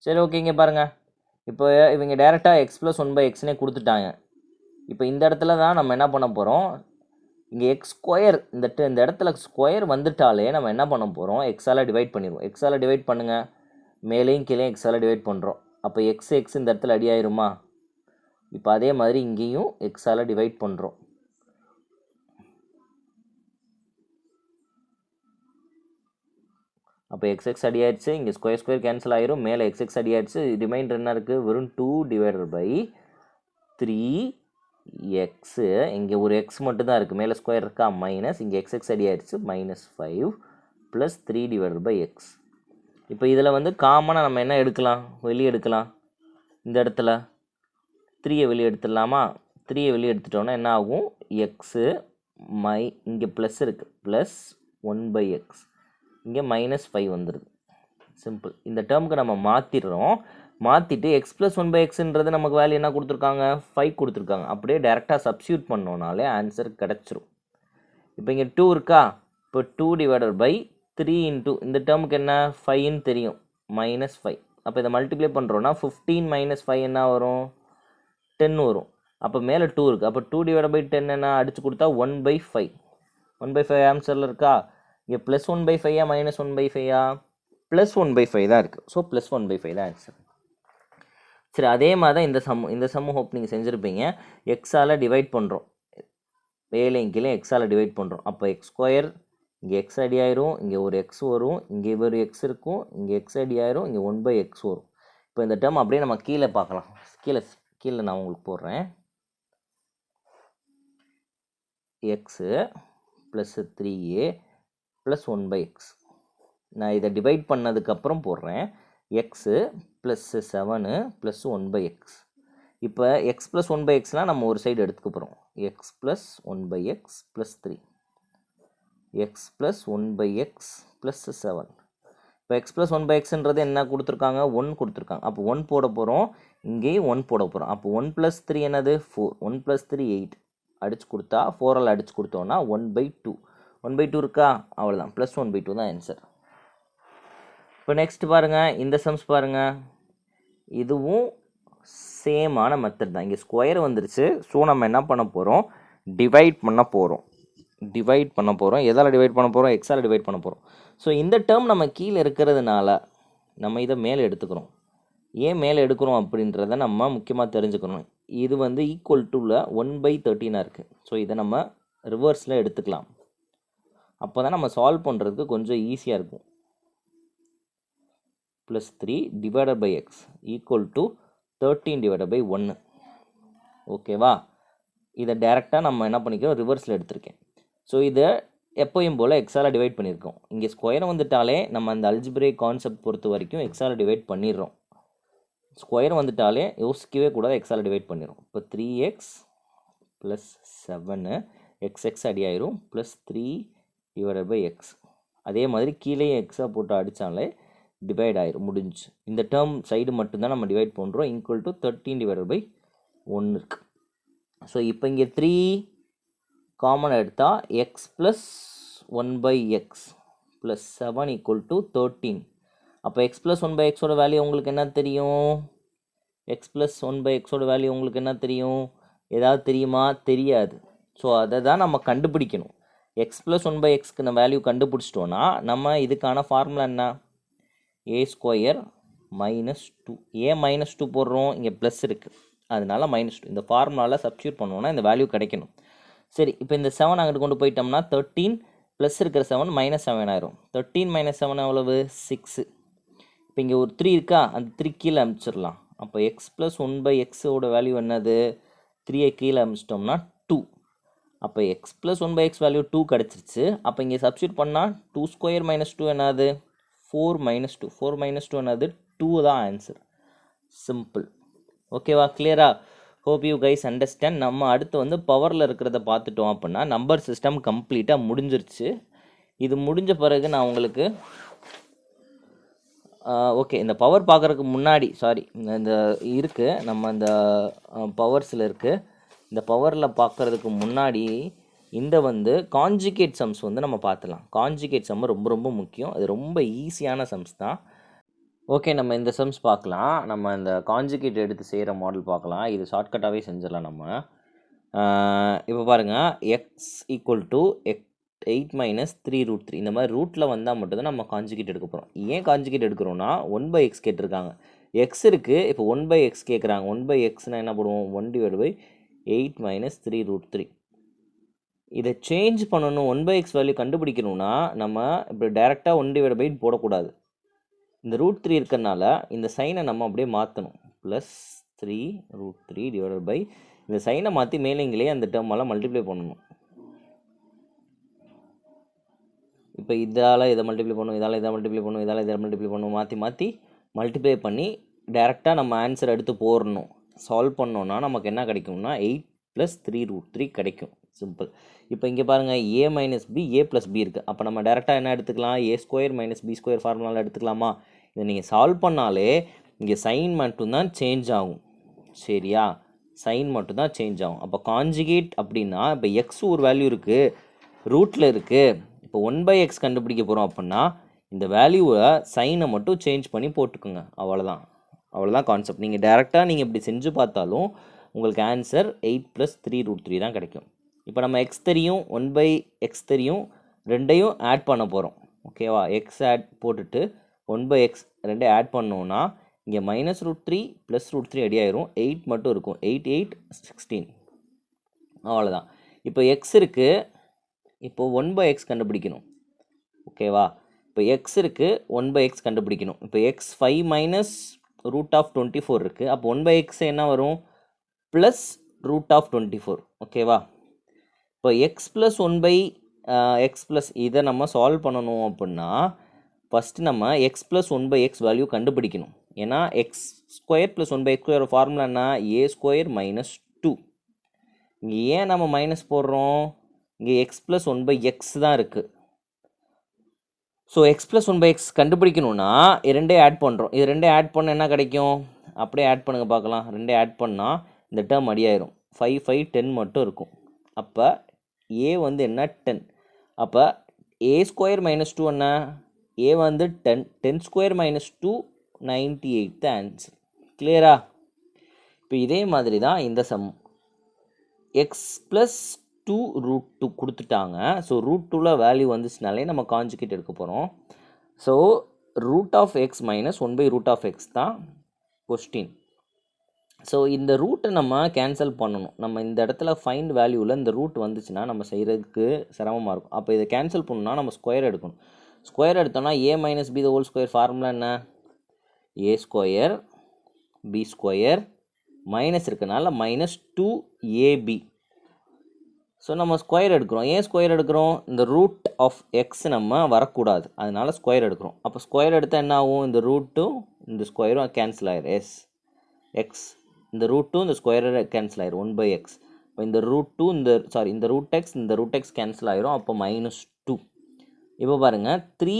சரி, ஓகேங்க. பாருங்கள், இப்போ இவங்க டேரெக்டாக எக்ஸ் ப்ளஸ் ஒன் பை எக்ஸ்னே கொடுத்துட்டாங்க. இப்போ இந்த இடத்துல தான் நம்ம என்ன பண்ண போகிறோம்? இங்கே எக்ஸ் ஸ்கொயர் இந்த இடத்துல ஸ்கொயர் வந்துட்டாலே நம்ம என்ன பண்ண போகிறோம்? எக்ஸால் டிவைட் பண்ணிடுவோம். எக்ஸால் டிவைட் பண்ணுங்கள், மேலேயும் கீழே எக்ஸால் டிவைட் பண்ணுறோம். அப்போ எக்ஸ் இந்த இடத்துல அடி ஆயிருமா? இப்போ அதே மாதிரி இங்கேயும் எக்ஸால் டிவைட் பண்ணுறோம். அப்போ எக்ஸ் அடி ஆயிடுச்சு, இங்கே ஸ்கொயர் கேன்சல் ஆயிரும், மேலே எக்ஸ் அடி ஆயிடுச்சு. ரிமைண்டர் என்ன இருக்குது? வெறும் 2 டிவைடட் பை 3x. இங்கே ஒரு எக்ஸ் மட்டும் தான் இருக்குது, மேலே ஸ்கொயர் இருக்கா? மைனஸ், இங்கே எக்ஸ் அடி ஆயிடுச்சு, -5 ப்ளஸ் 3 டிவைடட் பை எக்ஸ். இப்போ இதில் வந்து காமனாக நம்ம என்ன எடுக்கலாம்? வெளியே எடுக்கலாம். இந்த இடத்துல 3 வெளியே எடுத்துடலாமா? 3 வெளியே எடுத்துட்டோன்னா என்ன ஆகும்? எக்ஸு இங்கே ப்ளஸ் இருக்குது, ப்ளஸ் 1 பை எக்ஸ், இங்கே -5 வந்துடுது. சிம்பிள். இந்த டேர்முக்கு நம்ம மாற்றிட்டு எக்ஸ் ப்ளஸ் ஒன் பை எக்ஸுன்றது நமக்கு வேல்யூ என்ன கொடுத்துருக்காங்க? 5 கொடுத்துருக்காங்க. அப்படியே டேரெக்டாக சப்ஸ்டியூட் பண்ணோனாலே ஆன்சர் கிடச்சிரும். இப்போ இங்கே 2 இருக்கா? இப்போ 2 டிவைடட் பை 3 இன்ட்டு இந்த டேர்முக்கு என்ன? 5ன்னு தெரியும், -5. அப்போ இதை மல்டிப்ளை பண்ணுறோன்னா 15 - 5 என்ன வரும்? 10 வரும். அப்போ மேலே 2 இருக்குது. அப்போ 2 டிவைட் பை 10 என்ன அடிச்சு கொடுத்தா 1/5. 1/5 ஆன்சரில் இருக்கா? இங்கே ப்ளஸ் 1/5 -1/5 ப்ளஸ் 1/5 தான் இருக்குது. ஸோ ப்ளஸ் 1/5 தான் ஆன்சர். சரி, அதே மாதிரி தான் இந்த சம்மு ஹோப் நீங்கள் செஞ்சுருப்பீங்க. எக்ஸால் டிவைட் பண்ணுறோம், மேலேயும் கீழே எக்ஸால் டிவைட் பண்ணுறோம். அப்போ எக்ஸ் ஸ்கொயர், இங்கே எக்ஸ் அடி ஆயிரும், இங்கே ஒரு எக்ஸ் வரும், இங்கே ஒரு எக்ஸ் இருக்கும், இங்கே எக்ஸ் அடி ஆயிரும், இங்கே 1/x வரும். இப்போ இந்த டேர்ம் அப்படியே நம்ம கீழே பார்க்கலாம். கீழே நான் உங்களுக்கு போடுறேன். X plus 3a plus 1/x. நான் இதை டிவைட் பண்ணதுக்கப்புறம் போடுறேன். X plus 7 plus 1/x. இப்போ எக்ஸ் ப்ளஸ் 1/xனால் நம்ம ஒரு சைடு எடுத்துக்க போகிறோம். X plus 1/x plus 3, X plus 1/x plus 7. இப்போ எக்ஸ் ப்ளஸ் 1/xன்றது என்ன கொடுத்துருக்காங்க? 1 கொடுத்துருக்காங்க. அப்போ 1 போட போகிறோம், இங்கேயும் 1 போட போகிறோம். அப்போ 1 + 3 என்னது? 4. 1 + 3 8 அடிச்சு கொடுத்தா 4ஆல் அடிச்சு கொடுத்தோன்னா 1/2. 1/2 இருக்கா? அவ்வளோதான், ப்ளஸ் 1/2 தான் ஆன்சர். இப்போ நெக்ஸ்ட் பாருங்கள், இந்த சம்ஸ் பாருங்கள். இதுவும் சேமான மெத்தட் தான். இங்கே ஸ்கொயர் வந்துருச்சு. ஸோ நம்ம என்ன பண்ண போகிறோம்? டிவைட் பண்ண போகிறோம். எதால் டிவைட் பண்ண போகிறோம்? எக்ஸால் டிவைட் பண்ண போகிறோம். ஸோ இந்த டேர்ம் நம்ம கீழே இருக்கிறதுனால நம்ம இதை மேலே எடுத்துக்கிறோம். ஏன் மேலே எடுக்கிறோம் அப்படின்றத நம்ம முக்கியமாக தெரிஞ்சுக்கணும். இது வந்து ஈக்குவல் டுவில் 1/13 இருக்குது. ஸோ இதை நம்ம ரிவர்ஸில் எடுத்துக்கலாம். அப்போ தான் நம்ம சால்வ் பண்ணுறதுக்கு கொஞ்சம் ஈஸியாக இருக்கும். Plus 3 divided by X equal to 13 divided by 1. ஓகேவா? இதை டேரெக்டாக நம்ம என்ன பண்ணிக்கிறோம், ரிவர்ஸில் எடுத்திருக்கேன். ஸோ இதை எப்போயும் போல் எக்ஸால் டிவைட் பண்ணியிருக்கோம். இங்கே ஸ்கொயர் வந்துட்டாலே நம்ம அந்த அல்ஜிப்ரேக் கான்செப்ட் பொறுத்த வரைக்கும் எக்ஸால் டிவைட் பண்ணிடுறோம். ஸ்கொயர் வந்துட்டாலே யோசிக்கவே கூடாது, எக்ஸால் டிவைட் பண்ணிடும். இப்போ 3x ப்ளஸ் 7 எக்ஸ் அடி ஆயிரும் ப்ளஸ் 3 டிவைடட் பை எக்ஸ். அதே மாதிரி கீழே எக்ஸாக போட்டு அடித்தாலே டிவைட் ஆயிரும், முடிஞ்சு. இந்த டேர்ம் சைடு மட்டும்தான் நம்ம டிவைட் பண்ணுறோம். ஈக்குவல் டு 13 டிவைடட் பை 1 இருக்குது. ஸோ இப்போ இங்கே 3 காமன் எடுத்தால் X plus 1 by X plus 7 equal to 13. அப்போ எக்ஸ் ப்ளஸ் 1 பை எக்ஸோட வேல்யூ உங்களுக்கு என்ன தெரியும்? எக்ஸ் ப்ளஸ் 1 பை எக்ஸோட வேல்யூ உங்களுக்கு என்ன தெரியும்? ஏதாவது தெரியுமா? தெரியாது. ஸோ அதை தான் நம்ம கண்டுபிடிக்கணும். எக்ஸ் ப்ளஸ் 1 பை எக்ஸ்க்கு நம்ம வேல்யூ கண்டுபிடிச்சிட்டோன்னா நம்ம இதுக்கான ஃபார்முலா என்ன? A square minus 2. ஏன் மைனஸ் 2 போடுறோம்? இங்கே ப்ளஸ் இருக்குது, அதனால -2. இந்த ஃபார்முலாவில் சப்ஸ்டியூட் பண்ணோன்னா இந்த வேல்யூ கிடைக்கணும். சரி, இப்போ இந்த 7 அங்கிட்டு கொண்டு போயிட்டோம்னா 13 ப்ளஸ் இருக்கிற 7 -7 ஆயிரும். 13 - 7 எவ்வளவு? 6. இப்போ இங்கே ஒரு 3 இருக்கா, அந்த 3 கீழே அனுப்பிச்சிடலாம். அப்போ எக்ஸ் ப்ளஸ் 1 பை எக்ஸோட வேல்யூ என்னது? 3ஐ கீழே அனுப்பிச்சிட்டோம்னா 2. அப்போ X plus 1 by X value 2 கிடச்சிருச்சு. அப்போ இங்கே சப்ஸ்டியூட் பண்ணால் 2 ஸ்கொயர் -2 என்னது? 4 - 2. 4 - 2 என்னது? 2 தான் ஆன்சர். சிம்பிள். ஓகேவா? கிளியரா? Hope you guys understand. நம்ம அடுத்து வந்து பவரில் இருக்கிறத பார்த்துட்டோம் அப்படின்னா நம்பர் சிஸ்டம் கம்ப்ளீட்டாக முடிஞ்சிருச்சு. இது முடிஞ்ச பிறகு நான் உங்களுக்கு ஓகே, இந்த பவர் பார்க்குறதுக்கு முன்னாடி இந்த இருக்குது, நம்ம இந்த பவர்ஸில் இருக்குது. இந்த பவரில் பார்க்குறதுக்கு முன்னாடி இந்த வந்து கான்ஜுகேட் சம்ஸ் வந்து நம்ம பார்த்துலாம். கான்ஜுகேட் சம் ரொம்ப ரொம்ப முக்கியம். அது ரொம்ப ஈஸியான சம்ஸ் தான். ஓகே, நம்ம இந்த சம்ஸ் பார்க்கலாம். நம்ம இந்த கான்ஜுகேட் எடுத்து செய்கிற மாடல் பார்க்கலாம். இது ஷார்ட்கட்டாகவே செஞ்சிடலாம் நம்ம. இப்போ பாருங்கள், எக்ஸ் ஈக்குவல் டு 8 - 3√3 இந்த மாதிரி ரூட்டில் வந்தால் மட்டும்தான் நம்ம கான்ஜுகேட் எடுக்க போகிறோம். ஏன் கான்ஜுகேட் எடுக்கிறோன்னா 1 பை எக்ஸ் கேட்டிருக்காங்க. எக்ஸ் இருக்குது, இப்போ 1 பை எக்ஸ் கேட்குறாங்க. 1 பை எக்ஸ்னால் என்ன பண்ணுவோம்? 1 டிவைட் பை 8 - 3√3. இதை சேஞ்ச் பண்ணணும். 1 பை எக்ஸ் வேல்யூ கண்டுபிடிக்கணும்னா நம்ம இப்போ டேரெக்டாக 1 டிவைட் பை போடக்கூடாது. இந்த √3 இருக்கிறனால இந்த சைனை நம்ம அப்படியே மாற்றணும். ப்ளஸ் 3√3 டிவைட் பை இந்த சைனை மாற்றி மேலேங்களே அந்த டேர்மெல்லாம் மல்டிப்ளை பண்ணணும். இப்போ இதால் இதை மல்டிப்ளை பண்ணும், இதால் இதை மல்டிப்ளை பண்ணும், இதால் இதை மல்டிப்ளை பண்ணும், மாற்றி மாற்றி மல்டிப்ளை பண்ணி டேரெக்டாக நம்ம ஆன்சர் எடுத்து போடணும். சால்வ் பண்ணோன்னா நமக்கு என்ன கிடைக்கும்னா 8 + 3√3 கிடைக்கும். சிம்பிள். இப்போ இங்கே பாருங்கள், a - b a + b இருக்குது. அப்போ நம்ம டேரெக்டாக என்ன எடுத்துக்கலாம்? a² - b² ஃபார்முலாவில் எடுத்துக்கலாமா? இதை நீங்கள் சால்வ் பண்ணாலே இங்கே சைன் மட்டும்தான் சேஞ்ச் ஆகும். சரியா? சைன் மட்டும்தான் சேஞ்ச் ஆகும். அப்போ கான்ஜுகேட் அப்படின்னா இப்போ எக்ஸ் ஒரு வேல்யூ இருக்குது, ரூட்டில் இருக்குது. இப்போ 1 பை எக்ஸ் கண்டுபிடிக்க போகிறோம் அப்படின்னா இந்த வேல்யூவை சைனை மட்டும் சேஞ்ச் பண்ணி போட்டுக்கோங்க. அவ்வளோதான் கான்செப்ட். நீங்கள் டேரெக்டாக நீங்கள் இப்படி செஞ்சு பார்த்தாலும் உங்களுக்கு ஆன்சர் 8 + 3√3 தான் கிடைக்கும். இப்போ நம்ம எக்ஸ் தெரியும், 1 பை எக்ஸ் தெரியும், ரெண்டையும் ஆட் பண்ண போகிறோம். ஓகேவா? எக்ஸ் ஆட் போட்டுட்டு 1 பை எக்ஸ் ரெண்டையும் ஆட் பண்ணோன்னா இங்கே -√3 + √3 அடி ஆயிரும். 8 மட்டும் இருக்கும். 8 8 16. அவ்வளோதான். இப்போ எக்ஸ் இருக்குது, இப்போது 1 பை எக்ஸ் கண்டுபிடிக்கணும். ஓகேவா? இப்போ எக்ஸ் இருக்குது, 1 பை எக்ஸ் கண்டுபிடிக்கணும். இப்போ எக்ஸ் 5 - √24 இருக்குது. அப்போ 1 பை எக்ஸ் என்ன வரும்? ப்ளஸ் √24. ஓகேவா? இப்போ X plus 1 by X plus இதை நம்ம சால்வ் பண்ணணும் அப்படின்னா ஃபஸ்ட்டு நம்ம X plus 1 by X value கண்டுபிடிக்கணும். ஏன்னா x² + 1 பை x² ஃபார்முலா என்ன? a² - 2. இங்கே ஏன் நம்ம மைனஸ் போடுறோம்? இங்கே எக்ஸ் ப்ளஸ் 1 பை எக்ஸ் தான் இருக்குது. So x plus 1 by x கண்டுபிடிக்கணும்னா ரெண்டே ஆட் பண்ணுறோம். இது ரெண்டே ஆட் பண்ண என்ன கிடைக்கும்? அப்படியே ஆட் பண்ணுங்க பார்க்கலாம். ரெண்டே ஆட் பண்ணால் இந்த டேர்ம் அடியாயிரும். 5 5 10 மட்டும் இருக்கும். அப்போ ஏ வந்து என்ன? 10. அப்போ a² - 2 என்ன? ஏ வந்து 10. 10² - 2 98 தான் ஆன்சர். கிளியரா? இப்போ இதே மாதிரி தான் இந்த சம். எக்ஸ் ப்ளஸ் 2√2 கொடுத்துட்டாங்க. ஸோ √2ல் வேல்யூ வந்துச்சுனாலே நம்ம கான்ஜுகேட் எடுக்க போகிறோம். ஸோ √(x - 1 / √(x) தான் கொஸ்டின். ஸோ இந்த ரூட்டை நம்ம கேன்சல் பண்ணணும். நம்ம இந்த இடத்துல ஃபைண்ட் வேல்யூவில் இந்த ரூட் வந்துச்சுன்னா நம்ம செய்கிறதுக்கு சிரமமாக இருக்கும். அப்போ இதை கேன்சல் பண்ணணும்னா நம்ம ஸ்கொயர் எடுக்கணும். ஸ்கொயர் எடுத்தோம்னா a minus B the whole square formula என்ன? a square B square minus இருக்கனால மைனஸ் 2ab. ஸோ நம்ம ஸ்கொயர் எடுக்கிறோம். ஏன் ஸ்கொயர் எடுக்கிறோம்? இந்த ரூட் ஆஃப் எக்ஸ் நம்ம வரக்கூடாது, அதனால ஸ்கொயர் எடுக்கிறோம். அப்போ ஸ்கொயர் எடுத்தால் என்ன ஆகும்? இந்த ரூட்டும் இந்த ஸ்கொயரும் கேன்சல் ஆயிரும். எக்ஸ் இந்த ரூட் டூ இந்த ஸ்கொயர் கேன்சல் ஆயிரும் 1/x. இப்போ இந்த ரூட் டூ இந்த ரூட் எக்ஸ் கேன்சல் ஆயிரும். அப்போ -2. இப்போ பாருங்கள் 3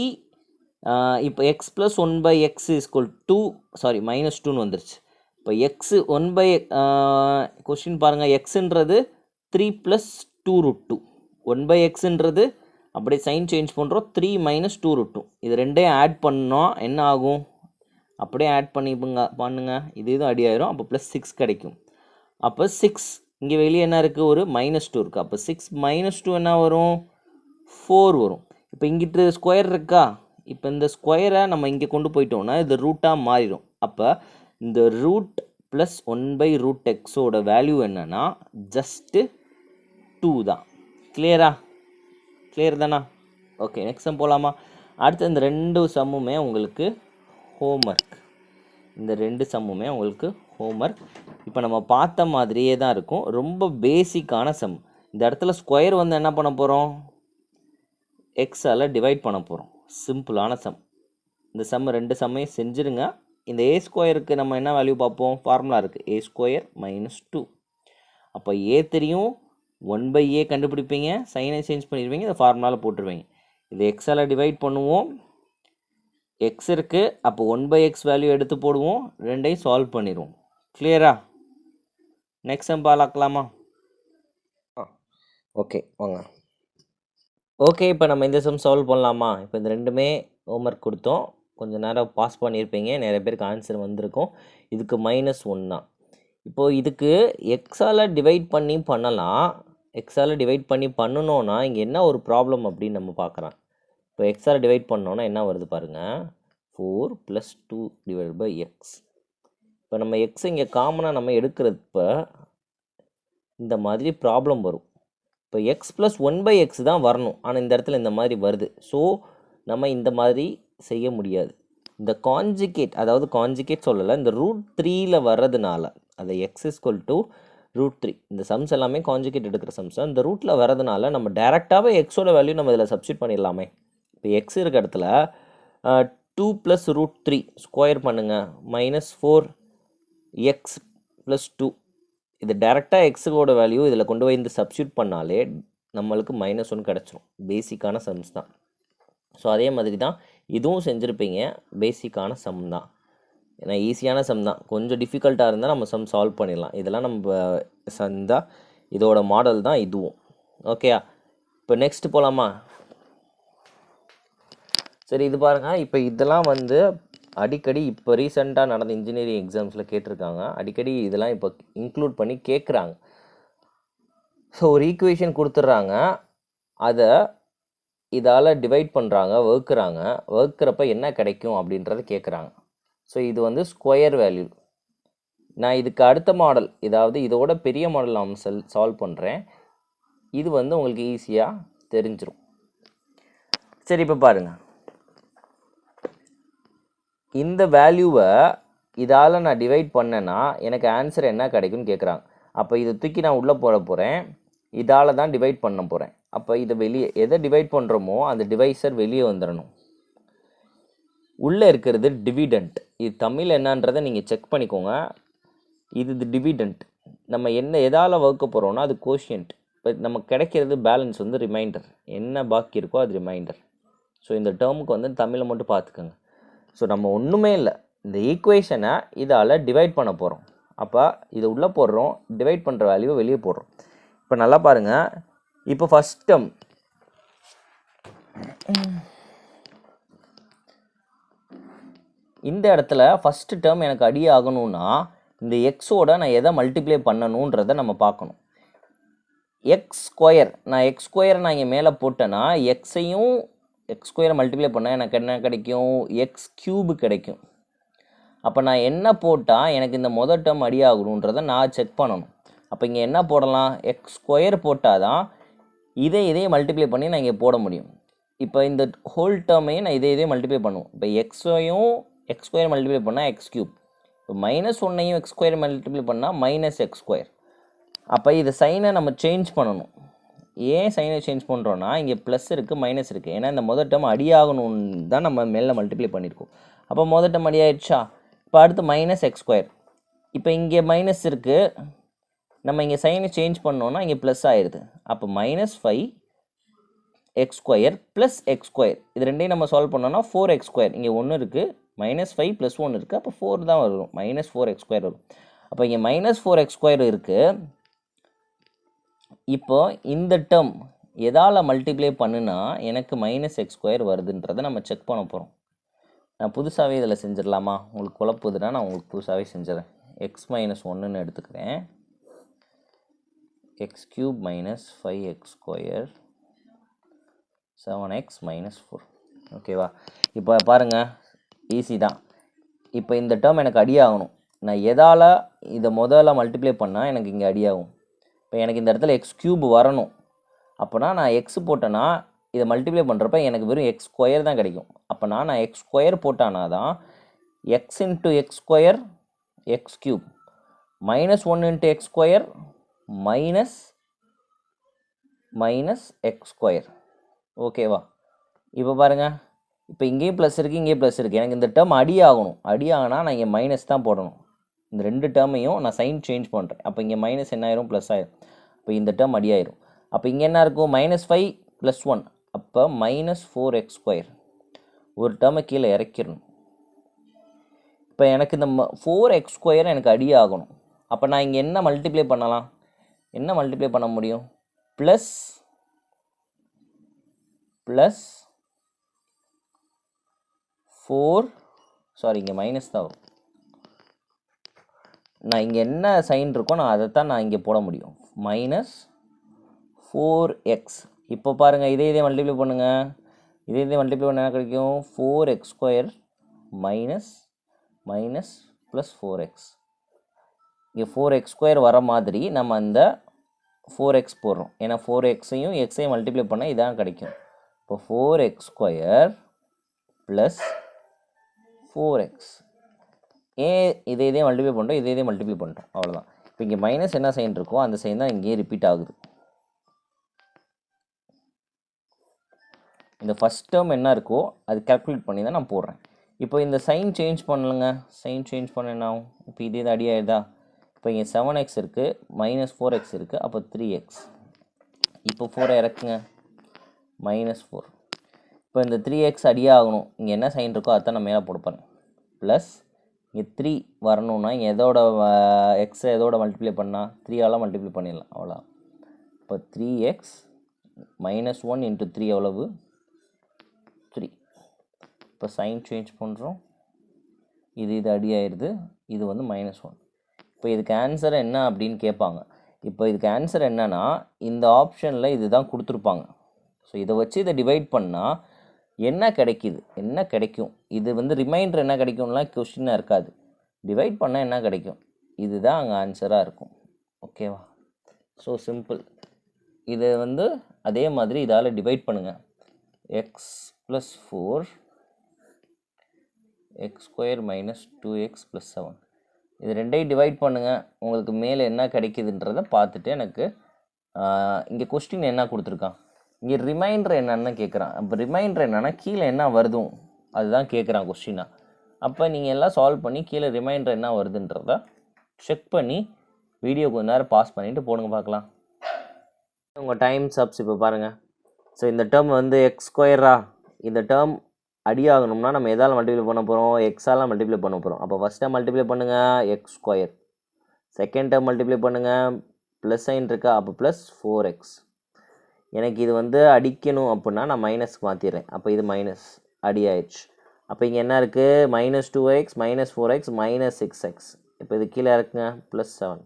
இப்போ X plus 1/x equal to -2ன்னு வந்துருச்சு. இப்போ எக்ஸ் 1/, கொஸ்டின் பாருங்கள், எக்ஸுன்றது 3 + 2√2, 1/xன்றது அப்படியே சைன் சேஞ்ச் பண்ணுறோம், 3 - 2√2. இது ரெண்டையும் ஆட் பண்ணோம் என்ன ஆகும்? அப்படியே ஆட் பண்ணுங்க, இது அடி ஆயிரும். அப்போ +6 கிடைக்கும். அப்போ 6 இங்கே வெளியே என்ன இருக்குது? ஒரு -2 இருக்குது. அப்போ 6 - 2 என்ன வரும்? 4 வரும். இப்போ இங்கிட்டு ஸ்கொயர் இருக்கா? இப்போ இந்த ஸ்கொயரை நம்ம இங்கே கொண்டு போயிட்டோம்னா இது ரூட்டாக மாறிடும். அப்போ இந்த ரூட் ப்ளஸ் 1/√xோட வேல்யூ என்னன்னா ஜஸ்ட்டு 2 தான். கிளியர் தானா? ஓகே, நெக்ஸ்ட் சம் போகலாமா? அடுத்து இந்த 2 சம்முமே உங்களுக்கு ஹோம்ஒர்க். இந்த 2 சம்முமே உங்களுக்கு ஹோம்ஒர்க். இப்போ நம்ம பார்த்த மாதிரியே தான் இருக்கும், ரொம்ப பேசிக்கான சம். இந்த இடத்துல ஸ்கொயர் வந்து என்ன பண்ண போகிறோம்? எக்ஸால் டிவைட் பண்ண போகிறோம். சிம்பிளான சம். இந்த சம் 2 சம்மையும் செஞ்சுருங்க. இந்த a ஸ்கொயருக்கு நம்ம என்ன வேல்யூ பார்ப்போம்? ஃபார்முலா இருக்குது, a ஸ்கொயர் -2. அப்போ a தெரியும், 1/a கண்டுபிடிப்பீங்க, சைனை சேஞ்ச் பண்ணிடுவீங்க, இந்த ஃபார்முலாவில் போட்டுருவீங்க. இது எக்ஸால் டிவைட் பண்ணுவோம், எக்ஸ் இருக்குது, அப்போ 1/x வேல்யூ எடுத்து போடுவோம், ரெண்டையும் சால்வ் பண்ணிடுவோம். கிளியரா? நெக்ஸ்ட் சம் பார்க்கலாமா? ஓகே வாங்க. ஓகே, இப்போ நம்ம இந்த சம் சால்வ் பண்ணலாமா? இப்போ இந்த ரெண்டுமே ஹோம்ஒர்க் கொடுத்தோம், கொஞ்சம் நேரம் பாஸ் பண்ணியிருப்பீங்க, நிறைய பேருக்கு ஆன்சர் வந்திருக்கும். இதுக்கு -1 தான். இப்போது இதுக்கு எக்ஸால் டிவைட் பண்ணி பண்ணலாம். எக்ஸால் டிவைட் பண்ணி பண்ணணுன்னா இங்கே என்ன ஒரு ப்ராப்ளம் அப்படின்னு நம்ம பார்க்குறோம். இப்போ எக்ஸால் டிவைட் பண்ணோன்னா என்ன வருது பாருங்கள், 4 + 2/x. இப்போ நம்ம எக்ஸ் இங்கே காமனாக நம்ம எடுக்கிறப்ப இந்த மாதிரி ப்ராப்ளம் வரும். இப்போ எக்ஸ் ப்ளஸ் 1/x தான் வரணும், ஆனால் இந்த இடத்துல இந்த மாதிரி வருது. ஸோ நம்ம இந்த மாதிரி செய்ய முடியாது. இந்த கான்ஜுகேட், அதாவது கான்ஜுகேட் சொல்லலை, இந்த √3ல் வர்றதுனால, அதை x = √3, இந்த சம்ஸ் எல்லாமே கான்ஜுகேட் எடுக்கிற சம்ஸ். இந்த ரூட்டில் வர்றதுனால நம்ம டேரெக்டாகவே எக்ஸோட வேல்யூ நம்ம இதில் சப்ஸ்டியூட் பண்ணிடலாமே. இப்போ எக்ஸ் இருக்க இடத்துல 2 + √3 ஸ்கொயர் பண்ணுங்கள், -4x + 2. இது டேரெக்டாக எக்ஸோட வேல்யூ இதில் கொண்டு போய் இந்த சப்ஸ்டியூட் பண்ணாலே நம்மளுக்கு -1 கிடச்சிரும். பேசிக்கான சம்ஸ் தான். ஸோ அதே மாதிரி தான் இதுவும் செஞ்சுருப்பீங்க, பேசிக்கான சம் தான். ஏன்னா ஈஸியான சம் தான், கொஞ்சம் டிஃபிகல்ட்டாக இருந்தால் நம்ம சம் சால்வ் பண்ணிடலாம். இதெல்லாம் நம்ம சந்தா இதோட மாடல் தான் இதுவும். ஓகேயா? இப்போ நெக்ஸ்ட் போகலாமா? சரி, இது பாருங்கள். இப்போ இதெல்லாம் வந்து அடிக்கடி இப்போ ரீசெண்டாக நடந்த இன்ஜினியரிங் எக்ஸாம்ஸில் கேட்டிருக்காங்க. அடிக்கடி இதெல்லாம் இப்போ இன்க்ளூட் பண்ணி கேட்குறாங்க. ஸோ ஒரு ஈக்குவேஷன் கொடுத்துட்றாங்க, அதை இதால் டிவைட் பண்ணுறாங்க, வகுக்கிறப்ப என்ன கிடைக்கும் அப்படின்றத கேட்குறாங்க. ஸோ இது வந்து ஸ்கொயர் வேல்யூ. நான் இதுக்கு அடுத்த மாடல், இதாவது இதோட பெரிய மாடல் நான் சால்வ் பண்ணுறேன். இது வந்து உங்களுக்கு ஈஸியாக தெரிஞ்சிடும். சரி, இப்போ பாருங்கள், இந்த வேல்யூவை இதால் நான் டிவைட் பண்ணேன்னா எனக்கு ஆன்சர் என்ன கிடைக்கும்னு கேட்குறாங்க. அப்போ இதை தூக்கி நான் உள்ளே போட போகிறேன், இதால் தான் டிவைட் பண்ண போகிறேன். அப்போ இதை வெளியே எதை டிவைட் பண்ணுறோமோ அந்த டிவைசர் வெளியே வந்துடணும். உள்ளே இருக்கிறது டிவிடெண்ட். இது தமிழ் என்னன்றதை நீங்கள் செக் பண்ணிக்கோங்க. இது டிவிடெண்ட். நம்ம எதால் வகுக்க போகிறோன்னா அது கோஷியன்ட். இப்போ நமக்கு கிடைக்கிறது பேலன்ஸ் வந்து ரிமைண்டர், என்ன பாக்கி இருக்கோ அது ரிமைண்டர். ஸோ இந்த டேர்முக்கு வந்து தமிழை மட்டும் பார்த்துக்கோங்க. ஸோ நம்ம ஒன்றுமே இல்லை, இந்த ஈக்குவேஷனை இதால் டிவைட் பண்ண போகிறோம். அப்போ இதை உள்ளே போடுறோம், டிவைட் பண்ணுற வேல்யூவை வெளியே போடுறோம். இப்போ நல்லா பாருங்கள். இப்போ ஃபஸ்ட் டேர்ம், இந்த இடத்துல ஃபஸ்ட்டு டேர்ம் எனக்கு அடி ஆகணும்னா இந்த எக்ஸோட நான் எதை மல்டிப்ளை பண்ணணுன்றதை நம்ம பார்க்கணும். எக்ஸ் ஸ்கொயர் நான் இங்கே மேலே போட்டேன்னா எக்ஸையும் எக்ஸ் ஸ்கொயரை மல்டிப்ளை பண்ணால் எனக்கு என்ன கிடைக்கும்? x³ கிடைக்கும். அப்போ நான் என்ன போட்டால் எனக்கு இந்த மொதல் டேர்ம் அடி ஆகணுன்றதை நான் செக் பண்ணணும். அப்போ இங்கே என்ன போடலாம், எக்ஸ் ஸ்கொயர் போட்டால் தான் இதே மல்டிப்ளை பண்ணி நான் இங்கே போட முடியும். இப்போ இந்த ஹோல் டேர்மையும் நான் இதே மல்டிப்ளை பண்ணுவோம். இப்போ எக்ஸையும் எக்ஸ் ஸ்கொயர் மல்டிப்ளை பண்ணால் எக்ஸ் கியூப், இப்போ -1ஐயும் எக்ஸ் ஸ்கொயர் மல்டிப்ளை பண்ணால் -x ஸ்கொயர். அப்போ இது சைனை நம்ம சேஞ்ச் பண்ணணும். ஏன் சைனை சேஞ்ச் பண்ணுறோன்னா இங்கே ப்ளஸ் இருக்குது மைனஸ் இருக்குது, ஏன்னா இந்த மொதல் டேர்ம் அடியாகணும்னு தான் நம்ம மேலே மல்டிப்ளை பண்ணியிருக்கோம். அப்போ மொதல் டேர்ம் அடியாயிடுச்சா. இப்போ அடுத்து -x ஸ்கொயர். இப்போ இங்கே மைனஸ் இருக்குது, நம்ம இங்கே சைனை சேஞ்ச் பண்ணோன்னா இங்கே ப்ளஸ் ஆயிடுது. அப்போ -5x square plus X square, இது ரெண்டையும் நம்ம சால்வ் பண்ணோன்னா 4x ஸ்கொயர். இங்கே 1 இருக்குது, -5 + 1 இருக்குது, அப்போ 4 தான் வரும், -4x ஸ்கொயர் வரும். அப்போ இங்கே -4x ஸ்கொயர் இருக்குது. இப்போ இந்த டேர்ம் எதால் மல்டிப்ளை பண்ணுனா எனக்கு -x ஸ்கொயர் வருதுன்றதை நம்ம செக் பண்ண போகிறோம். நான் புதுசாகவே இதில் செஞ்சிடலாமா, உங்களுக்கு குழப்புதுன்னா நான் உங்களுக்கு புதுசாகவே செஞ்சிடறேன். x - 1ன்னு எடுத்துக்கிறேன். x³ - 5x square 7x - 4. ஓகேவா. இப்போ பாருங்கள், ஈஸி தான். இப்போ இந்த டேர்ம் எனக்கு அடியாகணும். நான் எதால் இதை முதல்ல மல்டிப்ளை பண்ணால் எனக்கு இங்கே அடியாகும். இப்போ எனக்கு இந்த இடத்துல x³ வரணும். அப்போனா நான் எக்ஸ் போட்டேன்னா இதை மல்டிப்ளை பண்ணுறப்ப எனக்கு வெறும் எக்ஸ் ஸ்கொயர் தான் கிடைக்கும். அப்போனா நான் எக்ஸ் ஸ்கொயர் போட்டானா தான் X into X square x³ -1 into X square minus X square. ஓகேவா. இப்போ பாருங்கள், இப்போ இங்கேயும் ப்ளஸ் இருக்குது, இங்கேயும் ப்ளஸ் இருக்குது. எனக்கு இந்த டேர்ம் அடி ஆகணும். அடி ஆகினா நான் இங்கே மைனஸ் தான் போடணும். இந்த ரெண்டு டேர்மையும் நான் சைன் சேஞ்ச் பண்ணுறேன். அப்போ இங்கே மைனஸ் என்ன ஆயிரும், ப்ளஸ் ஆயிரும். அப்போ இந்த டேர்ம் அடி ஆயிரும். அப்போ இங்கே என்ன இருக்கும், -5 + 1, அப்போ -4x ஸ்கொயர். ஒரு டேர்மை கீழே இறக்கிடணும். இப்போ எனக்கு இந்த 4x ஸ்கொயர் எனக்கு அடி ஆகணும். அப்போ நான் இங்கே என்ன மல்டிப்ளை பண்ணலாம், என்ன மல்டிப்ளை பண்ண முடியும், ப்ளஸ் ப்ளஸ் 4, சாரி இங்கே மைனஸ் தான் வரும். நான் இங்கே என்ன சைன் இருக்கோ நான் அதைத்தான் நான் இங்கே போட முடியும், -4x. இப்போ பாருங்கள், இதே மல்டிப்ளை பண்ணுங்கள். இதே மல்டிப்ளை பண்ண என்ன கிடைக்கும், 4x square minus plus 4x. இங்கே 4x ஸ்கொயர் வர மாதிரி நம்ம அந்த 4x போடுறோம். ஏன்னா 4xையும் எக்ஸையும் மல்டிப்ளை பண்ணால் இதான் கிடைக்கும். இப்போ 4x ஸ்கொயர் ப்ளஸ் 4x. ஏன் இதே மல்டிப்ளை பண்ணுறோம், இதே மல்டிப்ளை பண்ணுறோம், அவ்வளோதான். இப்போ இங்கே மைனஸ் என்ன சைன் இருக்கோ அந்த சைன் தான் இங்கேயே ரிப்பீட் ஆகுது. இந்த ஃபஸ்ட் டேர்ம் என்ன இருக்கோ அது கால்குலேட் பண்ணி தான் நான் போடுறேன். இப்போ இந்த சைன் சேஞ்ச் பண்ணலுங்க, சைன் சேஞ்ச் பண்ண என்ன ஆகும், இப்போ இதே அடி ஆயிடுதா. இப்போ இங்கே 7x இருக்குது, -4x இருக்குது, அப்போ 3x. இப்போ 4 இறக்குங்க, -4. இப்போ இந்த 3x அடியாகணும். இங்கே என்ன சைன் இருக்கோ அதான் நான் மேலே போடுப்பேன். ப்ளஸ் இங்கே 3 வரணும்னா இங்கே எதோட எக்ஸை எதோட மல்டிப்ளை பண்ணால் 3ஆல் மல்டிப்ளை பண்ணிடலாம், அவ்வளோ. இப்போ 3x -1 × 3 எவ்வளவு, 3. இப்போ சைன் சேஞ்ச் பண்ணுறோம், இது அடி ஆயிடுது, இது வந்து -1. இப்போ இதுக்கு ஆன்சர் என்ன அப்படின்னு கேட்பாங்க. இப்போ இதுக்கு ஆன்சர் என்னன்னா இந்த ஆப்ஷனில் இது தான் கொடுத்துருப்பாங்க. ஸோ இதை வச்சு இதை டிவைட் பண்ணால் என்ன கிடைக்கும், இது வந்து ரிமைண்டர் என்ன கிடைக்கும்லாம் கொஸ்டினாக இருக்காது. டிவைட் பண்ணால் என்ன கிடைக்கும், இதுதான் அங்கே ஆன்சராக இருக்கும். ஓகேவா. So simple. இதை வந்து அதே மாதிரி இதால் டிவைட் பண்ணுங்கள். x + 4 x square -2x + 7. இது ரெண்டையும் டிவைட் பண்ணுங்கள். உங்களுக்கு மேலே என்ன கிடைக்குதுன்றதை பார்த்துட்டு எனக்கு இங்கே கொஸ்டின் என்ன கொடுத்துருக்கான், இங்கே ரிமைண்டர் என்னன்னு கேட்குறான். அப்போ ரிமைண்டர் என்னன்னா கீழே என்ன வருதும் அதுதான் கேட்குறான் கொஸ்டினாக. அப்போ நீங்கள் எல்லாம் சால்வ் பண்ணி கீழே ரிமைண்டர் என்ன வருதுன்றத செக் பண்ணி வீடியோ கொஞ்ச நேரம் பாஸ் பண்ணிவிட்டு போடுங்க பார்க்கலாம். உங்கள் டைம் சப்ஸ் இப்போ பாருங்கள். ஸோ இந்த டேர்ம் வந்து எக்ஸ் ஸ்கொயரா, இந்த டேர்ம் அடியாகணும்னா நம்ம எதால் மல்டிப்ளை பண்ண போகிறோம், எக்ஸால் மல்டிப்ளை பண்ண போகிறோம். அப்போ ஃபஸ்ட் டைம் மல்டிப்ளை பண்ணுங்கள் X square, second time multiply பண்ணுங்கள், ப்ளஸ் சைன் இருக்கா, அப்போ ப்ளஸ் 4x. எனக்கு இது வந்து அடிக்கணும் அப்படின்னா நான் மைனஸ்க்கு மாற்றிடுறேன். அப்போ இது மைனஸ் அடி ஆயிடுச்சு. அப்போ இங்கே என்ன இருக்குது, -2x -4x -6x. இப்போ இது கீழே இருக்குங்க, +7.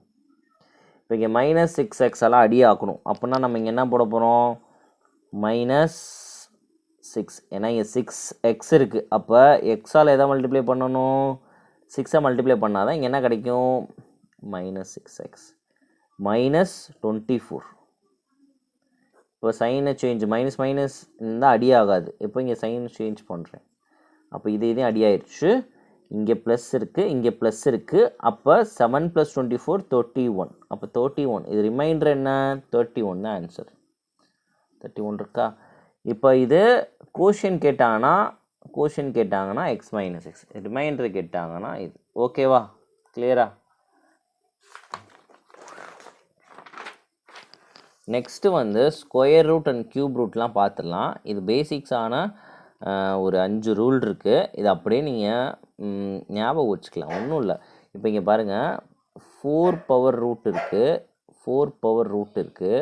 இப்போ இங்கே -6x எல்லாம் அடி ஆக்கணும் அப்படின்னா நம்ம இங்கே என்ன போட போகிறோம், -6. ஏன்னா இங்கே 6x இருக்குது. அப்போ எக்ஸால் எதை மல்டிப்ளை பண்ணணும், 6 மல்டிப்ளை பண்ணால் தான் இங்கே என்ன கிடைக்கும், -6x -24. இப்போ சைனை சேஞ்ச் மைனஸ் மைனஸ் இருந்தால் அடி ஆகாது. இப்போ இங்கே சைன் சேஞ்ச் பண்ணுறேன். அப்போ இதையும் அடி ஆயிடுச்சு. இங்கே ப்ளஸ் இருக்குது, இங்கே ப்ளஸ் இருக்குது. அப்போ 7 + 24 31. அப்போ 31. இது ரிமைண்டர் என்ன, 31 தான் ஆன்சர். 31 இருக்கா? இப்போ இது கோஷன் கேட்டாங்கன்னா x - x, ரிமைண்டர் கேட்டாங்கன்னா இது. ஓகேவா, கிளியரா? நெக்ஸ்ட்டு வந்து ஸ்கொயர் ரூட் அண்ட் க்யூப் ரூட்லாம் பார்த்துடலாம். இது பேசிக்ஸான ஒரு 5 ரூல் இருக்குது. இது அப்படியே நீங்கள் ஞாபகம் வச்சுக்கலாம், ஒன்றும் இல்லை. இப்போ இங்கே பாருங்கள், 4 பவர் ரூட் இருக்குது.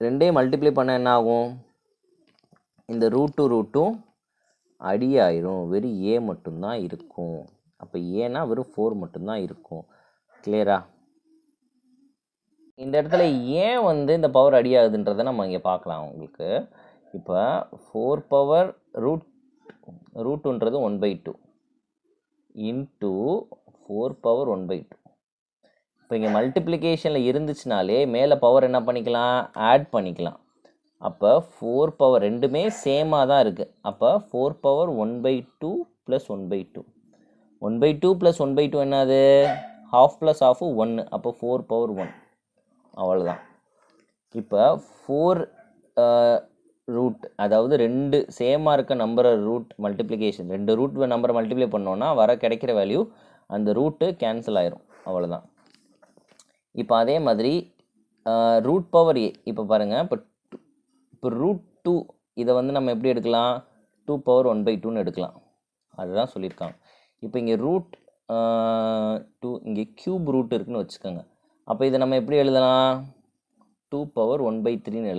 ரெண்டையும் மல்டிப்ளை பண்ண என்ன ஆகும், இந்த ரூட்டும் அடி ஆயிரும். வெறும் ஏ மட்டும்தான் இருக்கும். அப்போ ஏன்னா வெறும் 4 மட்டும்தான் இருக்கும். கிளியரா? இந்த இடத்துல ஏன் வந்து இந்த பவர் அடி ஆகுதுன்றதை நம்ம இங்கே பார்க்கலாம் உங்களுக்கு. இப்போ 4 பவர் ரூட்டுன்றது 1/2 இன்ட்டு 4 பவர் 1/2. இப்போ இங்கே மல்டிப்ளிகேஷனில் இருந்துச்சுனாலே மேலே பவர் என்ன பண்ணிக்கலாம், ஆட் பண்ணிக்கலாம். அப்போ 4 பவர் ரெண்டுமே சேமாக தான் இருக்குது. அப்போ 4 பவர் 1/2 + 1/2. 1/2 + 1/2 என்னது, ½ + ½ 1. அப்போ 4 பவர் 1. அவ்வளோதான். இப்போ 4 ரூட், அதாவது 2 சேமாக இருக்க நம்பரை ரூட் மல்டிப்ளிகேஷன், 2 ரூட் நம்பரை மல்டிப்ளை பண்ணோன்னா வர கிடைக்கிற வேல்யூ அந்த ரூட்டு கேன்சல் ஆயிரும். அவ்வளோதான். இப்போ அதே மாதிரி ரூட் பவர் ஏ. இப்போ பாருங்கள், இப்போ √2 இதை வந்து நம்ம எப்படி எடுக்கலாம், 2 பவர் 1/2ன்னு எடுக்கலாம். அதுதான் சொல்லியிருக்காங்க. இப்போ இங்கே √2, இங்கே க்யூப் ரூட் இருக்குன்னு வச்சுக்கோங்க. அப்போ இதை நம்ம எப்படி எழுதலாம், 2 பவர் 1/3ன்னு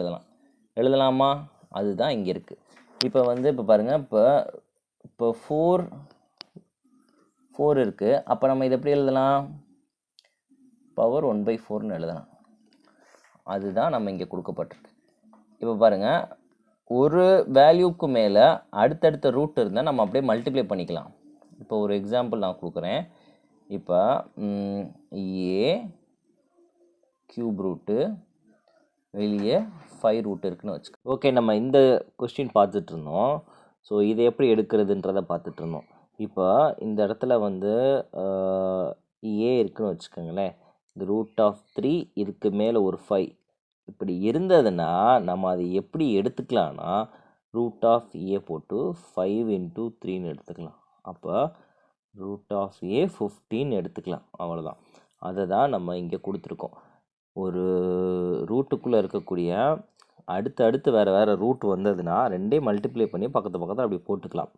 எழுதலாமா? அதுதான் இங்கே இருக்குது. இப்போ வந்து இப்போ பாருங்கள், இப்போ 4 இருக்குது. அப்போ நம்ம இதை எப்படி எழுதலாம், பவர் 1/4ன்னு எழுதலாம். அதுதான் நம்ம இங்கே கொடுக்கப்பட்டிருக்கு. இப்போ பாருங்கள், ஒரு வேல்யூக்கு மேலே அடுத்தடுத்த ரூட் இருந்தால் நம்ம அப்படியே மல்டிப்ளை பண்ணிக்கலாம். இப்போ ஒரு எக்ஸாம்பிள் நான் கொடுக்குறேன். இப்போ ஏ க்யூப் ரூட்டு, வெளியே 5 ரூட் இருக்குன்னு வச்சுக்கோ. ஓகே, நம்ம இந்த கொஸ்டின் பார்த்துட்டு இருந்தோம். ஸோ இதை எப்படி எடுக்கிறதுன்றதை பார்த்துட்டு இருந்தோம். இப்போ இந்த இடத்துல வந்து ஏ இருக்குன்னு வச்சுக்கோங்களேன். இந்த √3 இதுக்கு மேலே ஒரு 5 இப்படி இருந்ததுன்னா நம்ம அதை எப்படி எடுத்துக்கலாம்னா, √A போட்டு 5 × 3ன்னு எடுத்துக்கலாம். அப்போ √A 15 எடுத்துக்கலாம். அவ்வளோதான். அதை தான் நம்ம இங்கே கொடுத்துருக்கோம். ஒரு ரூட்டுக்குள்ளே இருக்கக்கூடிய அடுத்து வேறு ரூட் வந்ததுன்னா ரெண்டையும் மல்டிப்ளை பண்ணி பக்கத்தில் அப்படி போட்டுக்கலாம்.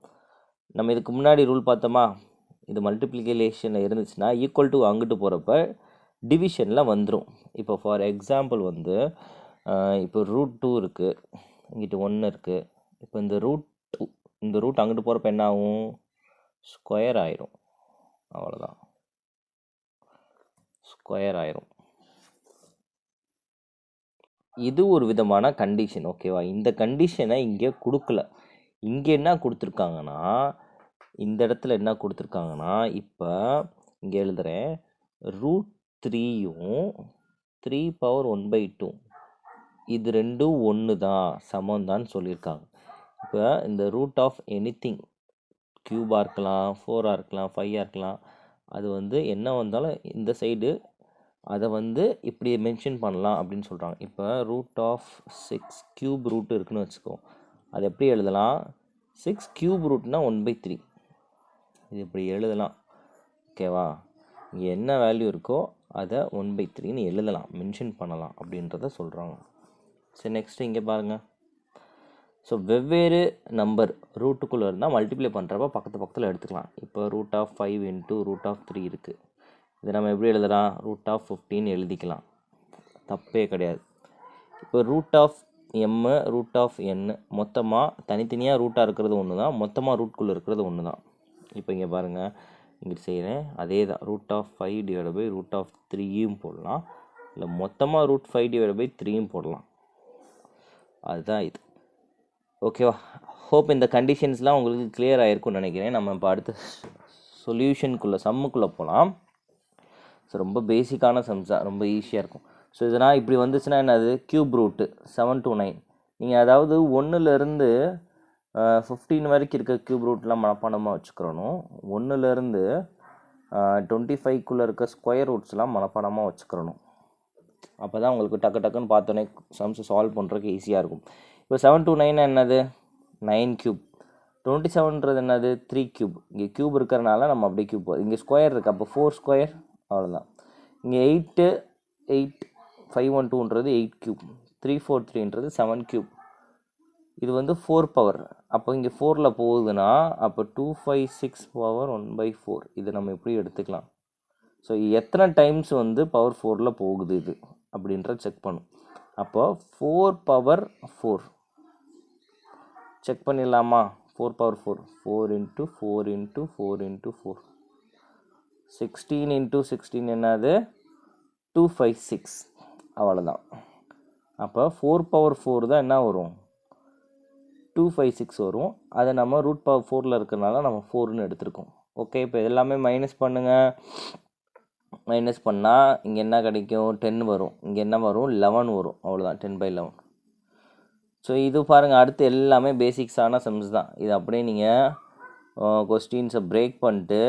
நம்ம இதுக்கு முன்னாடி ரூல் பார்த்தோமா, இது மல்டிப்ளிகேஷனில் இருந்துச்சுன்னா ஈக்குவல் டு அங்கிட்டு போகிறப்ப டிவிஷனில் வந்துடும். இப்போ ஃபார் எக்ஸாம்பிள் வந்து இப்போ √2 இருக்குது, இங்கிட்டு 1 இருக்குது. இப்போ இந்த ரூட் அங்கிட்டு போகிறப்ப என்ன ஆகும், ஸ்கொயர் ஆயிரும். அவ்வளோதான், ஸ்கொயர் ஆயிரும். இது ஒரு விதமான கண்டிஷன். ஓகேவா? இந்த கண்டிஷனை இங்கே கொடுக்கல. இங்கே என்ன கொடுத்துருக்காங்கன்னா, இந்த இடத்துல என்ன கொடுத்துருக்காங்கன்னா, இப்போ இங்கே எழுதுகிறேன், √3யும் 3 பவர் 1/2 இது ரெண்டும் ஒன்று தான், சமம் தான் சொல்லியிருக்காங்க. இப்போ இந்த ரூட் ஆஃப் எனிதிங், க்யூபாக இருக்கலாம், 4ஆக இருக்கலாம், 5ஆக இருக்கலாம், அது வந்து என்ன வந்தாலும் இந்த சைடு அதை வந்து இப்படி மென்ஷன் பண்ணலாம் அப்படின்னு சொல்கிறாங்க. இப்போ √6 க்யூப் ரூட் இருக்குன்னு வச்சுக்கோ. அது எப்படி எழுதலாம், 6 க்யூப் ரூட்னா 1/3. இது இப்படி எழுதலாம். ஓகேவா? இங்கே என்ன வேல்யூ இருக்கோ அதை 1/3ன்னு எழுதலாம், மென்ஷன் பண்ணலாம் அப்படின்றத சொல்கிறாங்க. சரி, நெக்ஸ்ட்டு இங்கே பாருங்கள். ஸோ வெவ்வேறு நம்பர் ரூட்டுக்குள்ளே இருந்தால் மல்டிப்ளை பண்ணுறப்ப பக்கத்தில் எடுத்துக்கலாம். இப்போ √5 × √3 இருக்குது. இதை நம்ம எப்படி எழுதலாம், √15 எழுதிக்கலாம், தப்பே கிடையாது. இப்போ √m √n மொத்தமாக தனித்தனியாக ரூட்டாக இருக்கிறது ஒன்று தான், மொத்தமாக ரூட்குள்ளே இருக்கிறது ஒன்று தான். இப்போ இங்கே பாருங்கள், இங்கிட்டு செய்கிறேன், அதே தான். √5 / √3யும் போடலாம், இல்லை மொத்தமாக √5 / 3யும் போடலாம். அதுதான் இது. ஓகேவா? ஹோப் இந்த கண்டிஷன்ஸ்லாம் உங்களுக்கு கிளியர் ஆகிருக்கும்னு நினைக்கிறேன். நம்ம இப்போ அடுத்து சொல்யூஷனுக்குள்ளே சம்முக்குள்ளே போகலாம். ஸோ ரொம்ப பேசிக்கான சம்ஸ் தான், ரொம்ப ஈஸியாக இருக்கும். ஸோ இதனால் இப்படி வந்துச்சுன்னா என்னது, கியூப் ரூட்டு 7 to 9. நீங்கள் அதாவது 1லேருந்து 15 வரைக்கும் இருக்க கியூப் ரூட்லாம் மனப்பாடமாக வச்சுக்கிறணும். 1லேருந்து 25க்குள்ளே இருக்க ஸ்கொயர் ரூட்ஸ்லாம் மனப்பாடமாக வச்சுக்கிறணும். அப்போ தான் உங்களுக்கு டக்கு டக்குன்னு பார்த்தோன்னே சம்ஸ் சால்வ் பண்ணுறதுக்கு ஈஸியாக இருக்கும். இப்போ 7 to 9 என்னது, 9 கியூப். 27ன்றது என்னது, 3 கியூப். இங்கே கியூப் இருக்கிறனால நம்ம அப்படியே கியூப், இங்கே ஸ்கொயர் இருக்குது, அப்போ 4 ஸ்கொயர், அவ்வளோதான். இங்கே 8 512ன்றது 8 கியூப். 343ன்றது 7 கியூப். இது வந்து 4 பவர். அப்போ இங்கே 4ல் போகுதுன்னா அப்போ 256 பவர் 1/4. இது நம்ம எப்படி எடுத்துக்கலாம். ஸோ எத்தனை டைம்ஸ் வந்து பவர் 4ல் போகுது இது அப்படின்ற செக் பண்ணும். அப்போ 4 பவர் 4 செக் பண்ணிடலாமா. 4 பவர் 4 4 × 4 × 4 × 4 16 × 16 என்னது, 256. அவ்வளோதான். அப்போ 4 பவர் 4 தான் என்ன வரும், 256 வரும். அதை நம்ம ரூட் பவர் 4ல் இருக்கிறனால நம்ம 4ன்னு எடுத்துருக்கோம். ஓகே, இப்போ எல்லாமே மைனஸ் பண்ணுங்கள். மைனஸ் பண்ணால் இங்கே என்ன கிடைக்கும், 10 வரும். இங்கே என்ன வரும், 11 வரும். அவ்வளோதான், 10/11. ஸோ இது பாருங்கள், அடுத்து எல்லாமே பேசிக்ஸான சம்ஸ் தான். இது அப்படியே நீங்கள் கொஸ்டின்ஸை பிரேக் பண்ணிட்டு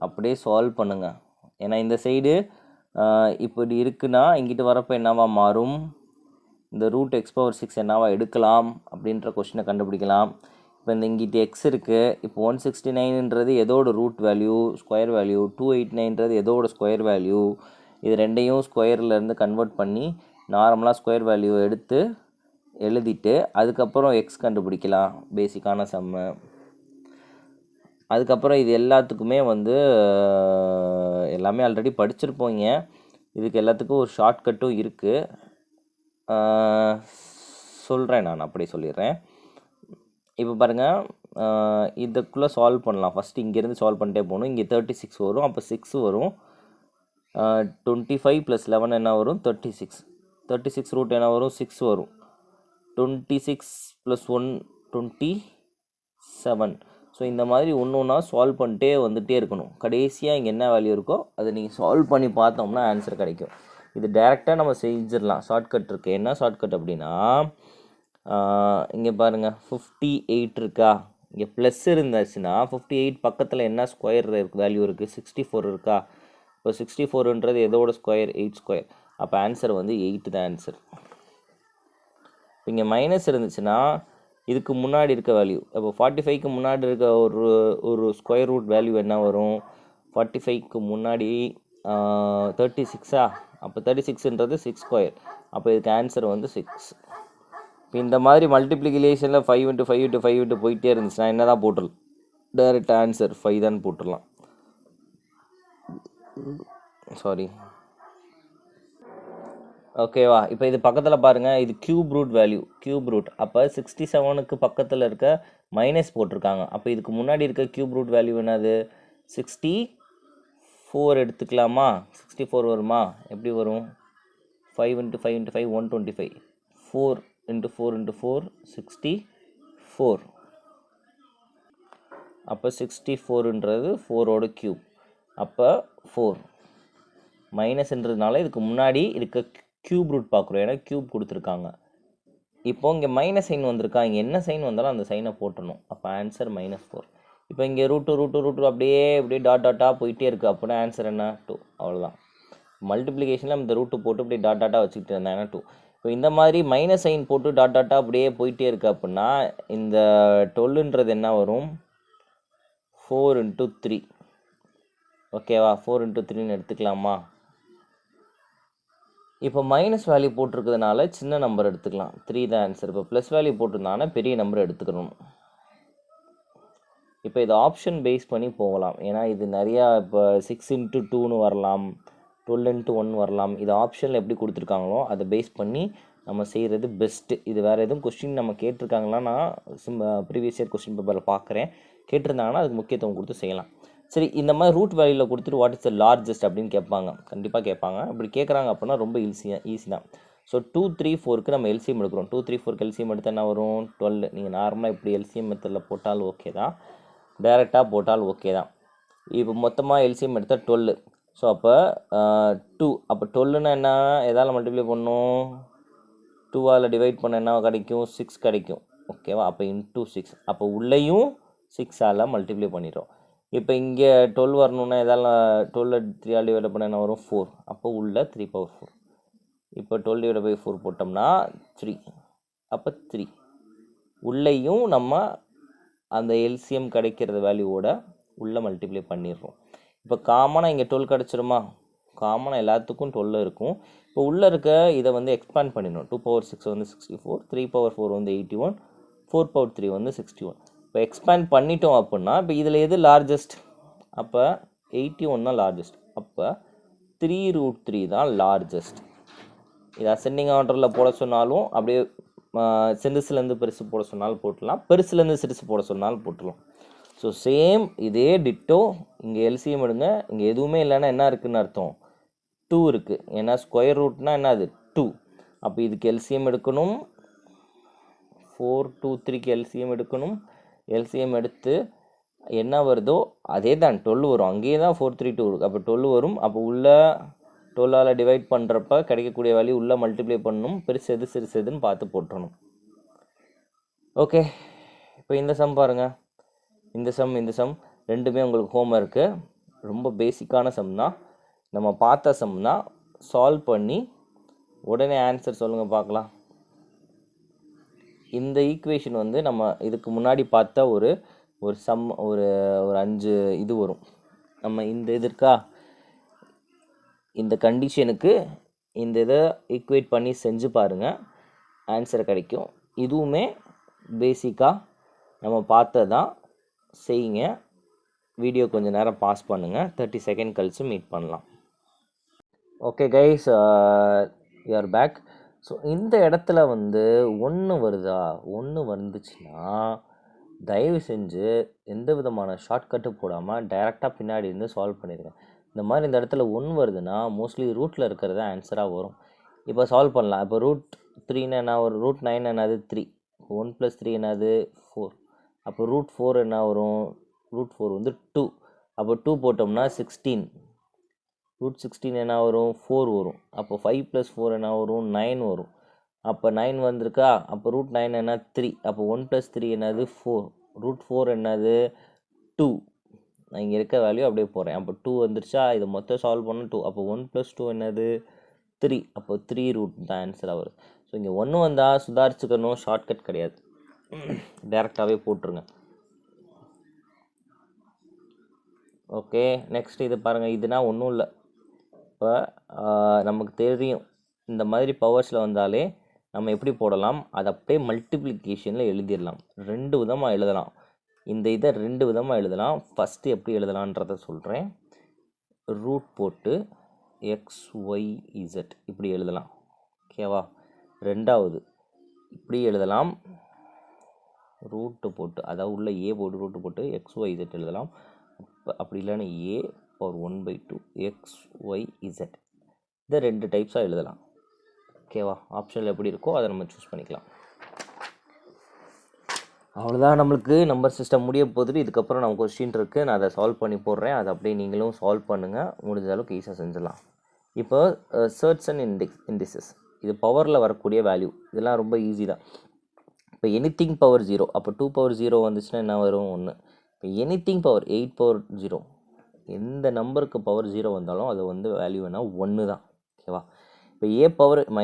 அப்படியே சால்வ் பண்ணுங்கள். ஏன்னா இந்த சைடு இப்படி இருக்குன்னா இங்கிட்டு வரப்போ என்னவா மாறும், இந்த ரூட் x⁴ என்னவா எடுக்கலாம் அப்படின்ற கொஸ்டினை கண்டுபிடிக்கலாம். இப்போ இந்த இங்கிட்டு எக்ஸ் இருக்குது. இப்போ 169ன்றது எதோட ரூட் வேல்யூ, ஸ்கொயர் வேல்யூ. 289ன்றது எதோட ஸ்கொயர் வேல்யூ. இது ரெண்டையும் ஸ்கொயர்லேருந்து கன்வெர்ட் பண்ணி நார்மலாக ஸ்கொயர் வேல்யூ எடுத்து எழுதிட்டு அதுக்கப்புறம் எக்ஸ் கண்டுபிடிக்கலாம், பேசிக்கான சம்மு. அதுக்கப்புறம் இது எல்லாத்துக்குமே வந்து எல்லாமே ஆல்ரெடி படிச்சிருப்போங்க. இதுக்கு எல்லாத்துக்கும் ஒரு ஷார்ட்கட்டும் இருக்குது, சொல்கிறேன், நான் அப்படி சொல்லிடுறேன். இப்போ பாருங்கள், இதுக்குள்ளே சால்வ் பண்ணலாம். ஃபஸ்ட்டு இங்கேருந்து சால்வ் பண்ணிட்டே போகணும். இங்கே 36 வரும், அப்போ 6 வரும். 25 + 11 என்ன வரும், 36. 36 ரூட் என்ன வரும், 6 வரும். 26 + 1 27. ஸோ இந்த மாதிரி ஒன்று ஒன்றா சால்வ் பண்ணிட்டே வந்துகிட்டே இருக்கணும். கடைசியாக இங்கே என்ன வேல்யூ இருக்கோ அதை நீங்கள் சால்வ் பண்ணி பார்த்தோம்னா ஆன்சர் கிடைக்கும். இது டைரெக்டாக நம்ம செஞ்சிடலாம், ஷார்ட்கட் இருக்குது. என்ன ஷார்ட்கட் அப்படின்னா, இங்கே பாருங்கள் 58 இருக்கா, இங்கே ப்ளஸ் இருந்துச்சுன்னா 58 பக்கத்தில் என்ன ஸ்கொயர் வேல்யூ இருக்குது, 64 இருக்கா. இப்போ 64ன்றது எதோட ஸ்கொயர், 8 ஸ்கொயர். அப்போ ஆன்சர் வந்து 8 தான் ஆன்சர். இங்கே மைனஸ் இருந்துச்சுன்னா இதுக்கு முன்னாடி இருக்க வேல்யூ, இப்போ 45க்கு முன்னாடி இருக்க ஒரு ஸ்கொயர் ரூட் வேல்யூ என்ன வரும், 45க்கு முன்னாடி 36ஆ, அப்போ 36ன்றது 6 ஸ்கொயர். அப்போ இதுக்கு ஆன்சர் வந்து 6. இப்போ இந்த மாதிரி மல்டிப்ளிகேஷனில் 5 × 5 × 5 × போயிட்டே இருந்துச்சுன்னா என்ன தான் போட்டுடலாம், டைரக்ட் ஆன்சர் 5 தான் போட்டுடலாம். சாரி, ஓகேவா. இப்போ இது பக்கத்தில் பாருங்கள், இது cube root value, cube root. அப்போ 67க்கு பக்கத்தில் இருக்க மைனஸ் போட்டிருக்காங்க. அப்போ இதுக்கு முன்னாடி இருக்க கியூப் ரூட் வேல்யூ என்னது, 64 எடுத்துக்கலாமா. 64 வருமா, எப்படி வரும், 5 × 5 × 5 125. 4 × 4 × 4 64. அப்போ 64ன்றது 4ஓட கியூப். அப்போ 4 மைனஸ்ன்றதுனால இதுக்கு முன்னாடி இருக்க கியூப் ரூட் பார்க்குறோம், ஏன்னா கியூப் கொடுத்துருக்காங்க. இப்போ இங்கே மைனஸ் சைன் வந்திருக்கா, இங்கே என்ன சைன் வந்தாலும் அந்த சைனை போட்டணும். அப்போ ஆன்சர் -4. இப்போ இங்கே ரூட்டு அப்படியே டாட்டாக போயிட்டே இருக்குது. அப்படின்னா ஆன்சர் என்ன, 2. அவ்வளோதான். மல்டிப்ளிகேஷனில் இந்த ரூட்டு போட்டு இப்படி டாட்டாக வச்சுக்கிட்டு இருந்தாங்கன்னா 2. இப்போ இந்த மாதிரி மைனஸ் சைன் போட்டு டாட்டாக அப்படியே போயிட்டே இருக்குது. அப்படின்னா இந்த 12ன்றது என்ன வரும், 4 × 3. ஓகேவா, 4 × 3ன்னு எடுத்துக்கலாமா. இப்போ மைனஸ் வேல்யூ போட்டிருக்கிறதுனால சின்ன நம்பர் எடுத்துக்கலாம், 3 தான் ஆன்சர். இப்போ ப்ளஸ் வேல்யூ போட்டிருந்தாங்கன்னா பெரிய நம்பர் எடுத்துக்கணும். இப்போ இது ஆப்ஷன் பேஸ் பண்ணி போகலாம், ஏன்னா இது நிறையா இப்போ 6 × 2ன்னு வரலாம், 12 × 1 வரலாம். இது ஆப்ஷனில் எப்படி கொடுத்துருக்காங்களோ அதை பேஸ் பண்ணி நம்ம செய்கிறது பெஸ்ட்டு. இது வேறு எதுவும் கொஸ்டின் நம்ம கேட்டிருக்காங்களா, நான் ப்ரீவியஸ் இயர் கொஸ்டின் பேப்பரில் பார்க்குறேன், கேட்டிருந்தாங்கன்னா அதுக்கு முக்கியத்துவம் கொடுத்து செய்யலாம். சரி, இந்த மாதிரி ரூட் வேல்யூவில் கொடுத்துட்டு வாட் இஸ் த லார்ஜஸ்ட் அப்படின்னு கேட்பாங்க, கண்டிப்பாக கேட்பாங்க. இப்படி கேட்குறாங்க அப்படின்னா ரொம்ப ஈஸி தான். ஸோ 2, 3, 4க்கு நம்ம எல்சிஎம் எடுக்கிறோம். 2, 3, 4க்கு எல்சிஎம் எடுத்தால் என்ன வரும், 12. நீங்கள் நார்மலாக இப்படி எல்சிஎம் மெத்தடில் போட்டாலும் ஓகே தான், டைரெக்டாக போட்டாலும் ஓகே தான். இப்போ மொத்தமாக எல்சிஎம் எடுத்தால் 12. ஸோ அப்போ 2. அப்போ 12னா என்ன, எதால் மல்டிப்ளை பண்ணணும், 2ஆல் டிவைட் பண்ண என்ன கிடைக்கும், 6 கிடைக்கும். ஓகேவா, அப்போ இன்டூ 6. அப்போ உள்ளேயும் 6ஆல் மல்டிப்ளை பண்ணிடுறோம். இப்போ இங்கே 12 வரணுன்னா எதால் 12 3ஆல் டிவைட் பண்ண என்ன வரும், 4. அப்போ உள்ள 3/4. இப்போ 12/4 போட்டோம்னா 3. அப்போ 3. உள்ளேயும் நம்ம அந்த எல்சிஎம் கிடைக்கிறது வேல்யூவோட உள்ளே மல்டிப்ளை பண்ணிடுறோம். இப்போ காமனாக இங்கே 12 கிடச்சிருமா, காமனாக எல்லாத்துக்கும் 12 இருக்கும். இப்போ உள்ளே இருக்க இதை வந்து எக்ஸ்பேண்ட் பண்ணிடணும். 2/6 வந்து 64, 3/4 வந்து 81, 4/3 வந்து 61. இப்போ எக்ஸ்பேண்ட் பண்ணிட்டோம் அப்படின்னா இப்போ இதில் எது லார்ஜஸ்ட், அப்போ 81 தான் லார்ஜஸ்ட். அப்போ 3√3 தான் லார்ஜஸ்ட். இது அசெண்டிங் ஆர்டரில் போட சொன்னாலும் அப்படியே சிறுசுலேருந்து பெருசு போட சொன்னாலும் போட்டுடலாம், பெருசுலேருந்து சிறுசு போட சொன்னாலும் போட்டுடலாம். ஸோ சேம் இதே டிட்டோ இங்கே எல்சிஎம் எடுங்க. இங்கே எதுவுமே இல்லைன்னா என்ன இருக்குதுன்னு அர்த்தம், 2 இருக்குது. ஏன்னா ஸ்கொயர் ரூட்னா என்ன, அது 2. அப்போ இதுக்கு எல்சிஎம் எடுக்கணும், 4 2 3க்கு எல்சிஎம் எடுக்கணும். எல்சிஎம் எடுத்து என்ன வருதோ அதே தான் 12 வரும். அங்கேயே தான் 4 3 2 இருக்குது. அப்போ 12 வரும். அப்போ உள்ள 12ஆல் டிவைட் பண்ணுறப்ப கிடைக்கக்கூடிய வேல்யூ உள்ளே மல்டிப்ளை பண்ணணும். பெருசு எது சிறுசு எதுன்னு பார்த்து போட்டுறணும். ஓகே, இப்போ இந்த சம் பாருங்கள். இந்த சம் ரெண்டுமே உங்களுக்கு ஹோம்ஒர்க்கு. ரொம்ப பேசிக்கான சம் தான், நம்ம பார்த்த சம் தான். சால்வ் பண்ணி உடனே ஆன்சர் சொல்லுங்கள் பார்க்கலாம். இந்த ஈக்குவேஷன் வந்து நம்ம இதுக்கு முன்னாடி பார்த்த ஒரு சம் ஒரு 5 இது வரும். நம்ம இந்த இது இருக்கா, இந்த கண்டிஷனுக்கு இந்த இதை ஈக்குவேட் பண்ணி செஞ்சு பாருங்கள், ஆன்சர் கிடைக்கும். இதுவுமே பேசிக்காக நம்ம பார்த்ததான் செய்யுங்க. வீடியோ கொஞ்சம் நேரம் பாஸ் பண்ணுங்கள், 30 செகண்ட் கழித்து மீட் பண்ணலாம். Okay guys, you're back. So இந்த இடத்துல வந்து 1 வருதா, 1 வந்துச்சுன்னா தயவு செஞ்சு எந்த விதமான ஷார்ட்கட்டு போடாமல் டைரெக்டாக பின்னாடி இருந்து சால்வ் பண்ணிடுங்க. இந்த மாதிரி இந்த இடத்துல 1 வருதுன்னா மோஸ்ட்லி ரூட்டில் இருக்கிறது ஆன்சராக வரும். இப்போ சால்வ் பண்ணலாம். இப்போ √3 என்ன வரும், √9 என்னது 3, 1 + 3 என்னது 4. அப்போ √4 என்ன வரும், √4 வந்து 2. அப்போ 2 போட்டோம்னா 16. √16 என்ன வரும், 4 வரும். அப்போ 5 + 4 என்ன வரும், 9 வரும். அப்போ 9 வந்திருக்கா. அப்போ √9 என்ன 3. அப்போ 1 + 3 என்னது 4. √4 என்னது 2. நான் இங்கே இருக்க வேல்யூ அப்படியே போகிறேன். அப்போ 2 வந்துருச்சா. இதை மொத்தம் சால்வ் பண்ண 2. அப்போ 1 + 2 என்னது 3. அப்போ 3 ரூட் தான் ஆன்சராக வரும். ஸோ இங்கே 1 வந்தால் சுதாரிச்சுக்கணும், ஷார்ட்கட் கிடையாது, டேரெக்டாகவே போட்டுருங்க. ஓகே, நெக்ஸ்ட் இது பாருங்கள். இதுனா ஒன்றும் இல்லை. இப்போ நமக்கு தெரியும் இந்த மாதிரி பவர்ஸில் வந்தாலே நம்ம எப்படி போடலாம், அதை அப்படியே மல்டிப்ளிகேஷனில் எழுதிடலாம். 2 விதமாக எழுதலாம். இந்த இதை 2 விதமாக எழுதலாம். ஃபஸ்ட்டு எப்படி எழுதலான்றதை சொல்கிறேன். ரூட் போட்டு XYZ இப்படி எழுதலாம். ஓகேவா. ரெண்டாவது இப்படி எழுதலாம், ரூட்டு போட்டு, அதாவது உள்ள ஏ போட்டு ரூட்டு போட்டு XYZ எழுதலாம். அப்படி இல்லைன்னா A/1/2 XYZ. இதை 2 டைப்ஸாக எழுதலாம். ஓகேவா. ஆப்ஷனில் எப்படி இருக்கோ அதை நம்ம சூஸ் பண்ணிக்கலாம். அவ்வளோதான், நம்மளுக்கு நம்பர் சிஸ்டம் முடிய போகுது. இதுக்கப்புறம் நம்ம கொஸ்டின் இருக்குது, நான் அதை சால்வ் பண்ணி போடுறேன். அதை அப்படியே நீங்களும் சால்வ் பண்ணுங்கள், முடிஞ்ச அளவுக்கு ஈஸியாக செஞ்சிடலாம். இப்போ சர்ட்ஸ் அண்ட் இண்டிசஸ், இது பவரில் வரக்கூடிய வேல்யூ, இதெல்லாம் ரொம்ப ஈஸி தான். இப்போ எனிதிங் பவர் 0, அப்போ 2/0 வந்துச்சுன்னா என்ன வரும், 1. இப்போ எனிதிங் பவர் 8/0, எந்த நம்பருக்கு பவர் 0 வந்தாலும் அது வந்து வேல்யூ என்ன, 1 தான். ஓகேவா. இப்போ A பவர் -m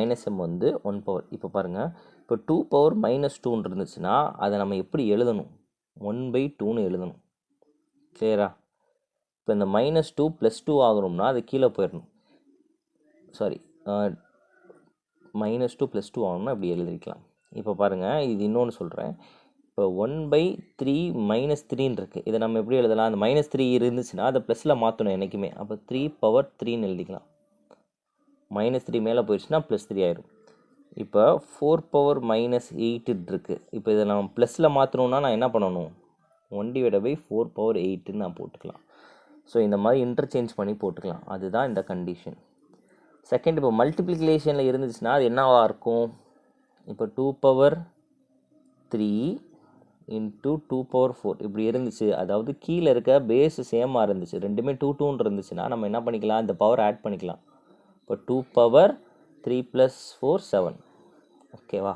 வந்து 1 பவர். இப்போ பாருங்கள், இப்போ 2 பவர் -2 இருந்துச்சுன்னா அதை நம்ம எப்படி எழுதணும், 1/2ன்னு எழுதணும். கிளியரா. இப்போ இந்த -2 +2 ஆகணும்னா அது கீழே போயிடணும். சாரி, -2 +2 ஆகணும்னா இப்படி எழுதிக்கலாம். இப்போ பாருங்கள், இது இன்னொன்று சொல்கிறேன். இப்போ 1/3 -3ன்னு இருக்குது. இதை நம்ம எப்படி எழுதலாம், அந்த -3 இருந்துச்சுன்னா அதை ப்ளஸில் மாற்றணும் என்றைக்குமே. அப்போ 3/3ன்னு எழுதிக்கலாம். -3 மேலே போயிடுச்சுன்னா +3 ஆயிடும். இப்போ 4/-8 இருக்குது. இப்போ இதை நம்ம ப்ளஸில் மாற்றணுன்னா நான் என்ன பண்ணணும், 1/4/8ன்னு நான் போட்டுக்கலாம். ஸோ இந்த மாதிரி இன்டர்சேஞ்ச் பண்ணி போட்டுக்கலாம். அதுதான் இந்த கண்டிஷன். செகண்ட், இப்போ மல்டிப்ளிகேஷனில் இருந்துச்சுன்னா அது என்னவாக இருக்கும், இப்போ 2/3 இன்ட்டு 2 பவர் 4 இப்படி இருந்துச்சு. அதாவது கீழே இருக்க பேஸ் சேமாக இருந்துச்சு. ரெண்டுமே 2 இருந்துச்சுன்னா நம்ம என்ன பண்ணிக்கலாம், இந்த பவர் ஆட் பண்ணிக்கலாம். இப்போ 2 பவர் 3 + 4 7. ஓகேவா?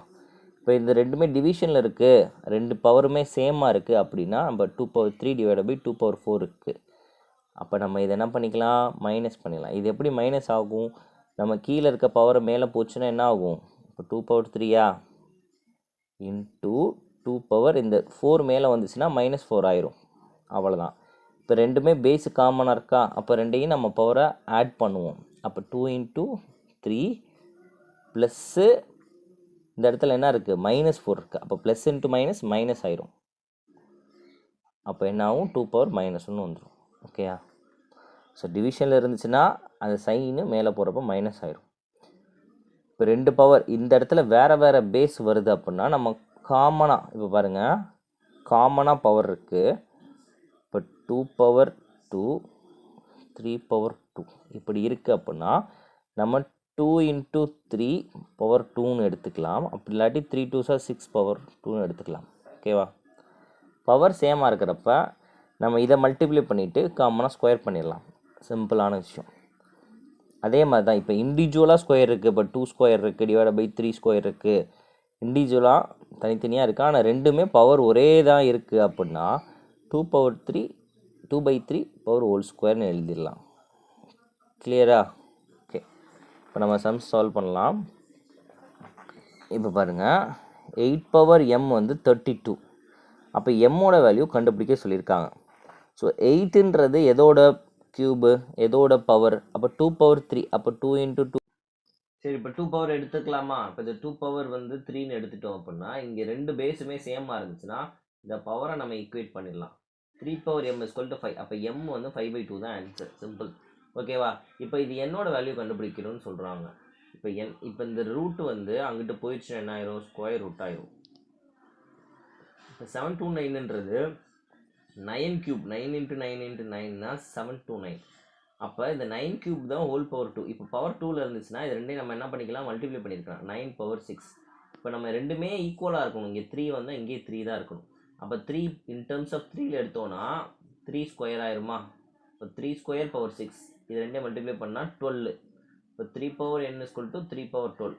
இப்போ இந்த ரெண்டுமே டிவிஷனில் இருக்குது, ரெண்டு பவருமே சேமாக இருக்குது அப்படின்னா நம்ம 2 பவர் 3 / 2 பவர் 4 இருக்குது. அப்போ நம்ம இதை என்ன பண்ணிக்கலாம், மைனஸ் பண்ணிடலாம். இது எப்படி மைனஸ் ஆகும், நம்ம கீழே இருக்க பவரை மேலே போச்சுன்னா என்ன ஆகும், இப்போ 2 பவர் 3 இன்ட்டு 2 பவர் இந்த 4 மேலே வந்துச்சுன்னா -4 ஆயிரும். அவ்வளோதான். இப்போ ரெண்டுமே பேஸு காமனாக இருக்கா, அப்போ ரெண்டையும் நம்ம பவரை ஆட் பண்ணுவோம். அப்போ 2 × 3 ப்ளஸ்ஸு இந்த இடத்துல என்ன இருக்குது, -4 இருக்குது. அப்போ ப்ளஸ் இன்ட்டு மைனஸ் மைனஸ் ஆயிரும். அப்போ என்ன ஆகும், 2 பவர் -1 வந்துடும். ஓகேயா? ஸோ டிவிஷனில் இருந்துச்சுன்னா அந்த சைனு மேலே போகிறப்ப மைனஸ் ஆயிரும். இப்போ ரெண்டு பவர் இந்த இடத்துல வேறு வேறு பேஸ் வருது அப்படின்னா நம்ம காமனாக, இப்போ பாருங்கள், காமனாக பவர் இருக்குது. இப்போ 2 பவர் 2 3 பவர் 2 இப்படி இருக்குது அப்படின்னா நம்ம 2 × 3 பவர் 2ன்னு எடுத்துக்கலாம். அப்படி இல்லாட்டி 3 2s 6 பவர் 2ன்னு எடுத்துக்கலாம். ஓகேவா? பவர் சேமாக இருக்கிறப்ப நம்ம இதை மல்டிப்ளை பண்ணிவிட்டு காமனாக ஸ்கொயர் பண்ணிடலாம். சிம்பிளான விஷயம். அதே மாதிரி தான் இப்போ இண்டிவிஜுவலாக ஸ்கொயர் இருக்குது. இப்போ 2 ஸ்கொயர் இருக்குது / 3 ஸ்கொயர் இருக்குது. இண்டிவிஜுவலாக தனித்தனியாக இருக்குது, ஆனால் ரெண்டுமே பவர் ஒரே தான் இருக்குது அப்படின்னா 2/3 பவர் ஹோல் ஸ்கொயர்னு எழுதிடலாம். கிளியரா? ஓகே, இப்போ நம்ம சம்ஸ் சால்வ் பண்ணலாம். இப்போ பாருங்கள், 8 பவர் m வந்து 32. அப்போ எம்மோட வேல்யூ கண்டுபிடிக்க சொல்லியிருக்காங்க. ஸோ 8ன்றது எதோட கியூபு, எதோட பவர், அப்போ 2 பவர் 3, அப்போ 2 × 2. சரி, இப்போ 2 பவர் எடுத்துக்கலாமா? இப்போ இந்த 2 பவர் வந்து 3ன்னு எடுத்துட்டோம் அப்படின்னா இங்கே ரெண்டு பேஸுமே சேமாக இருந்துச்சுன்னா இந்த பவரை நம்ம ஈக்குவேட் பண்ணிடலாம். 3 பவர் m = 5. அப்போ m வந்து 5/2 தான் ஆன்சர். சிம்பிள். ஓகேவா? இப்போ இது என்னோட வேல்யூ கண்டுபிடிக்கணும்னு சொல்கிறாங்க. இப்போ இந்த ரூட் வந்து அங்கிட்டு போயிடுச்சுன்னா என்ன ஆயிரும், ஸ்கொயர் ரூட் ஆயிரும். இப்போ 729ன்றது 9³ 9 × 9 × 9னா 729. அப்போ இந்த 9³ தான் ஹோல் பவர் 2. இப்போ பவர் 2ல் இருந்துச்சுன்னா இது ரெண்டையும் நம்ம என்ன பண்ணிக்கலாம், மல்டிப்ளை பண்ணியிருக்கலாம். 9 பவர் 6. இப்போ நம்ம ரெண்டுமே ஈக்குவலாக இருக்கணும். இங்கே 3 வந்தால் இங்கே 3 தான் இருக்கணும். அப்போ 3 இன் டர்ம்ஸ் ஆஃப் 3ல் எடுத்தோன்னா 3 ஸ்கொயர் ஆயிருமா? இப்போ 3 ஸ்கொயர் பவர் 6, இது ரெண்டையும் மல்டிப்ளை பண்ணால் 12. இப்போ 3 பவர் n = 3 பவர் 12.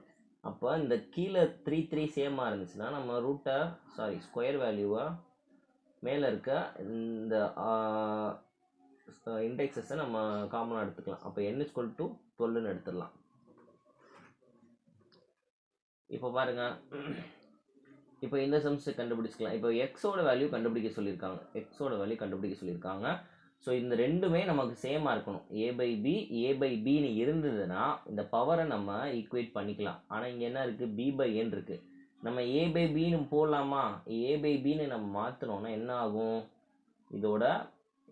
அப்போ இந்த கீழே 3 3 சேமாக இருந்துச்சுன்னா நம்ம ஸ்கொயர் வேல்யூவை மேலே இருக்க இந்த இண்டெக்ஸஸை நம்ம காமனாக எடுத்துக்கலாம். அப்போ n = 12ன்னு எடுத்துடலாம். இப்போ பாருங்க, இப்போ இந்த சம்ஸ் கண்டுபிடிச்சிக்கலாம். இப்போ எக்ஸோட வேல்யூ கண்டுபிடிக்க சொல்லியிருக்காங்க. ஸோ இந்த ரெண்டுமே நமக்கு சேமாக இருக்கணும். a/bன்னு இருந்ததுன்னா இந்த பவரை நம்ம ஈக்குவேட் பண்ணிக்கலாம். ஆனால் இங்கே என்ன இருக்குது, b/n இருக்குது. நம்ம a/bன்னு போடலாமா? a/bன்னு நம்ம மாற்றினோன்னா என்ன ஆகும்,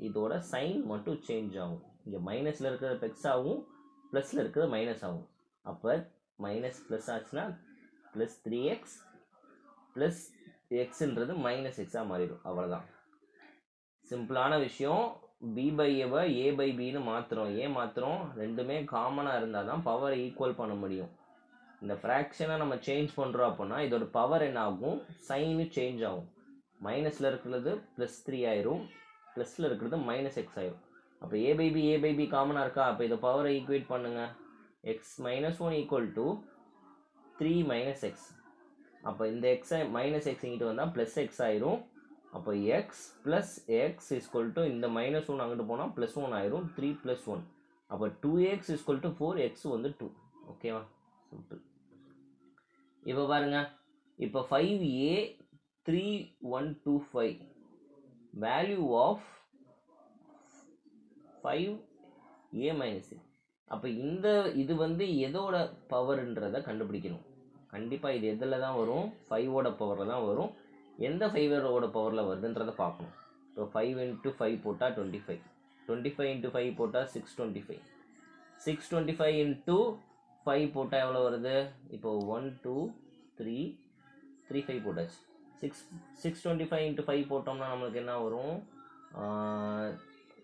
இதோட சைன் மட்டும் சேஞ்ச் ஆகும். இங்கே மைனஸில் இருக்கிறது ப்ளஸ் ஆகும், ப்ளஸில் இருக்கிறது மைனஸ் ஆகும். அப்போ மைனஸ் ப்ளஸ் ஆச்சுன்னா ப்ளஸ் 3x ப்ளஸ் எக்ஸுன்றது -x மாறிடும். அவ்வளோதான், சிம்பிளான விஷயம். b/a a/bன்னு மாற்றுறோம். ஏன் மாற்றுறோம், ரெண்டுமே காமனாக இருந்தால் தான் பவரை ஈக்குவல் பண்ண முடியும். இந்த ஃப்ராக்ஷனை நம்ம சேஞ்ச் பண்ணுறோம் அப்படின்னா இதோட பவர் என்ன ஆகும், சைனு சேஞ்ச் ஆகும். மைனஸில் இருக்கிறது +3 ஆயிரும், ப்ளஸில் இருக்கிறது -x ஆயிரும். அப்போ a/b காமனாக இருக்கா? அப்போ இதை பவரை ஈக்குவேட் பண்ணுங்க. x - 1 = 3 - x. அப்போ இந்த x -x இங்கிட்டு வந்தால் +x ஆயிரும். அப்போ x + x = இந்த -1 அங்கிட்டு போனால் +1 ஆயிரும். 3 + 1, அப்போ 2x = 4, x வந்து 2. ஓகேவா? சிம்பிள். இப்போ பாருங்க, இப்போ 5a 3125 வேல்யூ ஆஃப் 5a - அப்போ இது வந்து எதோட பவர்ன்றதை கண்டுபிடிக்கணும். கண்டிப்பாக இது எதில் தான் வரும், 5ஓட பவரில் தான் வரும். எந்த 5ஓட பவரில் வருதுன்றதை பார்க்கணும். இப்போ 5 × 5 போட்டால் 25, 25 × 5 போட்டால் 625, 625 × 5 போட்டால் எவ்வளோ வருது? இப்போ 1 2 3 3 5 போட்டாச்சு. 625 × 5 போட்டோம்னா நம்மளுக்கு என்ன வரும்,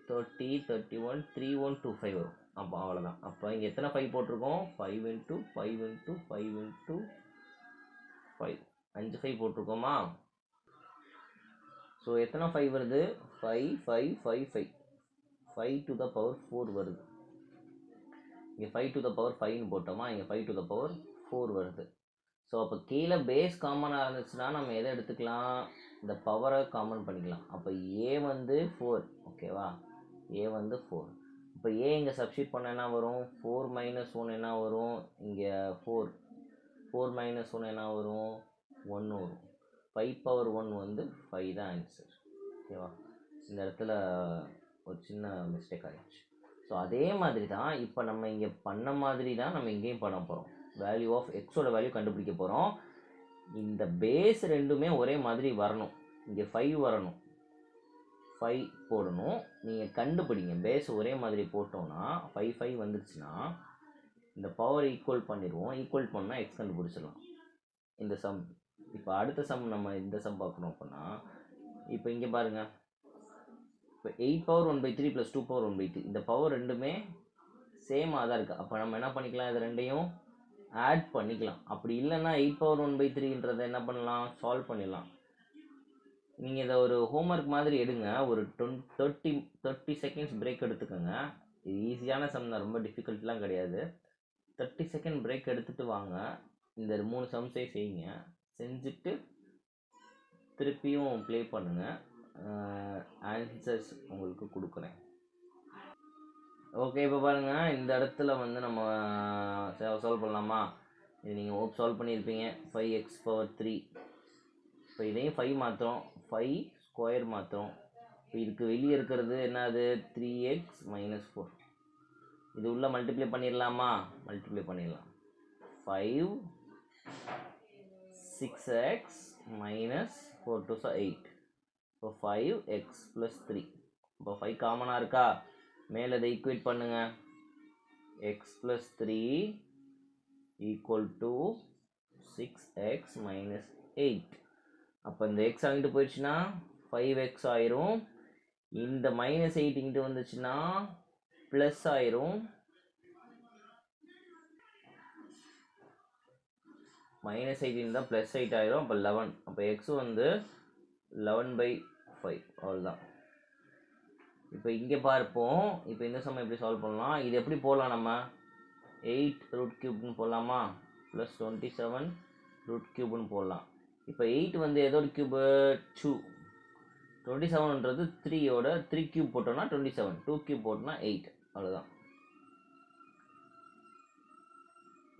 30 31 3125 வரும். அப்போ அவ்வளோதான். அப்போ இங்கே எத்தனை 5 போட்டிருக்கோம், 5 × 5 × 5 × 5 5 5 போட்டிருக்கோமா? ஸோ எத்தனை 5 வருது? 5 5 5 5 5 to the power 4 வருது. இங்கே 5 to the power 5ன்னு போட்டோமா, இங்கே 5 to the power 4 வருது. ஸோ அப்போ கீழே பேஸ் காமனாக இருந்துச்சுன்னா நம்ம எதை எடுத்துக்கலாம்? இந்த பவரை காமன் பண்ணிக்கலாம். அப்போ ஏ வந்து 4, ஓகேவா? ஏ வந்து 4. இப்போ ஏ இங்கே சப்ஸ்டியூட் பண்ண என்ன வரும்? 4 மைனஸ் 1 என்ன வரும்? இங்கே 4 4 மைனஸ் 1 என்ன வரும்? 1 வரும். 5 பவர் 1 வந்து 5 தான் ஆன்சர், ஓகேவா? இந்த இடத்துல ஒரு சின்ன மிஸ்டேக் ஆகிடுச்சு. ஸோ அதே மாதிரி தான் இப்போ நம்ம இங்கே பண்ண மாதிரி தான் நம்ம இங்கேயும் பண்ண போகிறோம். வேல்யூ ஆஃப் எக்ஸோட வேல்யூ கண்டுபிடிக்க போகிறோம். இந்த பேஸ் ரெண்டுமே ஒரே மாதிரி வரணும். இங்கே 5 வரணும், 5 போடணும். நீங்கள் கண்டுபிடிங்க. பேஸ் ஒரே மாதிரி போட்டோன்னா 5 5 வந்துருச்சுன்னா இந்த பவர் ஈக்குவல் பண்ணிடுவோம். ஈக்குவல் பண்ணால் எக்ஸ் கண்டுபிடிச்சிடலாம். இந்த சம் இப்போ அடுத்த சம் நம்ம இந்த சம் பார்க்கணும் அப்படின்னா, இப்போ இங்கே பாருங்கள், இப்போ 8 பவர் 1/3 + 2 பவர் 1/3 இந்த பவர் ரெண்டுமே சேமாக தான் இருக்குது. அப்போ நம்ம என்ன பண்ணிக்கலாம்? இது ரெண்டையும் ஆட் பண்ணிக்கலாம். அப்படி இல்லைன்னா 8 பவர் 1/3ன்றதை என்ன பண்ணலாம்? சால்வ் பண்ணிடலாம். நீங்கள் இதை ஒரு ஹோம்ஒர்க் மாதிரி எடுங்க. ஒரு 30 செகண்ட்ஸ் பிரேக் எடுத்துக்கோங்க. இது ஈஸியான சம் தான், ரொம்ப டிஃபிகல்ட்லாம் கிடையாது. 30 செகண்ட் பிரேக் எடுத்துகிட்டு வாங்க. இந்த 3 சம்ஸே செய்யுங்க. செஞ்சுட்டு திருப்பியும் ப்ளே பண்ணுங்கள். ஆன்சர்ஸ் உங்களுக்கு கொடுக்குறேன். ஓகே, இப்போ பாருங்கள், இந்த இடத்துல வந்து நம்ம சால்வ் பண்ணலாமா? இது நீங்கள் ஹோப் சால்வ் பண்ணியிருப்பீங்க. 5x power 3. இப்போ இதையும் 5 மாற்றோம், 5 ஸ்கொயர் மாற்றோம். இப்போ இதுக்கு வெளியே இருக்கிறது என்னது? 3x - 4. இது உள்ள மல்டிப்ளை பண்ணிடலாமா? மல்டிப்ளை பண்ணிடலாம். 5 6x - 4 2 8. இப்போ 5x + 3. இப்போ 5 காமனாக இருக்கா? மேலே இதை ஈக்குவேட் பண்ணுங்க. x + 3 = 6x - 8. அப்போ இந்த x அங்கிட்டு போயிடுச்சுன்னா 5x ஆயிரும். இந்த -8 இங்கிட்டு வந்துச்சுன்னா ப்ளஸ் ஆயிரும். -8 இருந்தால் +8 ஆயிரும். அப்போ 11. அப்போ x வந்து 11/5. அவ்வளோதான். இப்போ இங்கே பார்ப்போம். இப்போ இந்த சம் எப்படி சால்வ் பண்ணலாம்? இது எப்படி போடலாம்? நம்ம 8√3ன்னு போடலாமா? ப்ளஸ் 27√3ன்னு போடலாம். இப்போ 8 வந்து எதோட கியூபு? 2. 27ன்றது 3யோட 3 கியூப் போட்டோம்னா 27. 2 கியூப் போட்டோம்னா 8. அவ்வளோதான்.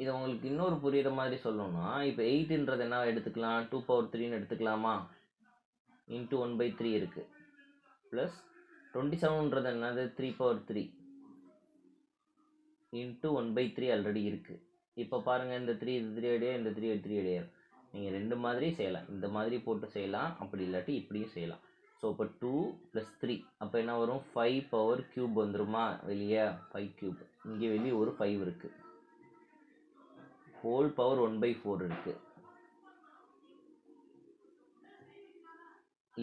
இதை உங்களுக்கு இன்னொரு புரியுற மாதிரி சொல்லணும்னா, இப்போ 8ன்றது என்ன எடுத்துக்கலாம்? 2 பவர் 3ன்னு எடுத்துக்கலாமா? இன்ட்டு 1/3 இருக்குது. ப்ளஸ் 27ன்றது என்னது? 3 பவர் 3 இன்ட்டு 1/3 ஆல்ரெடி இருக்குது. இப்போ பாருங்கள், இந்த 3 இது 3 அடியா, இந்த 3 3 அடியா. நீங்கள் ரெண்டு மாதிரி செய்யலாம். இந்த மாதிரி போட்டு செய்யலாம், அப்படி இல்லாட்டி இப்படியும் செய்யலாம். ஸோ இப்போ 2 + 3 அப்போ என்ன வரும்? 5 பவர் கியூப் வந்துருமா வெளியே? 5 கியூப். இங்கே வெளியே ஒரு 5 இருக்குது. ஹோல் பவர் 1/4 இருக்குது.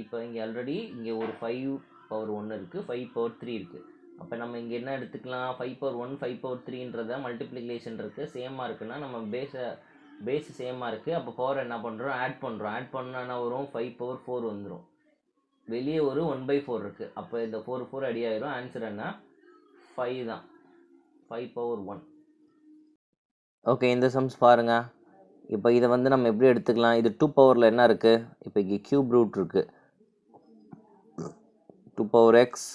இப்போ இங்கே ஆல்ரெடி இங்கே ஒரு 5 பவர் 1 இருக்குது, 5 பவர் 3 இருக்குது. அப்போ நம்ம இங்கே என்ன எடுத்துக்கலாம்? 5 பவர் 1 5 பவர் 3ன்றத மல்டிப்ளிகேஷன் இருக்குது. சேமாக இருக்குன்னா நம்ம பேஸ் சேமாக இருக்குது. அப்போ பவர் என்ன பண்ணுறோம்? ஆட் பண்ணுறோம். ஆட் பண்ணால் என்ன வரும்? 5 பவர் 4 வந்துடும். வெளியே ஒரு 1/4 இருக்குது. அப்போ இந்த 4 4 அடி ஆயிரும். ஆன்சர் என்ன? 5 தான். 5 பவர் 1. ஓகே, இந்த சம்ஸ் பாருங்கள். இப்போ இதை வந்து நம்ம எப்படி எடுத்துக்கலாம்? இது 2 பவரில் என்ன இருக்குது? இப்போ இங்கே கியூப் ரூட் இருக்குது. 2 பவர் எக்ஸ்.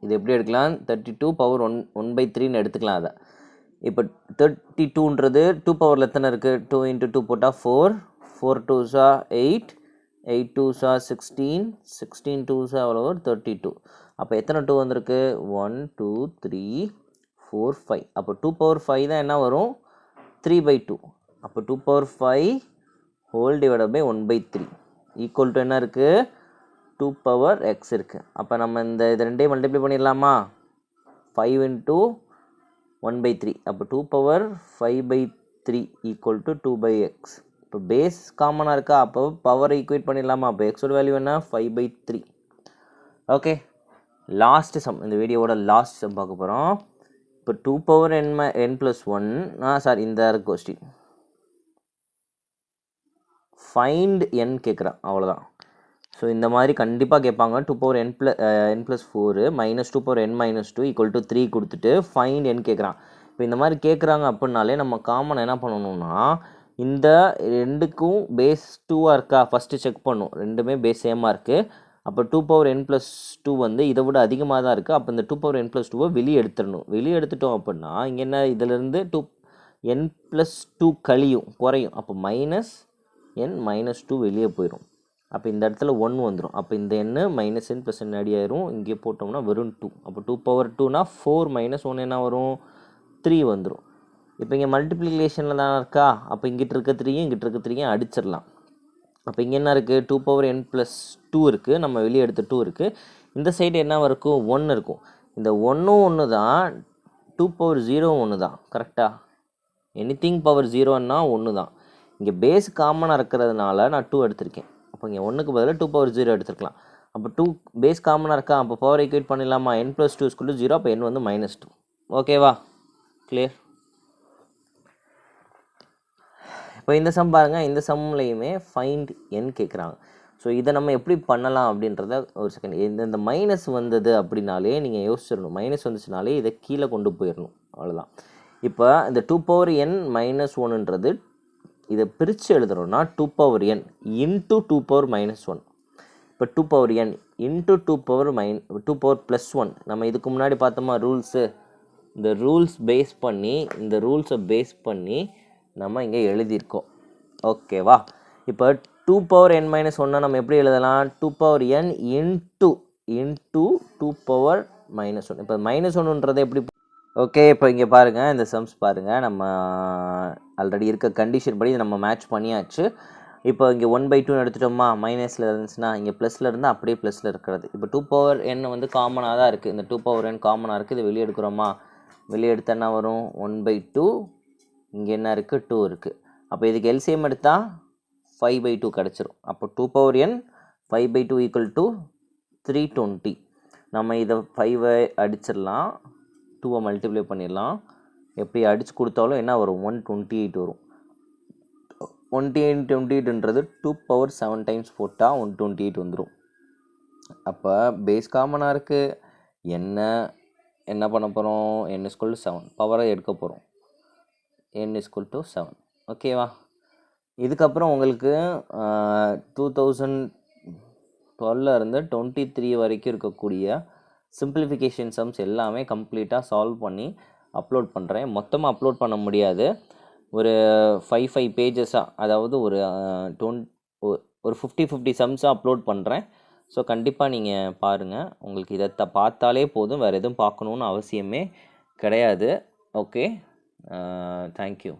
இது எப்படி எடுக்கலாம்? 32 பவர் 1/3ன்னு எடுத்துக்கலாம். அதை இப்போ 32ன்றது 2 பவரில் எத்தனை இருக்குது? 2 × 2 போட்டால் 4. 4 2s 8. 8 2s 16. 16 2s எவ்வளோ? 32. அப்போ எத்தனை 2 வந்திருக்கு? 1 2 3 4 5. அப்போ 2 பவர் 5 தான் என்ன வரும்? 3/2. அப்போ 2 power 5 whole divided by 1/3 equal to என்ன இருக்குது? 2 பவர் எக்ஸ் இருக்குது. அப்போ நம்ம இது ரெண்டையும் மல்டிப்ளை பண்ணிடலாமா? 5 × 1/3. அப்போ 2 பவர் 5/3 ஈக்குவல் டு 2/x. இப்போ பேஸ் காமனாக இருக்கா? அப்போ பவரை ஈக்குவேட் பண்ணிடலாமா? அப்போ எக்ஸோட வேல்யூ என்ன? 5/3. ஓகே, லாஸ்ட் சம், இந்த வீடியோவோட லாஸ்ட் சம் பார்க்க போகிறோம். இப்போ 2 பவர் n + 1 சாரி, இந்த கொஸ்டின் ஃபைண்ட் n கேட்குறேன். அவ்வளோதான். ஸோ இந்த மாதிரி கண்டிப்பாக கேட்பாங்க. 2n+4 -2n-2 ஈக்குவல் டு 3 கொடுத்துட்டு ஃபைண்ட் n கேட்குறான். இப்போ இந்த மாதிரி கேட்குறாங்க அப்படின்னாலே நம்ம காமன் என்ன பண்ணணும்னா, இந்த ரெண்டுக்கும் பேஸ் 2ஆக இருக்கா ஃபஸ்ட்டு செக் பண்ணும். ரெண்டுமே பேஸ் சேமாக இருக்குது. அப்போ 2n+2 வந்து இதை விட அதிகமாக தான் இருக்குது. அப்போ இந்த 2n+2 வெளியே எடுத்துடணும். வெளியே எடுத்துட்டோம் அப்படின்னா இங்கே என்ன, இதிலேருந்து n+2 குறையும். அப்போ -n-2 வெளியே போயிடும். அப்போ இந்த இடத்துல 1 வந்துடும். அப்போ இந்த n -n+n அடி ஆயிரும். இங்கே போட்டோம்னா வெறும் 2. அப்போ 2/2னா 4 - 1 என்ன வரும், 3 வந்துடும். இப்போ இங்கே மல்டிப்ளிகேஷனில் தானே இருக்கா. அப்போ இங்கிட்ட இருக்க 3யும் இங்கிட்ட இருக்க 3யும் அடிச்சிடலாம். அப்போ இங்கே என்ன இருக்குது, 2n+2 இருக்குது. நம்ம வெளியே எடுத்த 2 இருக்குது. இந்த சைடு என்ன இருக்கும், 1 இருக்கும். இந்த 1 தான் 2/0 1 தான். கரெக்டாக எனிதிங் பவர் 0ன்னா 1 தான். இங்கே பேஸ் காமனாக இருக்கிறதுனால நான் 2 எடுத்திருக்கேன். அப்போ இங்கே 1க்கு பதிலாக 2/0 எடுத்துருக்கலாம். அப்போ 2 பேஸ் காமனாக இருக்கா. அப்போ பவர் ஈக்குவேட் பண்ணிடலாமா, n+2 = 0. அப்போ n வந்து -2. ஓகேவா, கிளியர். இப்போ இந்த சம் பாருங்கள். இந்த சம்லையுமே ஃபைண்ட் n கேட்குறாங்க. ஸோ இதை நம்ம எப்படி பண்ணலாம் அப்படின்றத ஒரு செகண்ட். இந்த மைனஸ் வந்தது அப்படின்னாலே நீங்கள் யோசிச்சிடணும். மைனஸ் வந்துச்சுனாலே இதை கீழே கொண்டு போயிடணும், அவ்வளோதான். இப்போ இந்த 2n-1ன்றது இதை பிரித்து எழுதுறோம்னா 2n இன்ட்டு 2 இப்போ 2n இன்ட்டு 2 +1. நம்ம இதுக்கு முன்னாடி பார்த்தோமா ரூல்ஸு, இந்த ரூல்ஸ் பேஸ் பண்ணி, இந்த ரூல்ஸை பேஸ் பண்ணி நம்ம இங்கே எழுதியிருக்கோம். ஓகேவா. இப்போ 2n-1 நம்ம எப்படி எழுதலாம், 2n இன்ட்டு 2 இப்போ -1ன்றதை எப்படி. ஓகே, இப்போ இங்கே பாருங்கள், இந்த சம்ஸ் பாருங்கள். நம்ம ஆல்ரெடி இருக்க கண்டிஷன் படி நம்ம மேட்ச் பண்ணியாச்சு. இப்போ இங்கே 1/2 எடுத்துட்டோமா, மைனஸில் இருந்துச்சுன்னா இங்கே ப்ளஸில் இருந்தால் அப்படியே ப்ளஸில் இருக்கிறது. இப்போ 2n வந்து காமனாக தான் இருக்குது. இந்த 2n காமனாக இருக்குது. இது வெளியே எடுக்கிறோமா, வெளியே எடுத்தால் என்ன வரும், 1/2. இங்கே என்ன இருக்குது, 2 இருக்குது. அப்போ இதுக்கு எல்சிஎம் எடுத்தால் 5/2 கிடச்சிரும். அப்போ 2n 5/2 = 320. நம்ம இதை 5 அடிச்சிடலாம், 2 மல்டிப்ளை பண்ணிடலாம். எப்படி அடித்து கொடுத்தாலும் என்ன வரும், 128 வரும். 128ன்றது 2/7 டைம்ஸ் போட்டால் 128 வந்துடும். அப்போ பேஸ் காமனாக இருக்குது. என்ன பண்ண போகிறோம், n = 7. பவரை எடுக்க போகிறோம், n = 7. ஓகேவா. இதுக்கப்புறம் உங்களுக்கு 2012 இருந்து 23 வரைக்கும் இருக்கக்கூடிய சிம்பிளிஃபிகேஷன் சம்ஸ் எல்லாமே கம்ப்ளீட்டாக சால்வ் பண்ணி அப்லோட் பண்ணுறேன். மொத்தமாக அப்லோட் பண்ண முடியாது, ஒரு 5 பேஜஸாக, அதாவது ஒரு 50 சம்ஸாக அப்லோட் பண்ணுறேன். ஸோ கண்டிப்பாக நீங்கள் பாருங்கள். உங்களுக்கு இதை பார்த்தாலே போதும், வேறு எதுவும் பார்க்கணுன்னு அவசியமே கிடையாது. Okay, thank you.